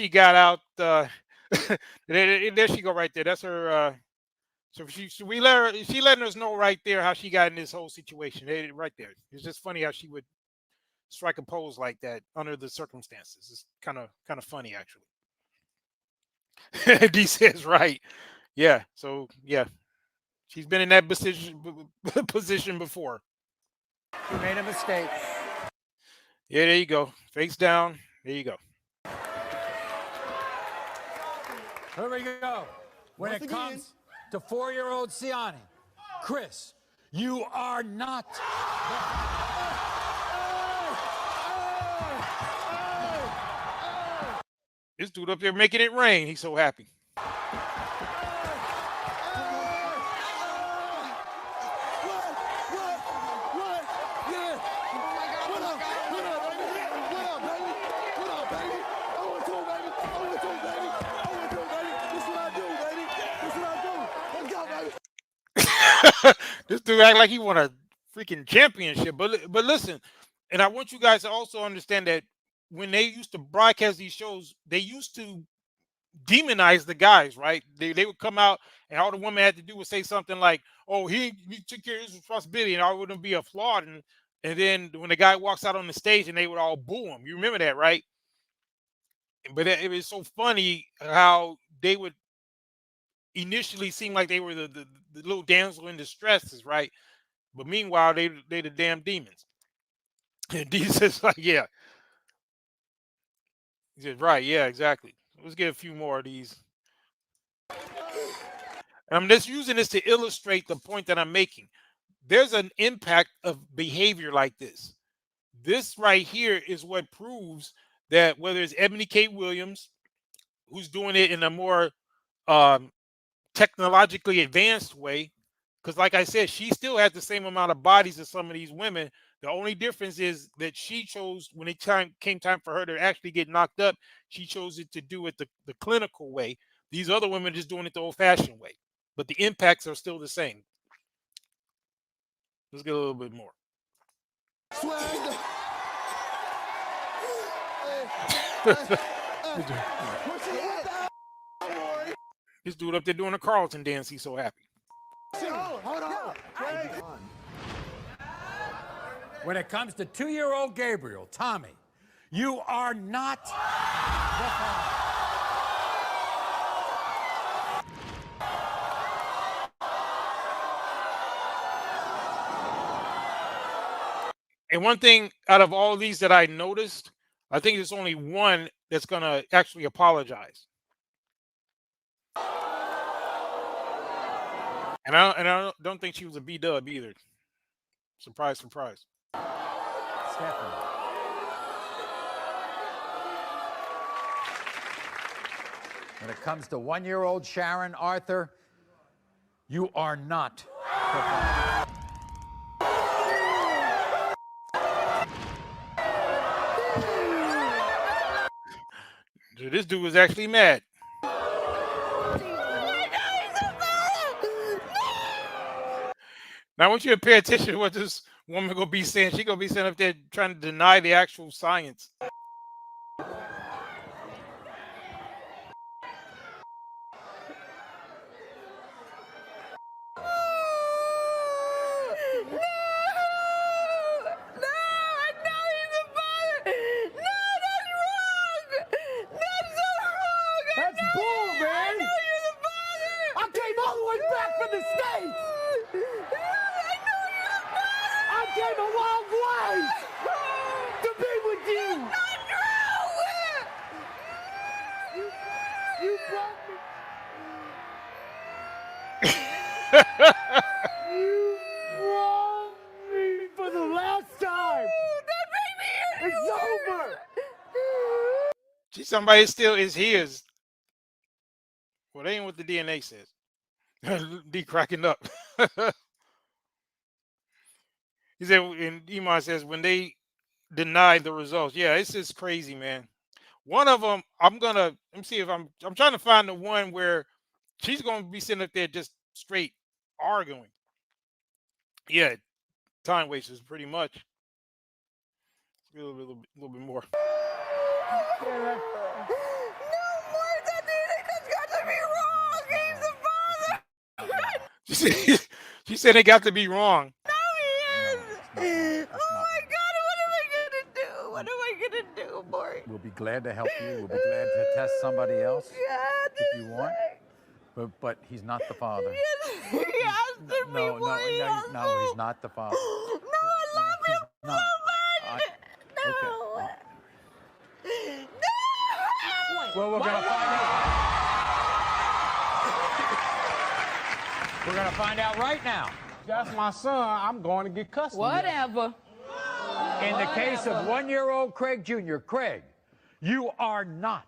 got out. There she go right there. That's her. So we let her. She letting us know right there how she got in this whole situation. Right there. It's just funny how she would strike a pose like that under the circumstances. It's kind of funny actually. D says right. Yeah. So yeah, she's been in that position before. You made a mistake. Yeah, there you go. Face down. There you go. Here we go. When it comes to 4-year-old Siani, Chris, you are not. This dude up there making it rain. He's so happy. This dude act like he won a freaking championship. But listen, and I want you guys to also understand that when they used to broadcast these shows, they used to demonize the guys, right? They would come out and all the woman had to do was say something like, "Oh, he took care of his responsibility," and I wouldn't be applauding. And then when the guy walks out on the stage, and they would all boo him. You remember that, right? But it was so funny how they would initially seem like they were the little damsel in distresses, right? But meanwhile, they the damn demons. And D says like, yeah. He said, right, yeah, exactly. Let's get a few more of these. I'm just using this to illustrate the point that I'm making. There's an impact of behavior like this. This right here is what proves that whether it's Eboni K. Williams, who's doing it in a more technologically advanced way, because like I said, she still has the same amount of bodies as some of these women. The only difference is that she chose, when it came time for her to actually get knocked up, she chose it to do it the clinical way. These other women are just doing it the old-fashioned way. But the impacts are still the same. Let's get a little bit more. This dude up there doing a Carlton dance, he's so happy. Hold on. When it comes to 2-year-old Gabriel, Tommy, you are not the father. And one thing out of all these that I noticed, I think there's only one that's going to actually apologize. And I don't think she was a B-dub either. Surprise, surprise. Stephanie. When it comes to 1-year-old Sharon Arthur, you are not the father. This dude was actually mad. Now I want you to pay attention to what this woman gonna be saying. She gonna be sitting up there trying to deny the actual science. You wronged me for the last time. It's over. See, somebody still is his. Well, that ain't what the DNA says. D cracking up. He said, and Iman says, when they deny the results. Yeah, it's just crazy, man. One of them, let me see if I'm trying to find the one where she's going to be sitting up there just straight arguing. Yeah, time wasters pretty much. A little bit more. No more, Daddy. It's got to be wrong. He's the father. She said it got to be wrong. No, he is. Oh my God, what am I gonna do? What am I gonna do, Maury? We'll be glad to help you. We'll be glad to test somebody else if you want. But he's not the father. Yes, he has to be, Maury. No, he's not the father. No, I love him so much. No. Okay. Well, we're gonna find out. We're gonna find out right now. That's my son. I'm going to get custody. Whatever. In the case of 1-year-old Craig Jr., Craig, you are not.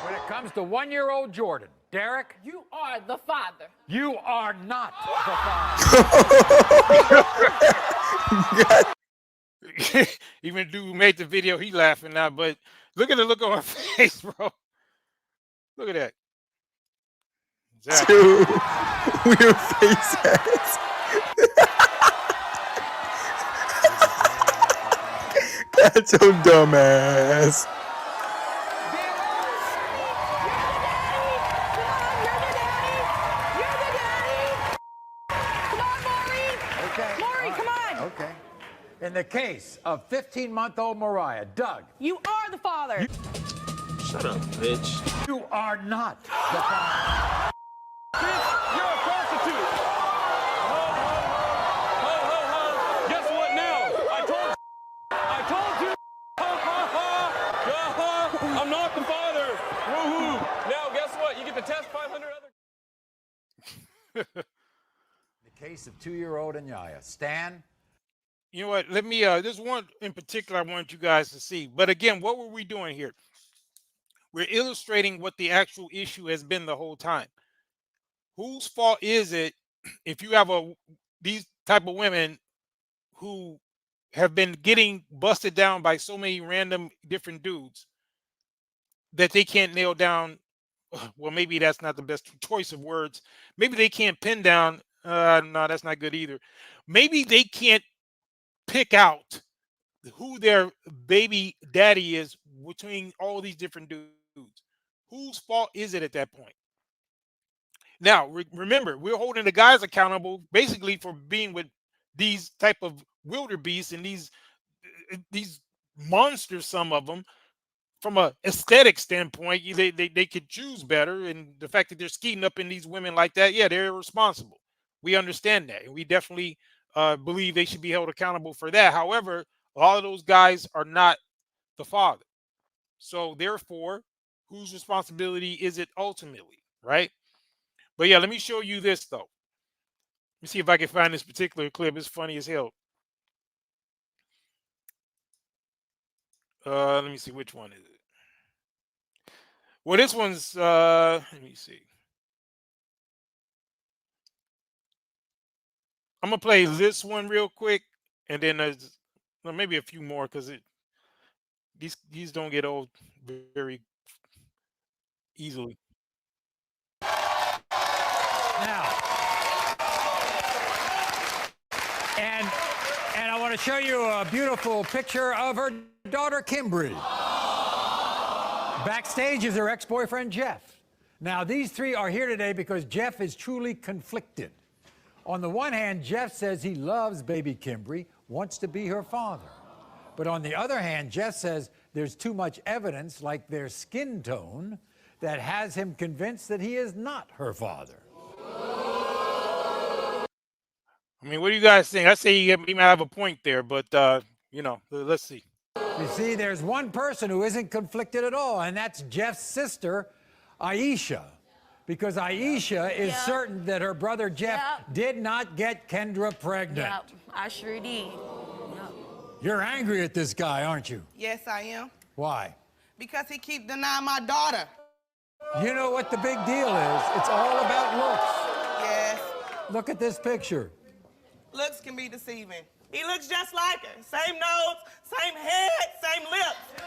When it comes to 1-year-old Jordan, Derek, You are the father. you are not the father. Even the dude who made the video, he laughing now. But look at the look on her face, bro. Look at that. Exactly. Dude, weird faces. That's so dumbass. Maury, come on. Okay. In the case of 15-month-old Mariah, Doug. You are the father. Shut up, bitch. You are not the father. You're a prostitute. Guess what now? I told you. I'm not the father. Woohoo. Now, guess what? You get to test 500 other. The case of 2-year-old Anyaya. Stan? You know what? Let me, there's one in particular I want you guys to see. But again, what were we doing here? We're illustrating what the actual issue has been the whole time. Whose fault is it if you have these type of women who have been getting busted down by so many random different dudes that they can't nail down? Well, maybe that's not the best choice of words. Maybe they can't pin down. No, that's not good either. Maybe they can't pick out who their baby daddy is between all these different dudes. Whose fault is it at that point? Now, remember, we're holding the guys accountable basically for being with these type of wildebeests and these monsters, some of them. From a aesthetic standpoint, they could choose better. And the fact that they're skeeting up in these women like that, yeah, they're irresponsible. We understand that. And we definitely believe they should be held accountable for that. However, a lot of those guys are not the father. So therefore, whose responsibility is it ultimately, right? But yeah, let me show you this, though. Let me see if I can find this particular clip. It's funny as hell. Let me see, which one is it? Well, this one's, let me see. I'm going to play this one real quick, and then there's maybe a few more because these don't get old very easily. Now, and I want to show you a beautiful picture of her daughter, Kimberly. Backstage is her ex-boyfriend, Jeff. Now, these three are here today because Jeff is truly conflicted. On the one hand, Jeff says he loves baby Kimberly, wants to be her father. But on the other hand, Jeff says there's too much evidence, like their skin tone, that has him convinced that he is not her father. I mean, what do you guys think? I say he might have a point there, but, you know, let's see. You see, there's one person who isn't conflicted at all, and that's Jeff's sister, Aisha. Because Aisha is certain that her brother Jeff did not get Kendra pregnant. Yep, I sure did. Yep. You're angry at this guy, aren't you? Yes, I am. Why? Because he keep denying my daughter. You know what the big deal is? It's all about looks. Yes. Look at this picture. Looks can be deceiving. He looks just like her. Same nose, same head, same lips.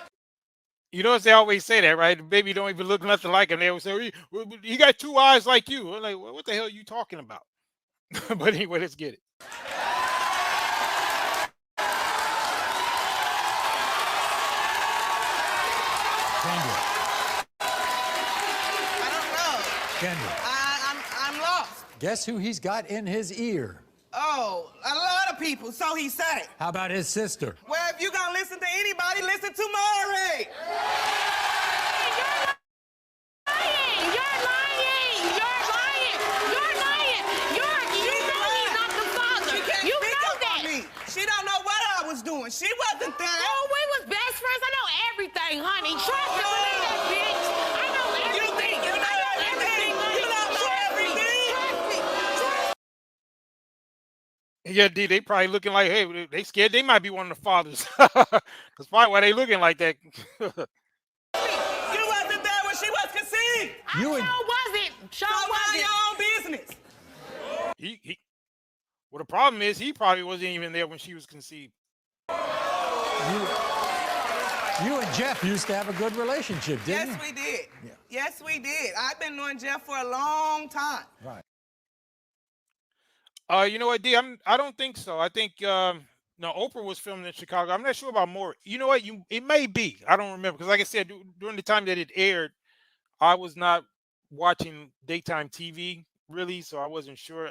You notice they always say that, right? The baby don't even look nothing like him. They always say, he got 2 eyes like you. I'm like, well, what the hell are you talking about? But anyway, let's get it. Kendra, I'm lost. Guess who he's got in his ear? Oh, a lot of people, so he said. How about his sister? Well, if you gonna listen to anybody, listen to Maury. She don't know what I was doing. She wasn't there. Oh, we was best friends. I know everything, honey. Trust me, believe that, bitch. I know everything. You think you know everything? You don't know everything. Trust me. Yeah, D, they probably looking like, hey, they scared they might be one of the fathers. That's probably why they looking like that. You wasn't there when she was conceived. I sure wasn't. Sure So mind wasn't. your own business. Well, the problem is he probably wasn't even there when she was conceived. You and Jeff used to have a good relationship, didn't you? Yes, we did. Yeah. Yes, we did. I've been knowing Jeff for a long time. Right. You know what, D? I don't think so. I think no, Oprah was filmed in Chicago. I'm not sure about more. You know what? It may be. I don't remember because, like I said, during the time that it aired, I was not watching daytime TV really, so I wasn't sure.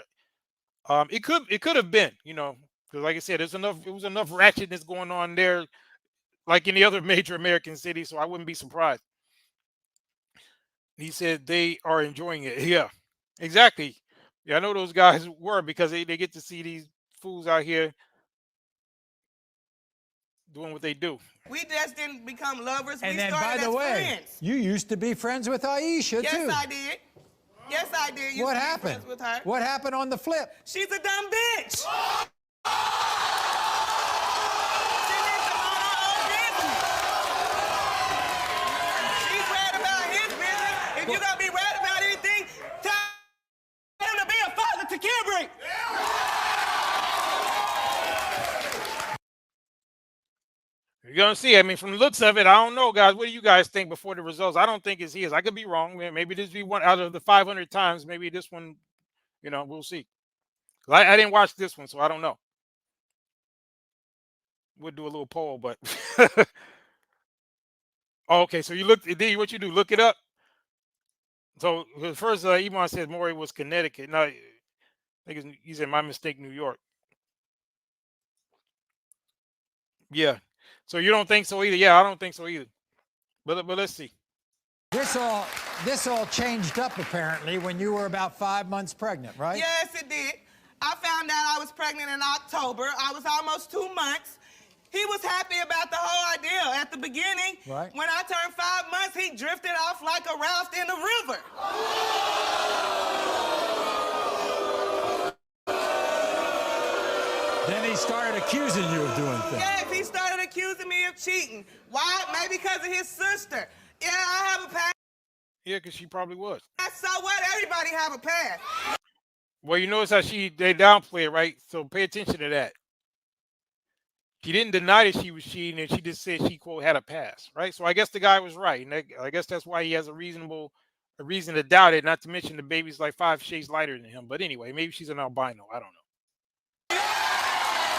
It could have been, because like I said, it was enough ratchetness going on there, like in the other major American cities, so I wouldn't be surprised. He said they are enjoying it. Yeah, exactly. Yeah, I know those guys were because they get to see these fools out here doing what they do. We just didn't become lovers. And we then, started by the as way, friends. you used to be friends with Aisha, Yes, too. I did. Yes, I did. Used What to be happened? friends with her. What happened on the flip? She's a dumb bitch. She needs to mind her own business. She's worried about his business. If you're gonna be worried about anything, tell him to be a father to Kimberly. You're gonna see. I mean, from the looks of it, I don't know, guys. What do you guys think before the results? I don't think it's his. I could be wrong. Maybe this be one out of the 500 times. Maybe this one, we'll see. I didn't watch this one, so I don't know. We'll do a little poll, but oh, okay. So you look, D, what you do? Look it up. So first, Eboni said Maury was Connecticut. No, I think he said my mistake, New York. Yeah. So you don't think so either? Yeah, I don't think so either. But let's see. This all changed up apparently when you were about 5 months pregnant, right? Yes, it did. I found out I was pregnant in October. I was almost 2 months. He was happy about the whole idea at the beginning. Right. When I turned 5 months, he drifted off like a raft in the river. Then he started accusing you of doing things. Yes, he started accusing me of cheating. Why? Maybe because of his sister. Yeah, I have a past. Yeah, because she probably was. So what? Everybody have a past. Well, you notice how they downplay it, right? So pay attention to that. She didn't deny that she was cheating, and she just said she, quote, had a past, right? So I guess the guy was right, and I guess that's why he has a reason to doubt it. Not to mention the baby's like 5 shades lighter than him. But anyway, maybe she's an albino. I don't know.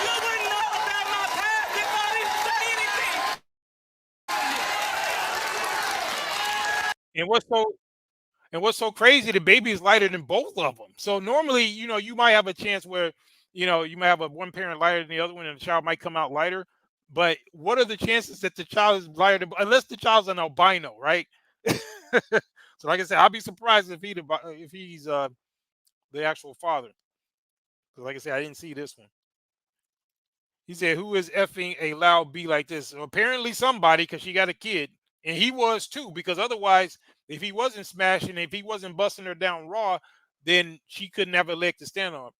You wouldn't know about my past if I didn't say anything. And what's so crazy? The baby is lighter than both of them. So normally, you might have a chance where, you might have one parent lighter than the other one, and the child might come out lighter. But what are the chances that the child is lighter unless the child's an albino, right? So, like I said, I'll be surprised if he's the actual father. Because, like I said, I didn't see this one. He said, "Who is effing a loud B like this?" So apparently somebody, because she got a kid, and he was too. Because otherwise, if he wasn't smashing, if he wasn't busting her down raw, then she couldn't have a leg to stand on.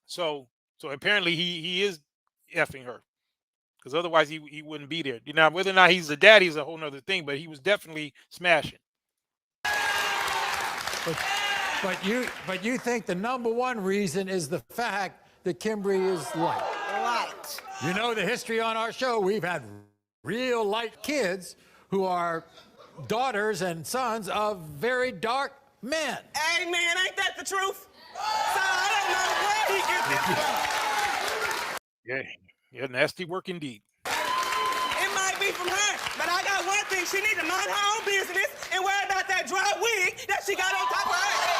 So apparently he is effing her, because otherwise he wouldn't be there. Now, whether or not he's the daddy is a whole nother thing, but he was definitely smashing. But you think the #1 reason is the fact that Kimberly is light. Right. You know the history on our show. We've had Real light kids who are daughters and sons of very dark men. Hey, man, ain't that the truth? So I don't know where he gets this from. Yeah, nasty work indeed. It might be from her, but I got one thing. She need to mind her own business and worry about that dry wig that she got on top of her head.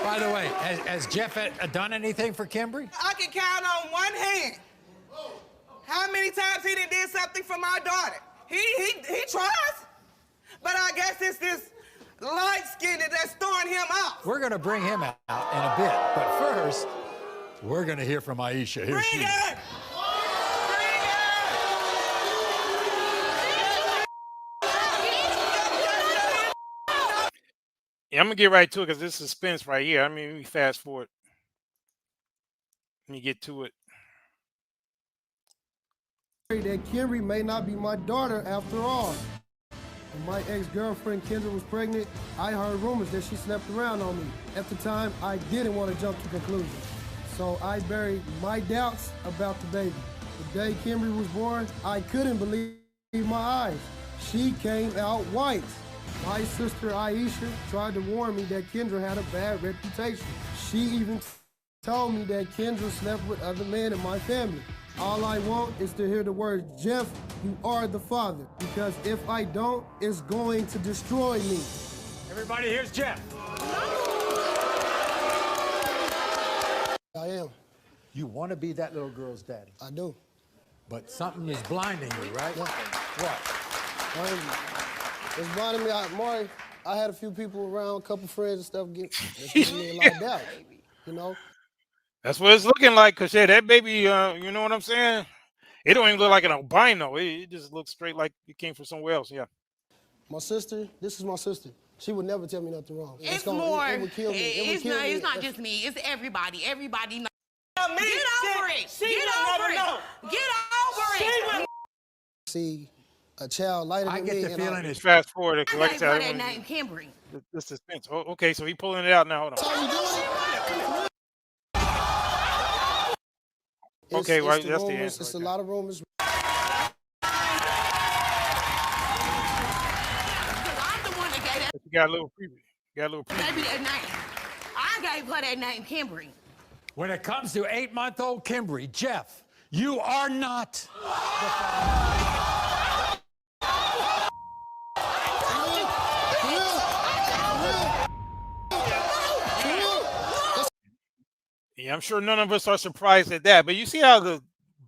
By the way, has Jeff done anything for Kimberly? I can count on one hand how many times he did something for my daughter. He tries, but I guess it's this light-skinned that's throwing him out. We're going to bring him out in a bit, but first, we're going to hear from Aisha. Here she is. Yeah, I'm gonna get right to it because this suspense right here. I mean, let me fast forward. Let me get to it. That Kimberly may not be my daughter after all. When my ex-girlfriend Kendra was pregnant, I heard rumors that she slept around on me. At the time, I didn't want to jump to conclusions. So I buried my doubts about the baby. The day Kimberly was born, I couldn't believe my eyes. She came out white. My sister Aisha tried to warn me that Kendra had a bad reputation. She even told me that Kendra slept with other men in my family. All I want is to hear the words, Jeff, you are the father. Because if I don't, it's going to destroy me. Everybody, here's Jeff. I am. You want to be that little girl's daddy? I do. But something is blinding you, right? What? It's blinding me. Maury, I had a few people around, a couple friends and stuff, giving me a lot of doubt, you know? That's what it's looking like, because yeah, that baby, you know what I'm saying? It don't even look like an albino. It just looks straight like it came from somewhere else, yeah. My sister, this is my sister. She would never tell me nothing wrong. It's more. It would kill me. It's not just me. It's everybody. Everybody knows. Get over it. Get over it. Get over it. See a child lighter than me. I get the feeling it's fast forward. I Like I gave said, her that name, Kimberly. the suspense. Oh, okay, so he pulling it out now. Hold on. Okay, right, that's the answer. It's a lot of rumors. You got a little preview. Baby, that name. I gave her that name, Kimberly. When it comes to 8-month-old Kimberly, Jeff, you are not. Yeah, I'm sure none of us are surprised at that. But you see how the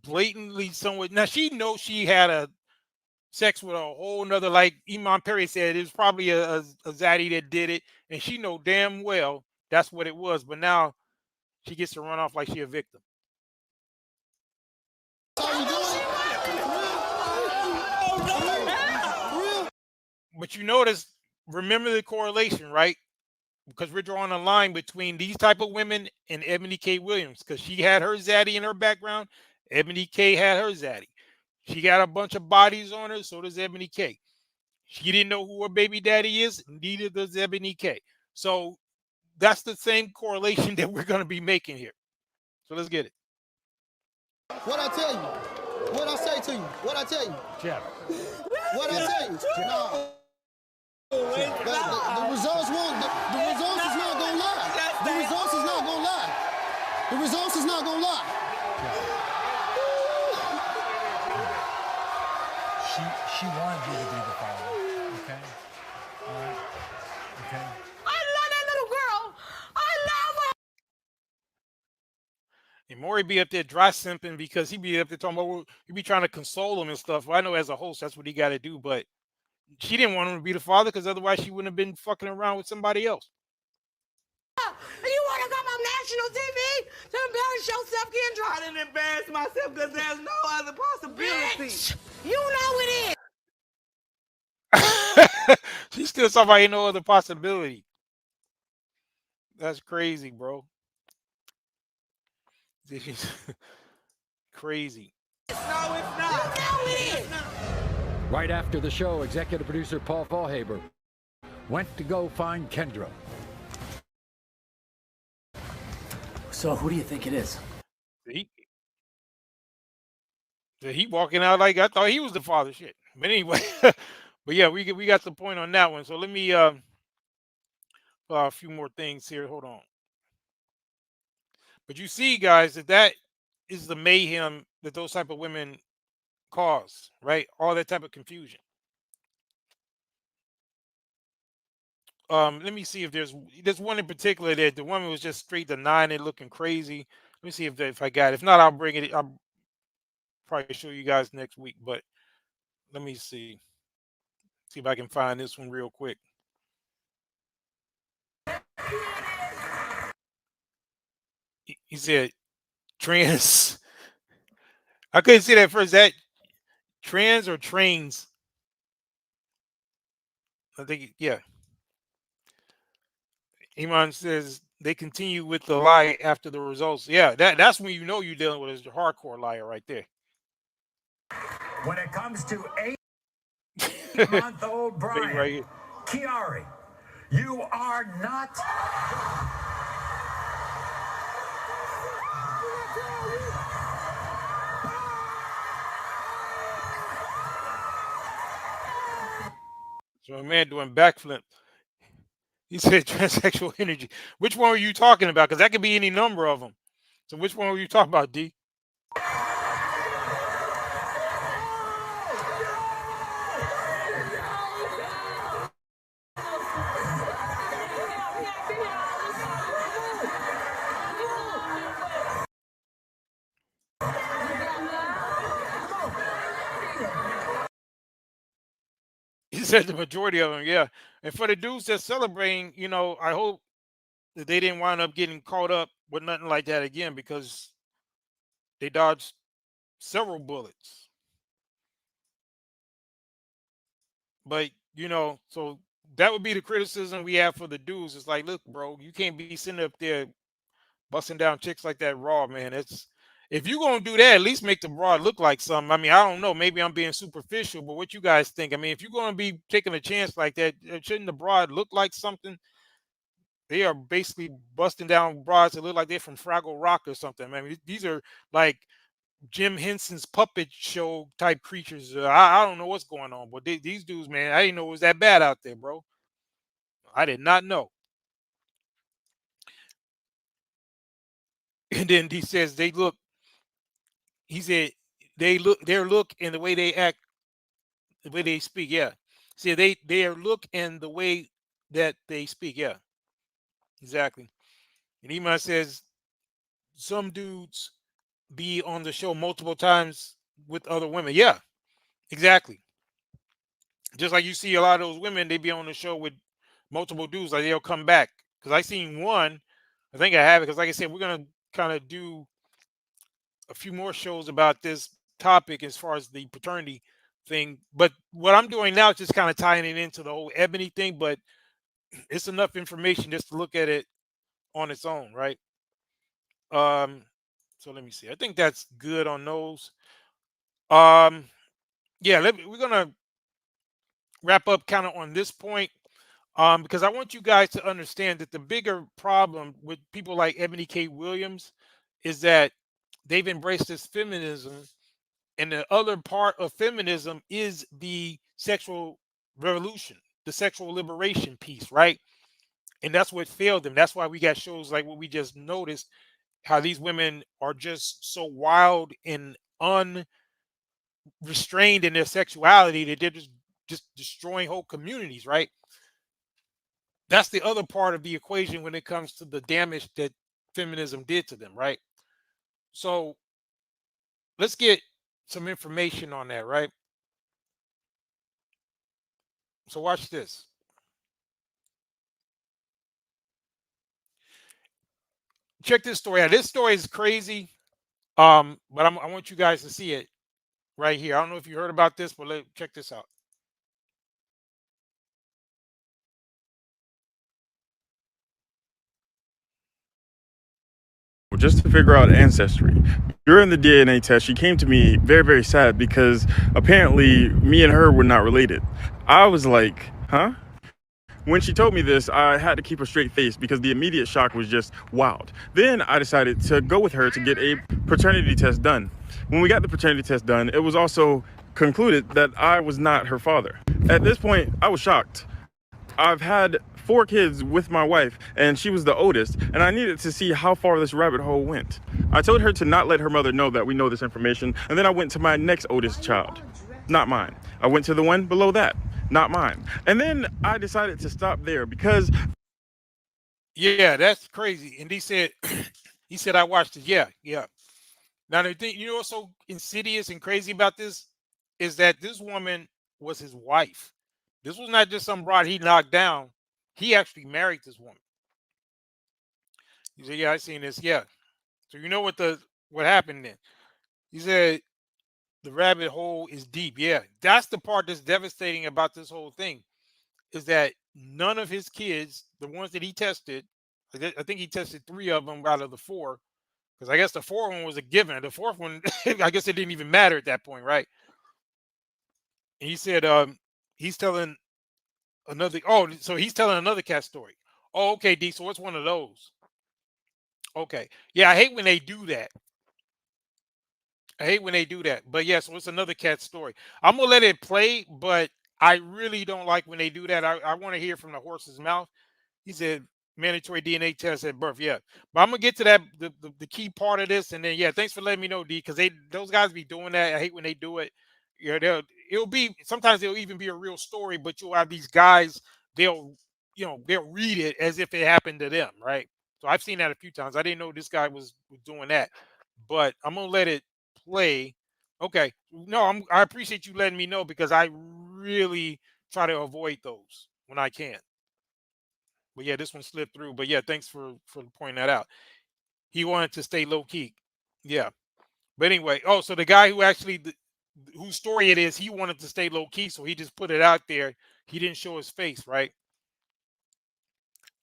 blatantly somewhat now she knows she had a sex with a whole nother, like Iman Perry said, it was probably a zaddy that did it, and she know damn well that's what it was. But now she gets to run off like she a victim. But you notice, remember the correlation, right? Because we're drawing a line between these type of women and Eboni K. Williams, because she had her zaddy in her background. Eboni K had her zaddy. She got a bunch of bodies on her, so does Eboni K. She didn't know who her baby daddy is, neither does Eboni K. So that's the same correlation that we're going to be making here. So let's get it. What I tell you? What I say to you? What I tell you? Jeff. What I tell you? No. The results won't. The results is not gonna lie. The results is not gonna lie. The results is not gonna lie. She wanted you to be the father. Okay. All right. Okay. I love that little girl. I love her. And Maury be up there dry simping because he be up there talking about, he be trying to console him and stuff. Well, I know as a host that's what he got to do, but she didn't want him to be the father because otherwise she wouldn't have been fucking around with somebody else. You want to come on national TV to embarrass yourself, Kendra? I didn't embarrass myself because there's no other possibility. Bitch, you know it is. She's still talking about ain't no other possibility. That's crazy, bro. This is crazy. No, it's not. You know it is. Right after the show, executive producer Paul Fallhaber went to go find Kendra. So who do you think it is? He walking out like I thought he was the father. Shit. But anyway, but yeah, we got the point on that one. So let me a few more things here. Hold on. But you see, guys, that is the mayhem that those type of women cause, right? All that type of confusion. Let me see if there's one in particular that the woman was just straight denying it, looking crazy. Let me see if I got it. If not, I'll bring it. I'll probably show you guys next week. But let me see if I can find this one real quick. He said trans. I couldn't see that first. That trans or trains? I think yeah. Iman says they continue with the lie after the results. Yeah, that's when you know you're dealing with a hardcore liar right there. When it comes to 8-month-old Brian, right here. Chiari, you are not. So a man doing backflip. He said transsexual energy. Which one are you talking about? Because that could be any number of them. So which one were you talking about, D? He said the majority of them, yeah. And for the dudes that's celebrating, you know, I hope that they didn't wind up getting caught up with nothing like that again, because they dodged several bullets. But, you know, so that would be the criticism we have for the dudes. It's like, look, bro, you can't be sitting up there busting down chicks like that raw, man. It's if you're gonna do that, at least make the broad look like something. I mean, I don't know, maybe I'm being superficial, but what you guys think? I mean, if you're gonna be taking a chance like that, shouldn't the broad look like something? They are basically busting down broads that look like they're from Fraggle Rock or something. I mean, these are like Jim Henson's puppet show type creatures. I don't know what's going on, but these dudes, man, I didn't know it was that bad out there, bro. I did not know. And then he says they look. He said their look and the way they act, the way they speak. Yeah, see, their look and the way that they speak. Yeah, exactly. And Iman says some dudes be on the show multiple times with other women. Yeah, exactly. Just like you see a lot of those women, they be on the show with multiple dudes. Like they'll come back. Because I seen one. I think I have it. Because like I said, we're gonna kind of do a few more shows about this topic as far as the paternity thing. But what I'm doing now is just kind of tying it into the whole Eboni thing. But it's enough information just to look at it on its own, right? So let me see. I think that's good on those. Yeah, we're gonna wrap up kind of on this point. Because I want you guys to understand that the bigger problem with people like Eboni K. Williams is that they've embraced this feminism, and the other part of feminism is the sexual revolution, the sexual liberation piece, right? And that's what failed them. That's why we got shows like what we just noticed, how these women are just so wild and unrestrained in their sexuality that they're just destroying whole communities, right? That's the other part of the equation when it comes to the damage that feminism did to them, right? So let's get some information on that, right? So watch this. Check this story out. This story is crazy, but I want you guys to see it right here. I don't know if you heard about this, but check this out. Just to figure out ancestry. During the DNA test, she came to me very, very sad because apparently me and her were not related. I was like, huh? When she told me this, I had to keep a straight face because the immediate shock was just wild. Then I decided to go with her to get a paternity test done. When we got the paternity test done, it was also concluded that I was not her father. At this point, I was shocked. I've had 4 kids with my wife, and she was the oldest, and I needed to see how far this rabbit hole went. I told her to not let her mother know that we know this information, and then I went to my next oldest child. Not mine. I went to the one below that. Not mine. And then I decided to stop there because... Yeah, that's crazy. And he said, I watched it. Yeah. Now, the thing, you know what's so insidious and crazy about this is that this woman was his wife. This was not just some broad he knocked down. He actually married this woman. He said, yeah, I seen this. Yeah. So you know what happened then? He said the rabbit hole is deep. Yeah. That's the part that's devastating about this whole thing, is that none of his kids, the ones that he tested, I think he tested 3 of them out of the 4, because I guess the 4th one was a given. The 4th one, I guess it didn't even matter at that point, right? And he said he's telling another cat story. Oh, okay, D. So it's one of those. Okay. Yeah, I hate when they do that. But yeah, so it's another cat story. I'm gonna let it play, but I really don't like when they do that. I want to hear from the horse's mouth. He said mandatory DNA test at birth. Yeah, but I'm gonna get to that the key part of this, and then yeah, thanks for letting me know, D, because those guys be doing that. I hate when they do it. Yeah, sometimes it'll even be a real story, but you'll have these guys, they'll read it as if it happened to them, right? So I've seen that a few times. I didn't know this guy was doing that, but I'm gonna let it play. Okay, no, I appreciate you letting me know, because I really try to avoid those when I can. But yeah, this one slipped through. But yeah, thanks for pointing that out. He wanted to stay low key. Yeah. But anyway, so the guy who actually whose story it is, he wanted to stay low key, so he just put it out there. He didn't show his face, right?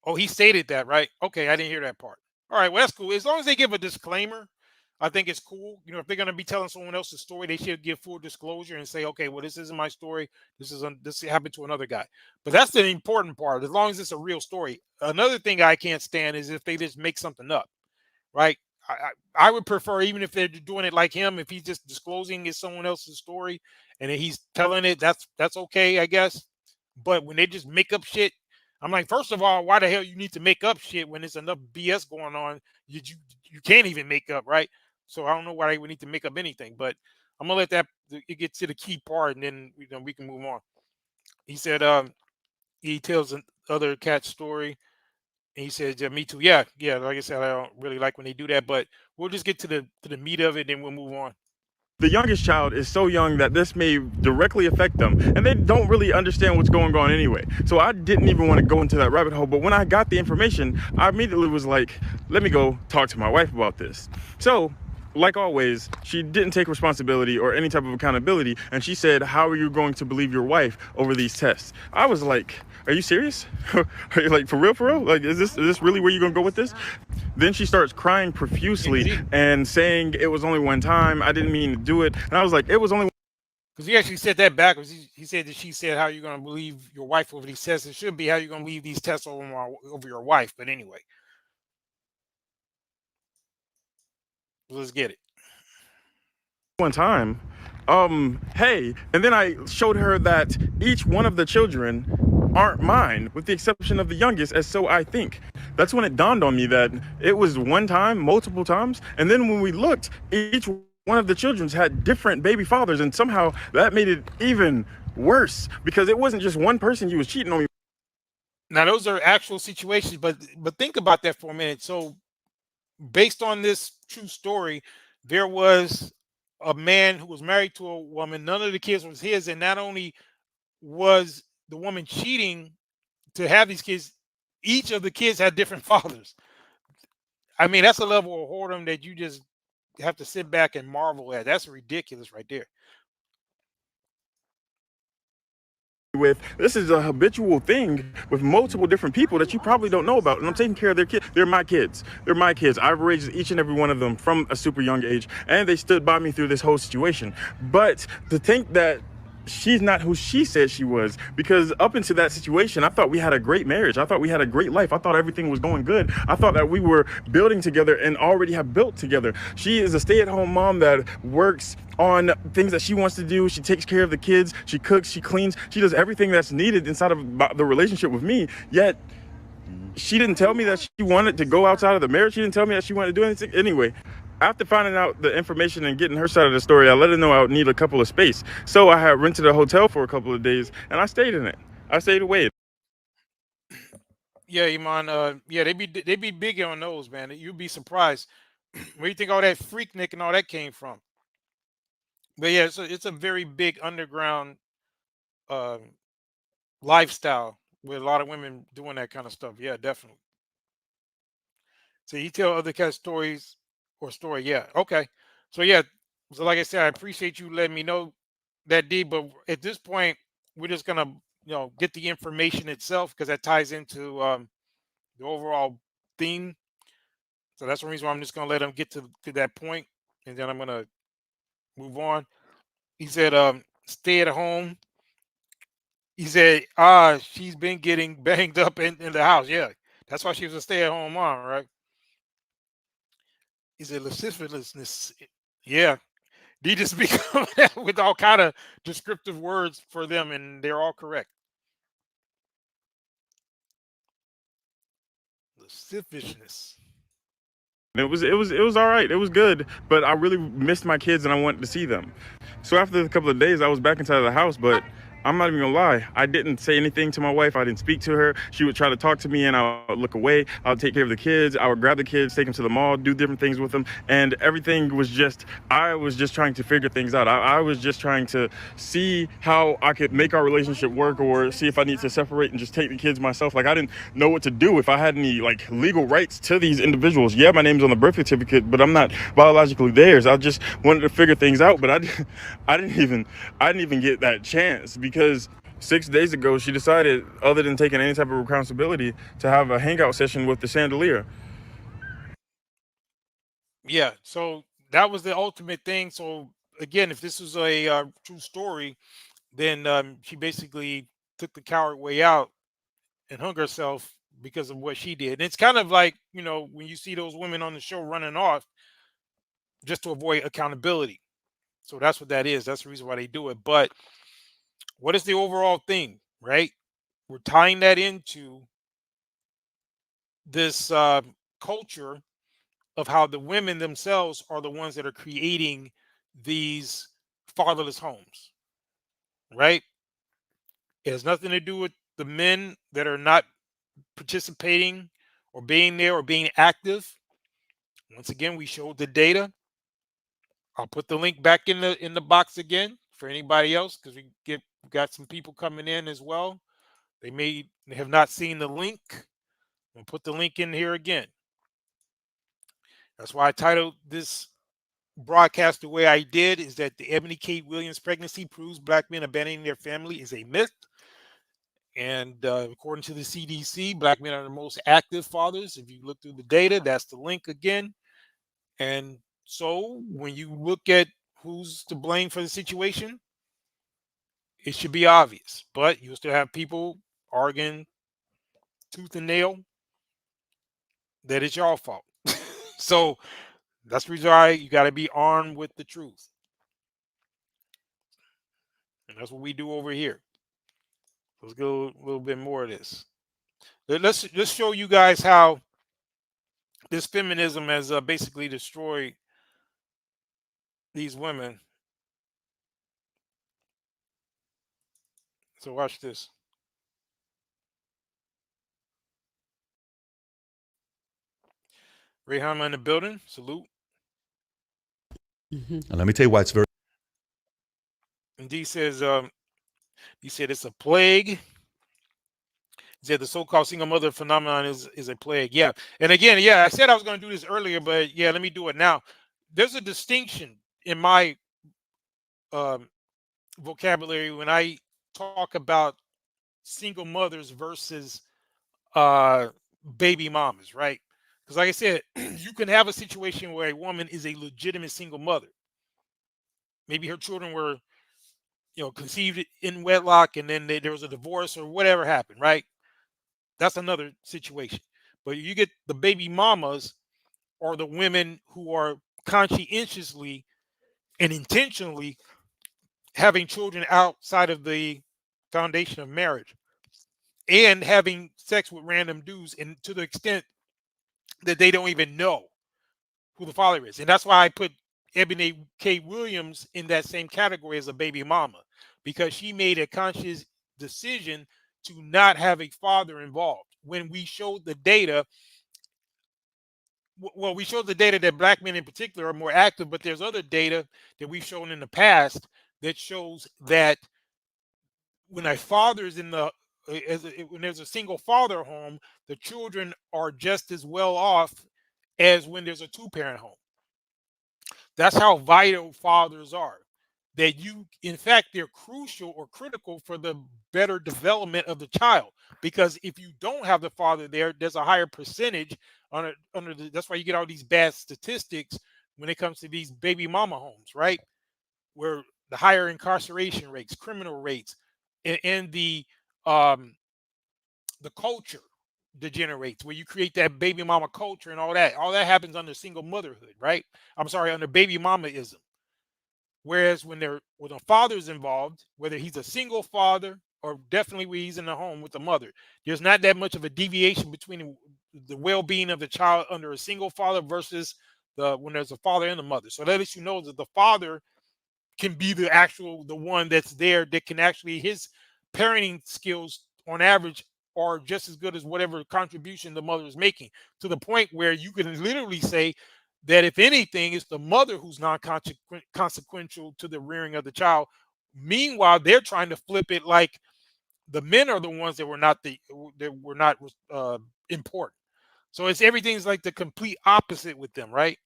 Oh, he stated that, right? Okay, I didn't hear that part. All right, well, that's cool. As long as they give a disclaimer, I think it's cool. You know, if they're going to be telling someone else's story, they should give full disclosure and say, okay, well, this isn't my story. This happened to another guy. But that's the important part, as long as it's a real story. Another thing I can't stand is if they just make something up, right? I would prefer, even if they're doing it like him, if he's just disclosing it's someone else's story and he's telling it, that's okay, I guess. But when they just make up shit, I'm like, first of all, why the hell you need to make up shit when there's enough BS going on? You can't even make up, right? So I don't know why they would need to make up anything. But I'm gonna let it get to the key part, and then we can move on. He said he tells another cat story. And he says, yeah, me too. Yeah. Like I said, I don't really like when they do that, but we'll just get to the meat of it, and we'll move on. The youngest child is so young that this may directly affect them, and they don't really understand what's going on anyway. So I didn't even want to go into that rabbit hole, but when I got the information, I immediately was like, let me go talk to my wife about this. So, like always, she didn't take responsibility or any type of accountability, and she said, how are you going to believe your wife over these tests? I was like, are you serious? Are you like, for real? Like, is this really where you're gonna go with this? Then she starts crying profusely and saying it was only one time. I didn't mean to do it. And I was like, it was only... Because he actually said that backwards. He said that she said, how are you going to believe your wife over these tests? It should be, how are you going to believe these tests over your wife? But anyway. Let's get it. One time, hey, and then I showed her that each one of the children aren't mine, with the exception of the youngest, as so I think. That's when it dawned on me that it was one time, multiple times, and then when we looked, each one of the children's had different baby fathers, and somehow that made it even worse, because it wasn't just one person he was cheating on me. Now, those are actual situations, but think about that for a minute. So, based on this true story, there was a man who was married to a woman. None of the kids was his, and not only was the woman cheating to have these kids, each of the kids had different fathers. I mean, that's a level of whoredom that you just have to sit back and marvel at. That's ridiculous right there. This is a habitual thing with multiple different people that you probably don't know about, and I'm taking care of their kids. They're my kids. I've raised each and every one of them from a super young age, and they stood by me through this whole situation. But to think that she's not who she said she was, because up into that situation, I thought we had a great marriage. I thought we had a great life. I thought everything was going good. I thought that we were building together and already have built together. She is a stay-at-home mom that works on things that she wants to do. She takes care of the kids. She cooks, she cleans, she does everything that's needed inside of the relationship with me. Yet she didn't tell me that she wanted to go outside of the marriage. She didn't tell me that she wanted to do anything. Anyway, after finding out the information and getting her side of the story, I let her know I would need a couple of space. So I had rented a hotel for a couple of days, and I stayed in it. I stayed away. Yeah, Iman. Yeah, they be big on those, man. You'd be surprised where you think all that Freaknik and all that came from. But yeah, it's a very big underground uh, lifestyle with a lot of women doing that kind of stuff. Yeah, definitely. So you tell other cat stories or story. Yeah. Okay. So yeah. So like I said, I appreciate you letting me know that D. But at this point, we're just gonna get the information itself because that ties into the overall theme. So that's the reason why I'm just gonna let him get to that point, and then I'm gonna move on. He said, stay at home. He said, she's been getting banged up in the house. Yeah, that's why she was a stay-at-home mom, right? He said lasciviousness. Yeah, they just be coming out with all kind of descriptive words for them, and they're all correct. Lasciviousness. It was all right. It was good, but I really missed my kids and I wanted to see them. So after a couple of days, I was back inside of the house, but I'm not even gonna lie. I didn't say anything to my wife. I didn't speak to her. She would try to talk to me and I would look away. I would take care of the kids. I would grab the kids, take them to the mall, do different things with them. And everything was I was just trying to figure things out. I was just trying to see how I could make our relationship work, or see if I need to separate and just take the kids myself. Like, I didn't know what to do, if I had any like legal rights to these individuals. Yeah, my name's on the birth certificate, but I'm not biologically theirs. I just wanted to figure things out, but I didn't even get that chance, because 6 days ago she decided, other than taking any type of responsibility, to have a hangout session with the chandelier. Yeah, so that was the ultimate thing. So again, if this was a true story, then she basically took the coward way out and hung herself because of what she did. And it's kind of like, when you see those women on the show running off just to avoid accountability. So that's what that is. That's the reason why they do it. But what is the overall thing, right? We're tying that into this culture of how the women themselves are the ones that are creating these fatherless homes, right? It has nothing to do with the men that are not participating or being there or being active. Once again, we showed the data. I'll put the link back in the box again for anybody else, because we got some people coming in as well. They may have not seen the link. I'll put the link in here again. That's why I titled this broadcast the way I did, is that the Eboni K. Williams pregnancy proves black men abandoning their family is a myth. And according to the CDC, black men are the most active fathers. If you look through the data, that's the link again. And so when you look at who's to blame for the situation, it should be obvious. But you'll still have people arguing tooth and nail that it's your fault. So that's the reason why you got to be armed with the truth. And that's what we do over here. Let's go a little bit more of this. Let's show you guys how this feminism has basically destroyed these women. So watch this. Rayhama in the building. Salute. And let me tell you why it's very. And D says, he said it's a plague. He said the so-called single mother phenomenon is a plague. Yeah. And again, yeah, I said I was going to do this earlier, but yeah, let me do it now. There's a distinction in my vocabulary when I talk about single mothers versus baby mamas, right? Because like I said, you can have a situation where a woman is a legitimate single mother. Maybe her children were conceived in wedlock, and then there was a divorce or whatever happened, right? That's another situation. But you get the baby mamas, or the women who are conscientiously and intentionally having children outside of the foundation of marriage, and having sex with random dudes, and to the extent that they don't even know who the father is. And that's why I put Eboni K. Williams in that same category as a baby mama, because she made a conscious decision to not have a father involved. When we showed the data, well, we showed the data that black men in particular are more active, but there's other data that we've shown in the past that shows that when a father is in the when there's a single father home, the children are just as well off as when there's a two-parent home. That's how vital fathers are. That in fact, they're crucial or critical for the better development of the child. Because if you don't have the father there, there's a higher percentage that's why you get all these bad statistics when it comes to these baby mama homes, right? Where the higher incarceration rates, criminal rates, and the culture degenerates, where you create that baby mama culture and all that. All that happens under single motherhood, right? I'm sorry, under baby mamaism. Whereas when a father's involved, whether he's a single father or definitely when he's in the home with the mother, there's not that much of a deviation between the well-being of the child under a single father versus when there's a father and a mother. So that lets you know that the father can be the one that's there, that can actually, his parenting skills on average are just as good as whatever contribution the mother is making, to the point where you can literally say that if anything, it's the mother who's non-consequential to the rearing of the child. Meanwhile, they're trying to flip it like the men are the ones that were not important. So everything's like the complete opposite with them, right?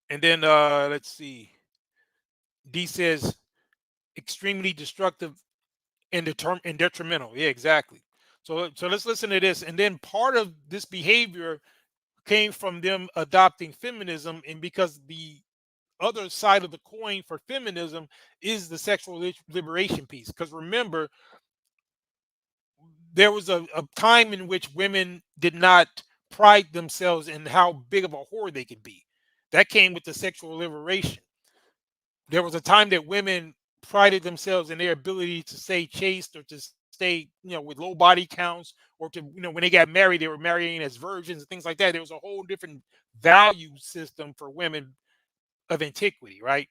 And then let's see. D says extremely destructive and detrimental. Yeah, exactly. So let's listen to this. And then part of this behavior came from them adopting feminism, and because the other side of the coin for feminism is the sexual liberation piece. Because remember, there was a time in which women did not pride themselves in how big of a whore they could be. That came with the sexual liberation. There was a time that women prided themselves in their ability to stay chaste, or to stay, with low body counts, or to, when they got married, they were marrying as virgins and things like that. There was a whole different value system for women of antiquity, right?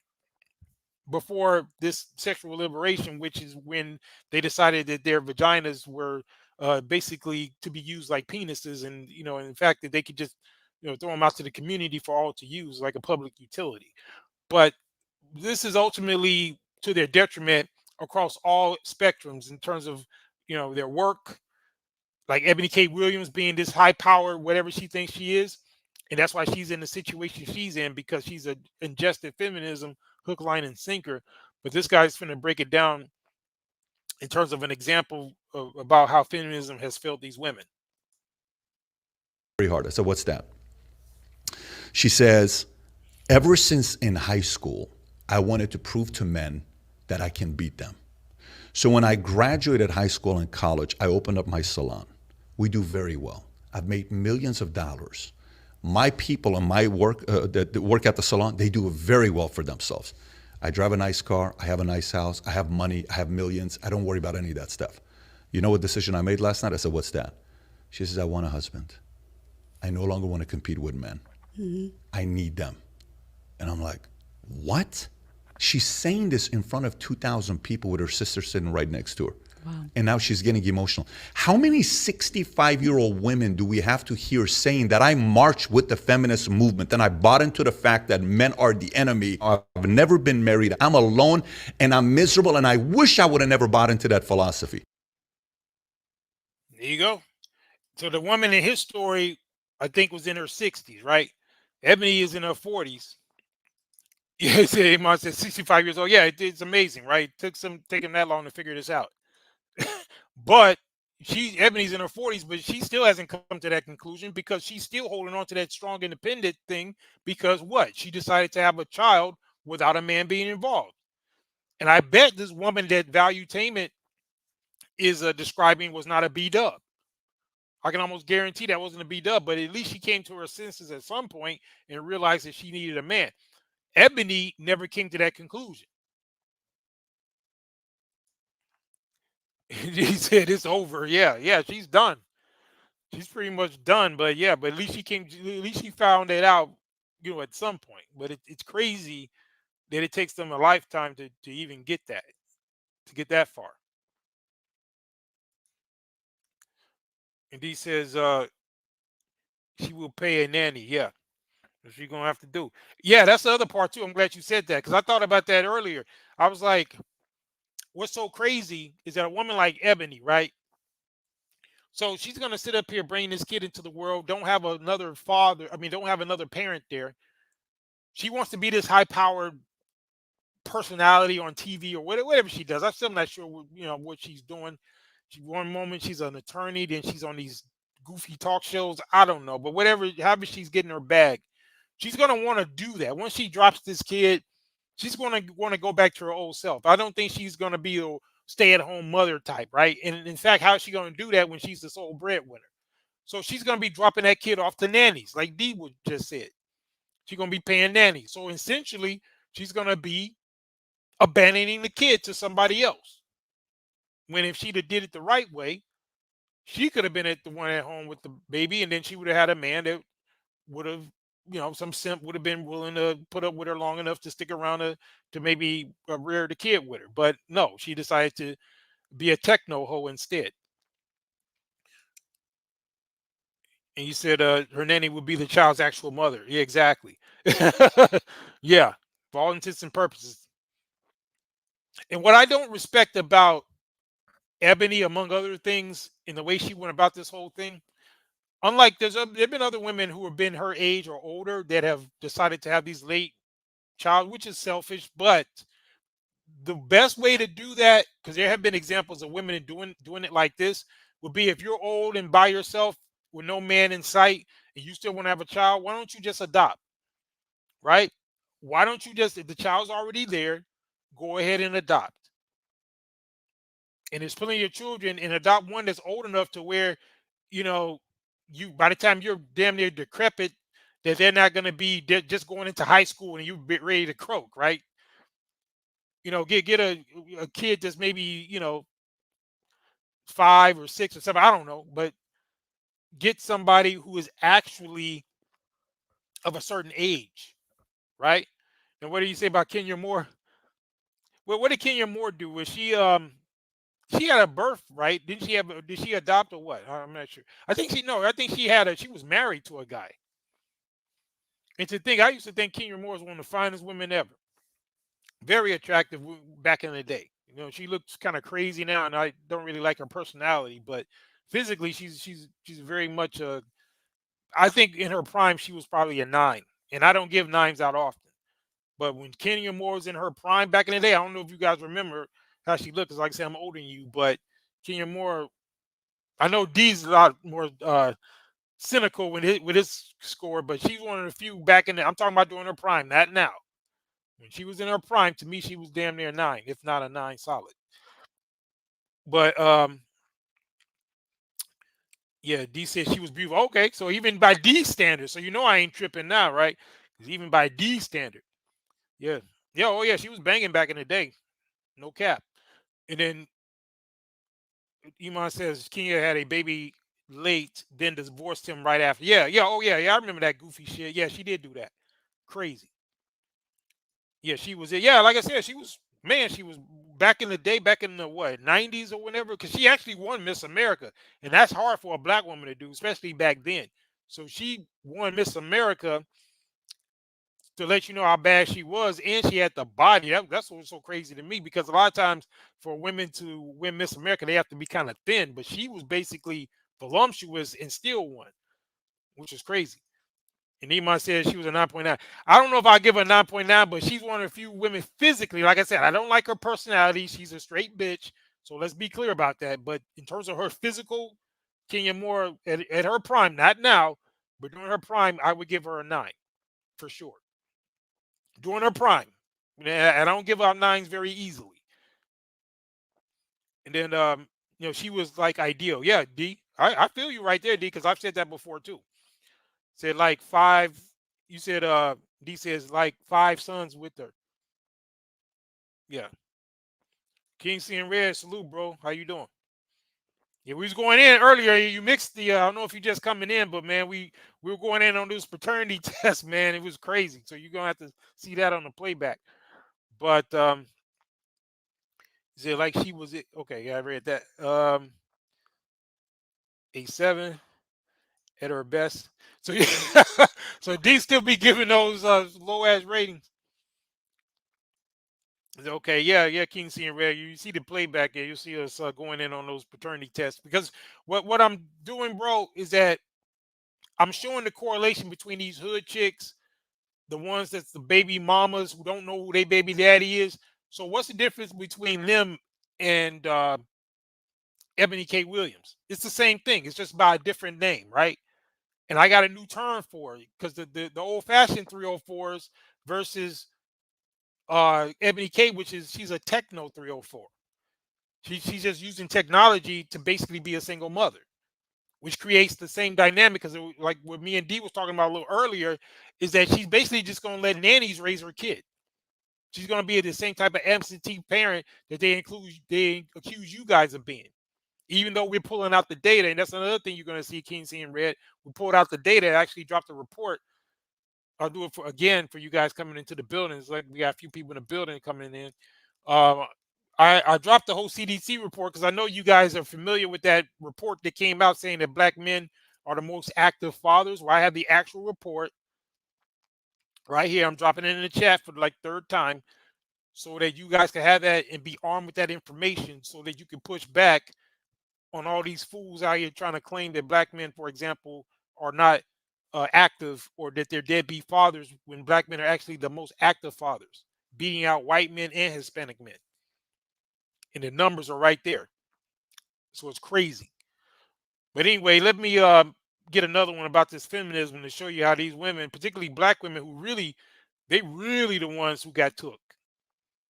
Before this sexual liberation, which is when they decided that their vaginas were basically to be used like penises, and in fact that they could just throw them out to the community for all to use, like a public utility. But this is ultimately to their detriment across all spectrums in terms of their work, like Eboni K. Williams being this high power, whatever she thinks she is. And that's why she's in the situation she's in, because she's ingested feminism hook, line, and sinker. But this guy's going to break it down in terms of an example about how feminism has failed these women. Very hard. I said, what's that? She says, ever since in high school, I wanted to prove to men that I can beat them. So when I graduated high school and college, I opened up my salon. We do very well. I've made millions of dollars. My people and my work that work at the salon, they do very well for themselves. I drive a nice car. I have a nice house. I have money. I have millions. I don't worry about any of that stuff. You know what decision I made last night? I said, what's that? She says, I want a husband. I no longer want to compete with men. Mm-hmm. I need them. And I'm like, what? She's saying this in front of 2,000 people with her sister sitting right next to her. Wow. And now she's getting emotional. How many 65-year-old women do we have to hear saying that I marched with the feminist movement and I bought into the fact that men are the enemy? I've never been married. I'm alone and I'm miserable, and I wish I would have never bought into that philosophy. There you go. So the woman in his story, I think, was in her 60s, right? Eboni is in her 40s. Yeah, he must say 65 years old. Yeah, it's amazing, right? It took taking that long to figure this out. But Eboni's in her 40s, but she still hasn't come to that conclusion, because she's still holding on to that strong independent thing, because what? She decided to have a child without a man being involved. And I bet this woman that Valuetainment is describing was not a B-dub. I can almost guarantee that wasn't a B-dub, but at least she came to her senses at some point and realized that she needed a man. Eboni never came to that conclusion. He said it's over. Yeah, she's done. She's pretty much done. But yeah, but at least she came. At least she found it out, at some point. But it's crazy that it takes them a lifetime to even get that far. And he says she will pay a nanny. Yeah, that's what she's gonna have to do. Yeah, that's the other part too. I'm glad you said that because I thought about that earlier. I was like, what's so crazy is that a woman like Eboni, right? So she's going to sit up here, bring this kid into the world, don't have another father. I mean, don't have another parent there. She wants to be this high-powered personality on TV or whatever she does. I'm still not sure what she's doing. One moment she's an attorney, then she's on these goofy talk shows. I don't know, but however she's getting her bag, she's going to want to do that. Once she drops this kid, she's going to want to go back to her old self. I don't think she's going to be a stay-at-home mother type, right? And in fact, how is she going to do that when she's the sole breadwinner? So she's going to be dropping that kid off to nannies, like Dee would just said. She's going to be paying nannies. So essentially, she's going to be abandoning the kid to somebody else. When if she'd have did it the right way, she could have been the one at home with the baby, and then she would have had a man that would have, some simp would have been willing to put up with her long enough to stick around to maybe rear the kid with her. But no, she decided to be a techno hoe instead. And you said her nanny would be the child's actual mother. Yeah, exactly. Yeah, for all intents and purposes. And what I don't respect about Eboni, among other things, in the way she went about this whole thing, unlike there've been other women who have been her age or older that have decided to have these late child, which is selfish. But the best way to do that, because there have been examples of women doing it like this, would be if you're old and by yourself with no man in sight and you still want to have a child, why don't you just adopt? Right? Why don't you just, if the child's already there, go ahead and adopt? And there's plenty of children, and adopt one that's old enough to where, you by the time you're damn near decrepit, that they're not going to be just going into high school and you're ready to croak, right? Get a kid that's maybe 5 or 6 or 7, I don't know, but get somebody who is actually of a certain age, right? And what do you say about Kenya Moore? Well, what did Kenya Moore do? Was she had a birth, right? Did she adopt or what? I'm not sure. I think she was married to a guy. And to think, I used to think Kenya Moore was one of the finest women ever. Very attractive back in the day. She looks kind of crazy now, and I don't really like her personality, but physically she's very much I think in her prime she was probably a 9. And I don't give 9s out often. But when Kenya Moore was in her prime back in the day, I don't know if you guys remember how she looked. Because like I said, I'm older than you, but Kenya Moore, I know Dee's a lot more cynical with his score, but she's one of the few back in I'm talking about during her prime, not now. When she was in her prime, to me, she was damn near 9, if not a 9 solid. But yeah, Dee said she was beautiful. Okay, so even by Dee standards, so I ain't tripping now, right? Because even by Dee standard, yeah, oh yeah, she was banging back in the day, no cap. And then Iman says Kenya had a baby late, then divorced him right after. Yeah, oh yeah, I remember that goofy shit. Yeah, she did do that. Crazy. Yeah, she was it. Yeah, like I said, she was back in the day, back in the 90s or whatever, because she actually won Miss America. And that's hard for a black woman to do, especially back then. So she won Miss America to let you know how bad she was, and she had the body. That's what's so crazy to me, because a lot of times for women to win Miss America, they have to be kind of thin, but she was basically voluptuous and still won, which is crazy. And Iman said she was a 9.9. I don't know if I give her a 9.9, but she's one of the few women physically. Like I said, I don't like her personality. She's a straight bitch. So let's be clear about that. But in terms of her physical, Kenya Moore at her prime, not now, but during her prime, I would give her a 9 for sure. During her prime, And I don't give out 9s very easily. And then, she was like ideal. Yeah, D. I feel you right there, D, because I've said that before too. Said like 5. You said D says like 5 sons with her. Yeah. King C and Red, salute, bro. How you doing? Yeah, we was going in earlier. You mixed the. I don't know if you just coming in, but man, we were going in on this paternity test, man. It was crazy. So you're gonna have to see that on the playback. But is it like she was it? Okay, yeah, I read that. A 7 at her best. So yeah, so D still be giving those low ass ratings. Okay, yeah, King C and Red. You see the playback there. You see us going in on those paternity tests because what I'm doing, bro, is that I'm showing the correlation between these hood chicks, the ones that's the baby mamas who don't know who their baby daddy is. So what's the difference between them and Eboni K. Williams? It's the same thing. It's just by a different name, right? And I got a new term for it because the old fashioned 304s versus Eboni K, which is she's a techno 304. She's just using technology to basically be a single mother, which creates the same dynamic because like what me and D was talking about a little earlier, is that she's basically just going to let nannies raise her kid. She's going to be the same type of absentee parent that they accuse you guys of being. Even though we're pulling out the data, and that's another thing you're going to see, King C and Red. We pulled out the data, actually dropped a report. I'll do it for you guys coming into the building. It's like we got a few people in the building coming in. I dropped the whole CDC report because I know you guys are familiar with that report that came out saying that black men are the most active fathers. Well, I have the actual report right here. I'm dropping it in the chat for like 3rd time so that you guys can have that and be armed with that information so that you can push back on all these fools out here trying to claim that black men, for example, are not active or that they're deadbeat fathers when black men are actually the most active fathers, beating out white men and Hispanic men. And the numbers are right there. So it's crazy. But anyway, let me get another one about this feminism to show you how these women, particularly black women, who really the ones who got took.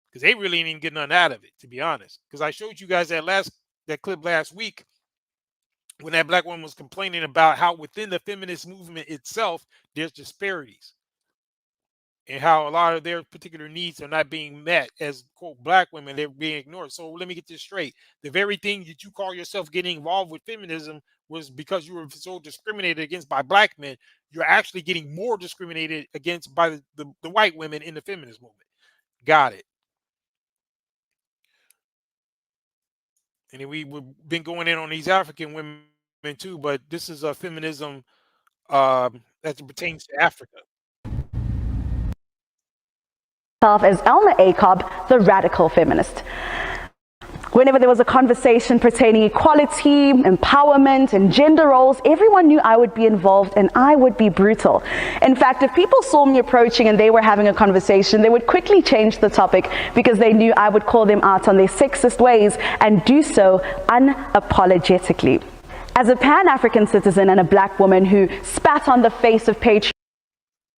Because they really didn't even get nothing out of it, to be honest. Because I showed you guys that clip last week when that black woman was complaining about how within the feminist movement itself, there's disparities and how a lot of their particular needs are not being met as, quote, black women. They're being ignored. So let me get this straight. The very thing that you call yourself getting involved with feminism was because you were so discriminated against by black men. You're actually getting more discriminated against by the white women in the feminist movement. Got it. And then we've been going in on these African women too, but this is a feminism as it pertains to Africa. As Elma A. Cobb, the radical feminist. Whenever there was a conversation pertaining equality, empowerment, and gender roles, everyone knew I would be involved and I would be brutal. In fact, if people saw me approaching and they were having a conversation, they would quickly change the topic because they knew I would call them out on their sexist ways and do so unapologetically. As a Pan-African citizen and a black woman who spat on the face of patriarchy.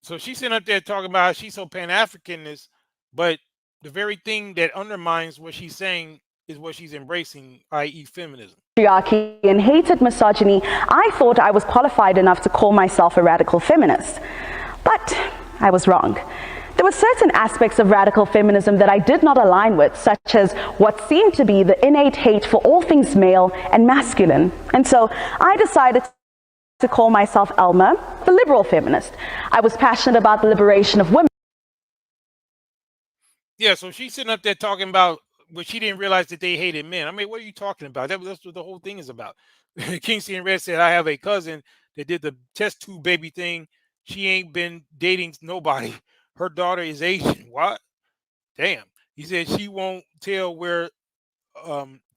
So she's sitting up there talking about how she's so Pan-Africanist, but the very thing that undermines what she's saying is what she's embracing, i.e. feminism. And hated misogyny, I thought I was qualified enough to call myself a radical feminist. But I was wrong. There were certain aspects of radical feminism that I did not align with, such as what seemed to be the innate hate for all things male and masculine. And so I decided to call myself Elma, the liberal feminist. I was passionate about the liberation of women. Yeah, so she's sitting up there talking about, but she didn't realize that they hated men. I mean, what are you talking about? That's what the whole thing is about. King C and Red said, I have a cousin that did the test tube baby thing. She ain't been dating nobody. Her daughter is Asian. What? Damn. He said she won't tell where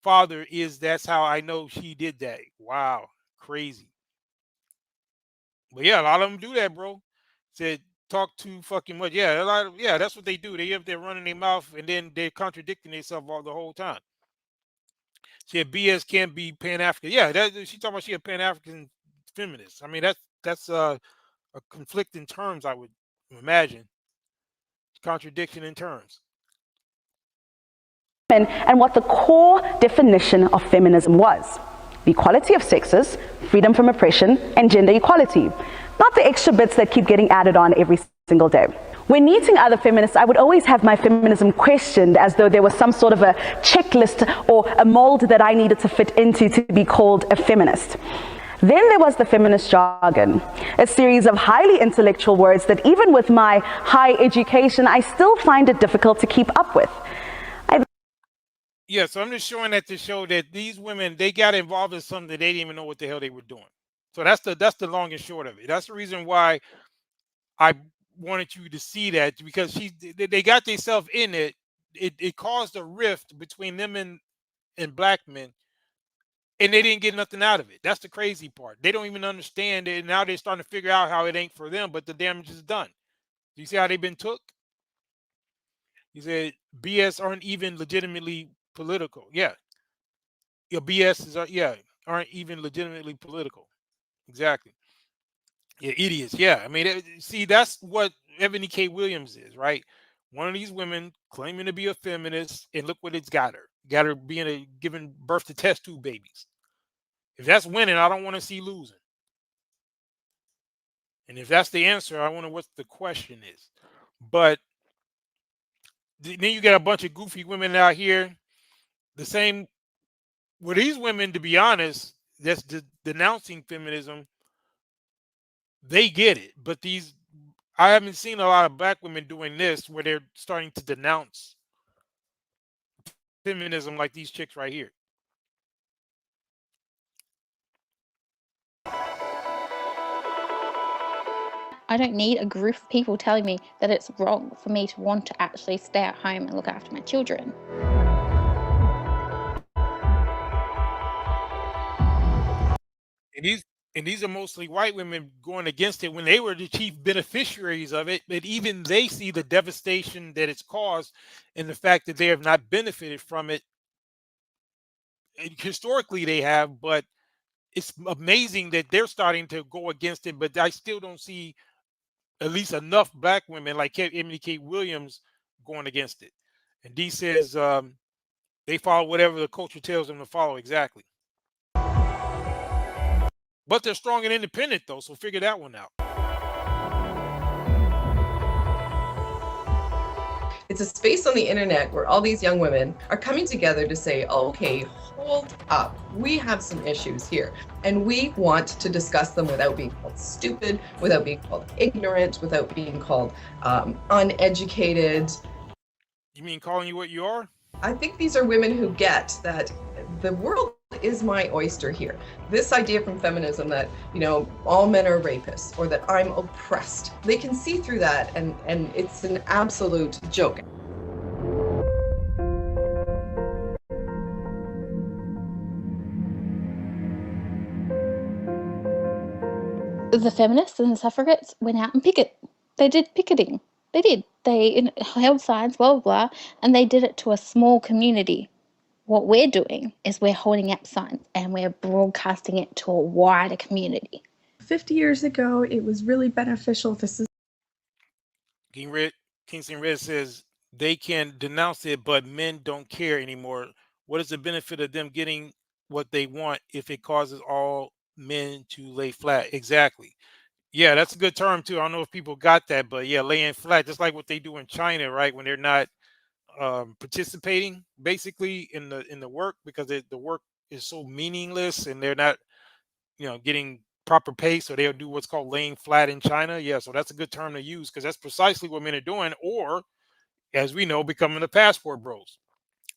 father is. That's how I know she did that. Wow. Crazy. But yeah, a lot of them do that, bro. Said talk too fucking much. Yeah, that's what they do. They up there running their mouth and then they're contradicting themselves all the whole time. Said BS can't be Pan-African. Yeah, she talking about she a Pan-African feminist. I mean, that's a conflict in terms, I would imagine. Contradiction in terms. women and what the core definition of feminism was: the equality of sexes, freedom from oppression, and gender equality. Not the extra bits that keep getting added on every single day. When meeting other feminists, I would always have my feminism questioned as though there was some sort of a checklist or a mold that I needed to fit into to be called a feminist. Then there was the feminist jargon, a series of highly intellectual words that even with my high education, I still find it difficult to keep up with. Yeah, so I'm just showing that to show that these women, they got involved in something that they didn't even know what the hell they were doing. So that's the long and short of it. That's the reason why I wanted you to see that, because they got themselves in it. It caused a rift between them and black men, and they didn't get nothing out of it. That's the crazy part. They don't even understand it. And now they're starting to figure out how it ain't for them, but the damage is done. Do you see how they've been took? He said BS aren't even legitimately political. Yeah. Your BS is aren't even legitimately political. Exactly. Yeah, idiots. Yeah. I mean, see, that's what Eboni K. Williams is, right? One of these women claiming to be a feminist, and look what it's got her. Got her giving birth to test tube babies. If that's winning, I don't want to see losing. And if that's the answer, I wonder what the question is. But then you get a bunch of goofy women out here. The same, well, these women, to be honest, that's denouncing feminism. They get it. But I haven't seen a lot of black women doing this where they're starting to denounce feminism like these chicks right here. I don't need a group of people telling me that it's wrong for me to want to actually stay at home and look after my children. And these are mostly white women going against it when they were the chief beneficiaries of it. But even they see the devastation that it's caused and the fact that they have not benefited from it. And historically, they have, but it's amazing that they're starting to go against it. But I still don't see at least enough black women like Eboni K. Williams going against it. And Dee says they follow whatever the culture tells them to follow. Exactly. But they're strong and independent, though, so figure that one out. It's a space on the internet where all these young women are coming together to say, okay, hold up, we have some issues here. And we want to discuss them without being called stupid, without being called ignorant, without being called uneducated. You mean calling you what you are? I think these are women who get that the world is my oyster here. This idea from feminism that, all men are rapists or that I'm oppressed, they can see through that, and it's an absolute joke. The feminists and the suffragettes went out and They did picketing. They did. They held signs, blah, blah, blah, and they did it to a small community. What we're doing is we're holding up signs and we're broadcasting it to a wider community. 50 years ago, it was really beneficial. Kingston Red says they can denounce it, but men don't care anymore. What is the benefit of them getting what they want if it causes all men to lay flat? Exactly. Yeah, that's a good term too. I don't know if people got that, but yeah, laying flat, just like what they do in China, right? When they're not participating basically in the work because the work is so meaningless and they're not getting proper pay, so they'll do what's called laying flat in China. Yeah, so that's a good term to use because that's precisely what men are doing, or as we know, becoming the passport bros.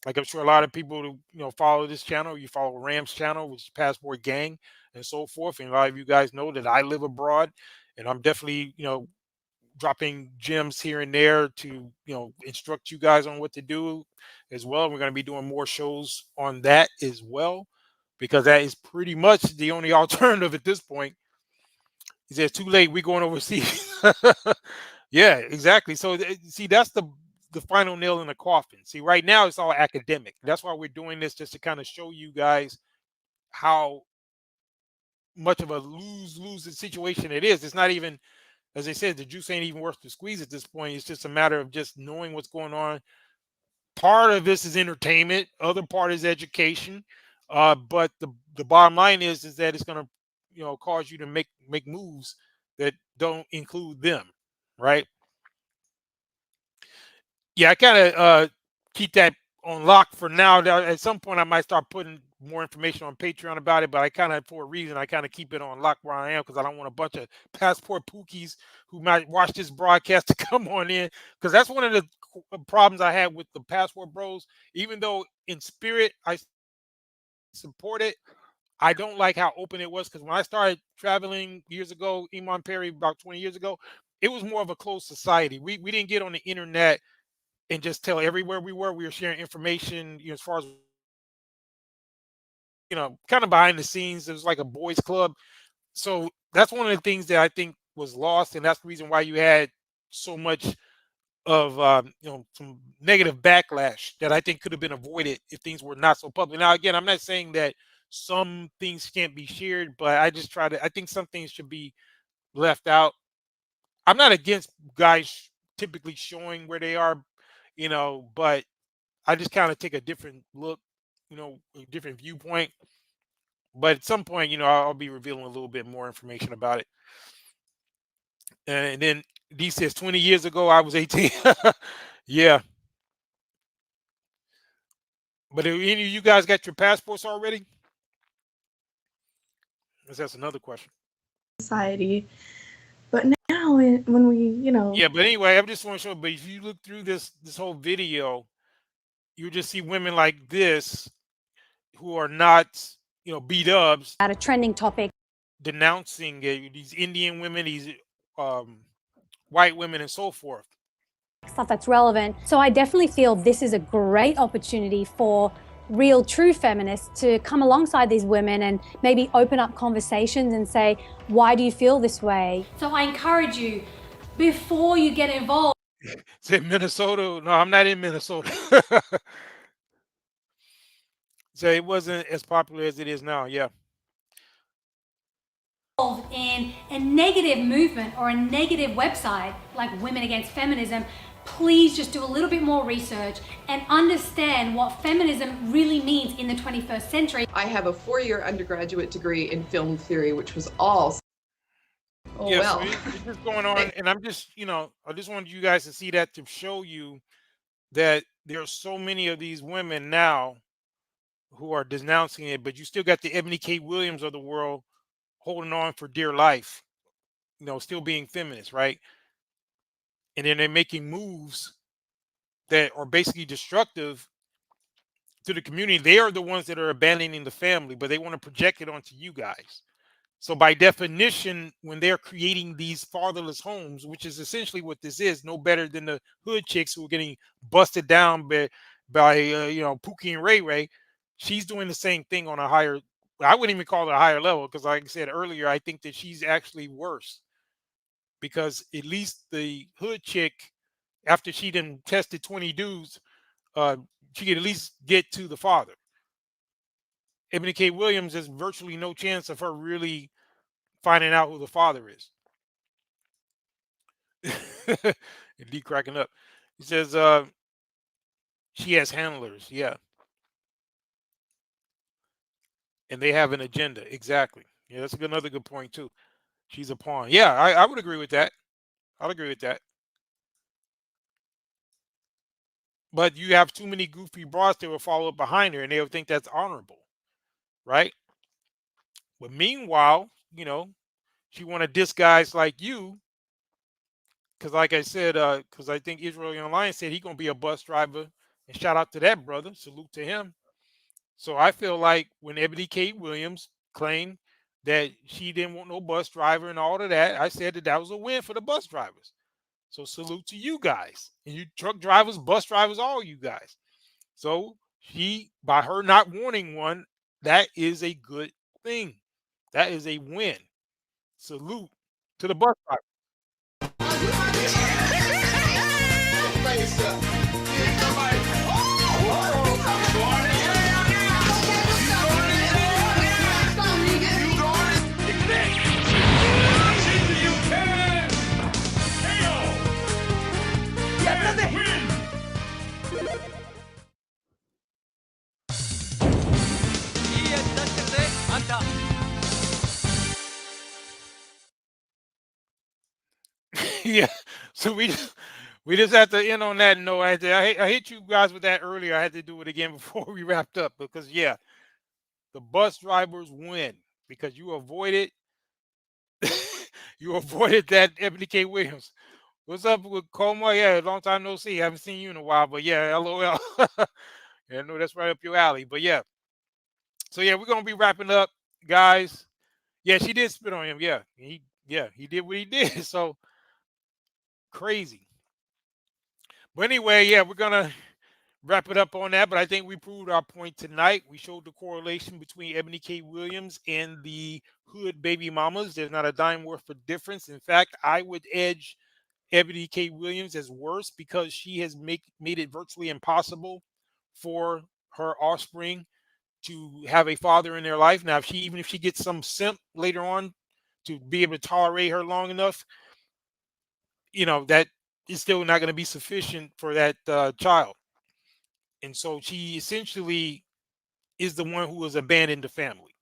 Like I'm sure a lot of people who follow this channel, you follow Ram's channel, which is Passport Gang and so forth, and a lot of you guys know that I live abroad and I'm definitely dropping gems here and there to instruct you guys on what to do as well. We're going to be doing more shows on that as well because that is pretty much the only alternative at this point. He says too late, we're going overseas. Yeah, exactly. So see, that's the final nail in the coffin. See, right now it's all academic. That's why we're doing this, just to kind of show you guys how much of a lose situation it is. It's not even, as I said, the juice ain't even worth the squeeze at this point. It's just a matter of just knowing what's going on, part of this is entertainment, other part is education. But the bottom line is that it's going to, you know, cause you to make moves that don't include them, right? Yeah, I kind of keep that on lock for now. At some point, I might start putting more information on Patreon about it, but I kind of, for a reason, I kind of keep it on lock where I am, because I don't want a bunch of passport pookies who might watch this broadcast to come on in, because that's one of the problems I had with the passport bros. Even though in spirit I support it, I don't like how open it was, because when I started traveling years ago, Iman Perry, about 20 years ago, it was more of a closed society. We didn't get on the internet and just tell everywhere we were. We were sharing information, you know, as far as, you know, kind of behind the scenes. It was like a boys club. So that's one of the things that I think was lost, and that's the reason why you had so much of you know, some negative backlash that I think could have been avoided if things were not so public. Now, again, I'm not saying that some things can't be shared, but I think some things should be left out. I'm not against guys typically showing where they are, you know, but I just kind of take a different look, you know, a different viewpoint. But at some point, you know, I'll be revealing a little bit more information about it. And then D says 20 years ago, I was 18. Yeah. But have any of you guys got your passports already? That's another question. Society. But now when we, you know. Yeah, but anyway, I just want to show, but if you look through this whole video, you just see women like this who are not, you know, B-dubs. At a trending topic. Denouncing these Indian women, these white women, and so forth. Stuff that's relevant. So I definitely feel this is a great opportunity for real, true feminists to come alongside these women and maybe open up conversations and say, why do you feel this way? So I encourage you, before you get involved. Say Minnesota. No, I'm not in Minnesota. So it wasn't as popular as it is now. Yeah. In a negative movement or a negative website like Women Against Feminism, please just do a little bit more research and understand what feminism really means in the 21st century. I have a 4-year undergraduate degree in film theory, which was all. Oh, yeah, well. so it's just going on, and I'm just, you know, I just wanted you guys to see that, to show you that there are so many of these women now who are denouncing it, but you still got the Eboni K. Williams of the world holding on for dear life, you know, still being feminists, right? And then they're making moves that are basically destructive to the community. They are the ones that are abandoning the family, but they want to project it onto you guys. So by definition, when they're creating these fatherless homes, which is essentially what this is, no better than the hood chicks who are getting busted down by you know, Pookie and Ray Ray, she's doing the same thing on a higher, I wouldn't even call it a higher level, because like I said earlier, I think that she's actually worse, because at least the hood chick, after she done tested 20 dudes, she could at least get to the father. Eboni K. Williams, there's virtually no chance of her really finding out who the father is. D cracking up. He says she has handlers, yeah. And they have an agenda. Exactly. Yeah, that's another good point too. She's a pawn. Yeah, I would agree with that. I'll agree with that. But you have too many goofy bras that will follow up behind her, and they'll think that's honorable, right? But meanwhile, you know, she want to diss guys like you, because like I said, because I think Israel Young Lion said he gonna be a bus driver, and shout out to that brother, salute to him. So I feel like when Eboni K. Williams claimed that she didn't want no bus driver and all of that, I said that that was a win for the bus drivers. So salute to you guys, and you truck drivers, bus drivers, all you guys. So she, by her not wanting one, that is a good thing. That is a win. Salute to the bus driver. Yeah. So we just have to end on that note. I hit you guys with that earlier. I had to do it again before we wrapped up because yeah, the bus drivers win because you avoided you avoided that Ebony K. Williams. What's up with Coma? Yeah, long time no see. Haven't seen you in a while, but yeah, LOL. Yeah, I know that's right up your alley. But yeah, so yeah, we're gonna be wrapping up, guys. Yeah, she did spit on him. He did what he did. So crazy. But anyway, yeah, we're gonna wrap it up on that. But I think we proved our point tonight. We showed the correlation between Ebony K. Williams and the hood baby mamas. There's not a dime worth of difference. In fact, I would edge Ebony K. Williams as worse because she has made it virtually impossible for her offspring to have a father in their life. Now, even if she gets some simp later on to be able to tolerate her long enough, that is still not going to be sufficient for that child. And so she essentially is the one who has abandoned the family.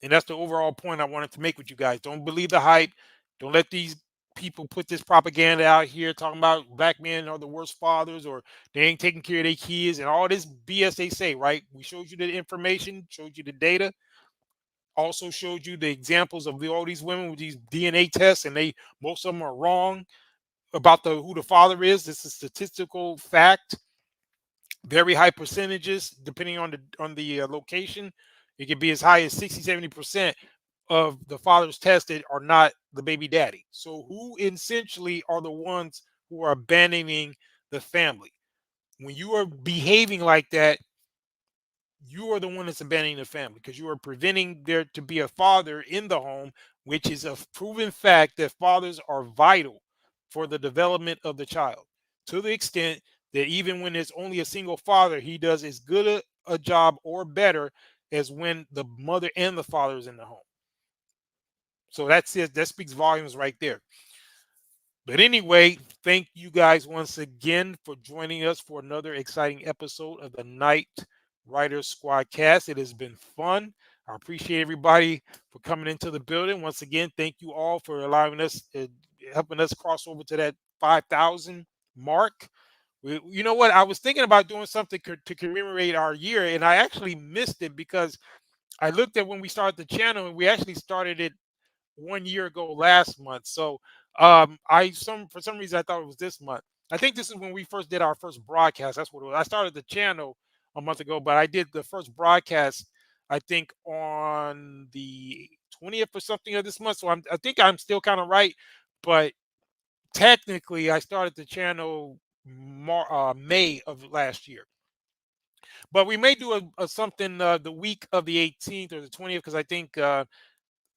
And that's the overall point I wanted to make with you guys. Don't believe the hype. Don't let these people put this propaganda out here talking about black men are the worst fathers or they ain't taking care of their kids and all this BS they say, right? We showed you the information, showed you the data, also showed you the examples of all these women with these DNA tests, and most of them are wrong about who the father is. This is statistical fact. Very high percentages depending on the location. It could be as high as 60-70% of the fathers tested are not the baby daddy. So who essentially are the ones who are abandoning the family? When you are behaving like that, you are the one that's abandoning the family because you are preventing there to be a father in the home, which is a proven fact that fathers are vital for the development of the child, to the extent that even when there's only a single father, he does as good a job or better as when the mother and the father is in the home. So that's it. That speaks volumes right there. But anyway, thank you guys once again for joining us for another exciting episode of the Night Riders Squadcast. It has been fun. I appreciate everybody for coming into the building. Once again, thank you all for allowing us, helping us cross over to that 5,000 mark. You know what? I was thinking about doing something to commemorate our year, and I actually missed it because I looked at when we started the channel, and we actually started it 1 year ago last month. So for some reason I thought it was this month. I think this is when we first did our first broadcast. That's what it was. I started the channel a month ago, but I did the first broadcast I think on the 20th or something of this month. So I think I'm still kind of right, but technically I started the channel May of last year. But we may do a something the week of the 18th or the 20th because I think the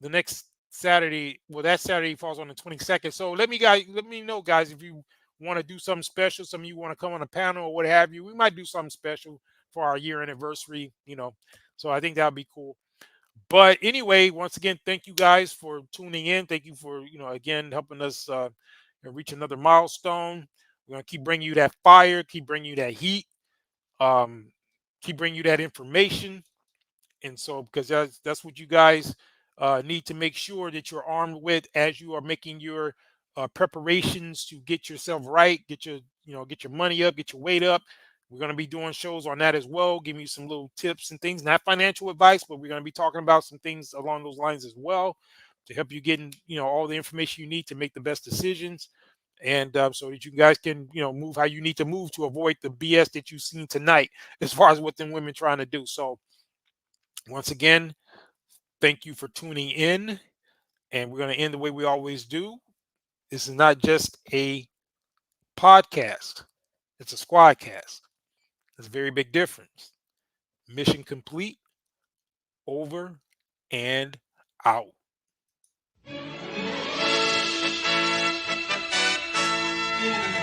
next Saturday, well, that Saturday falls on the 22nd. So let me know, guys, if you want to do something special. Some of you want to come on a panel or what have you. We might do something special for our year anniversary, So I think that would be cool. But anyway, once again, thank you guys for tuning in. Thank you for, again, helping us reach another milestone. We're going to keep bringing you that fire, keep bringing you that heat, keep bringing you that information. And so, because that's what you guys need to make sure that you're armed with as you are making your preparations to get yourself right, get your money up, get your weight up. We're going to be doing shows on that as well, giving you some little tips and things, not financial advice, but we're going to be talking about some things along those lines as well to help you get all the information you need to make the best decisions. And so that you guys can, move how you need to move to avoid the BS that you've seen tonight as far as what them women trying to do. So once again, thank you for tuning in. And we're going to end the way we always do. This is not just a podcast, it's a squadcast. There's a very big difference. Mission complete, over and out. Yeah.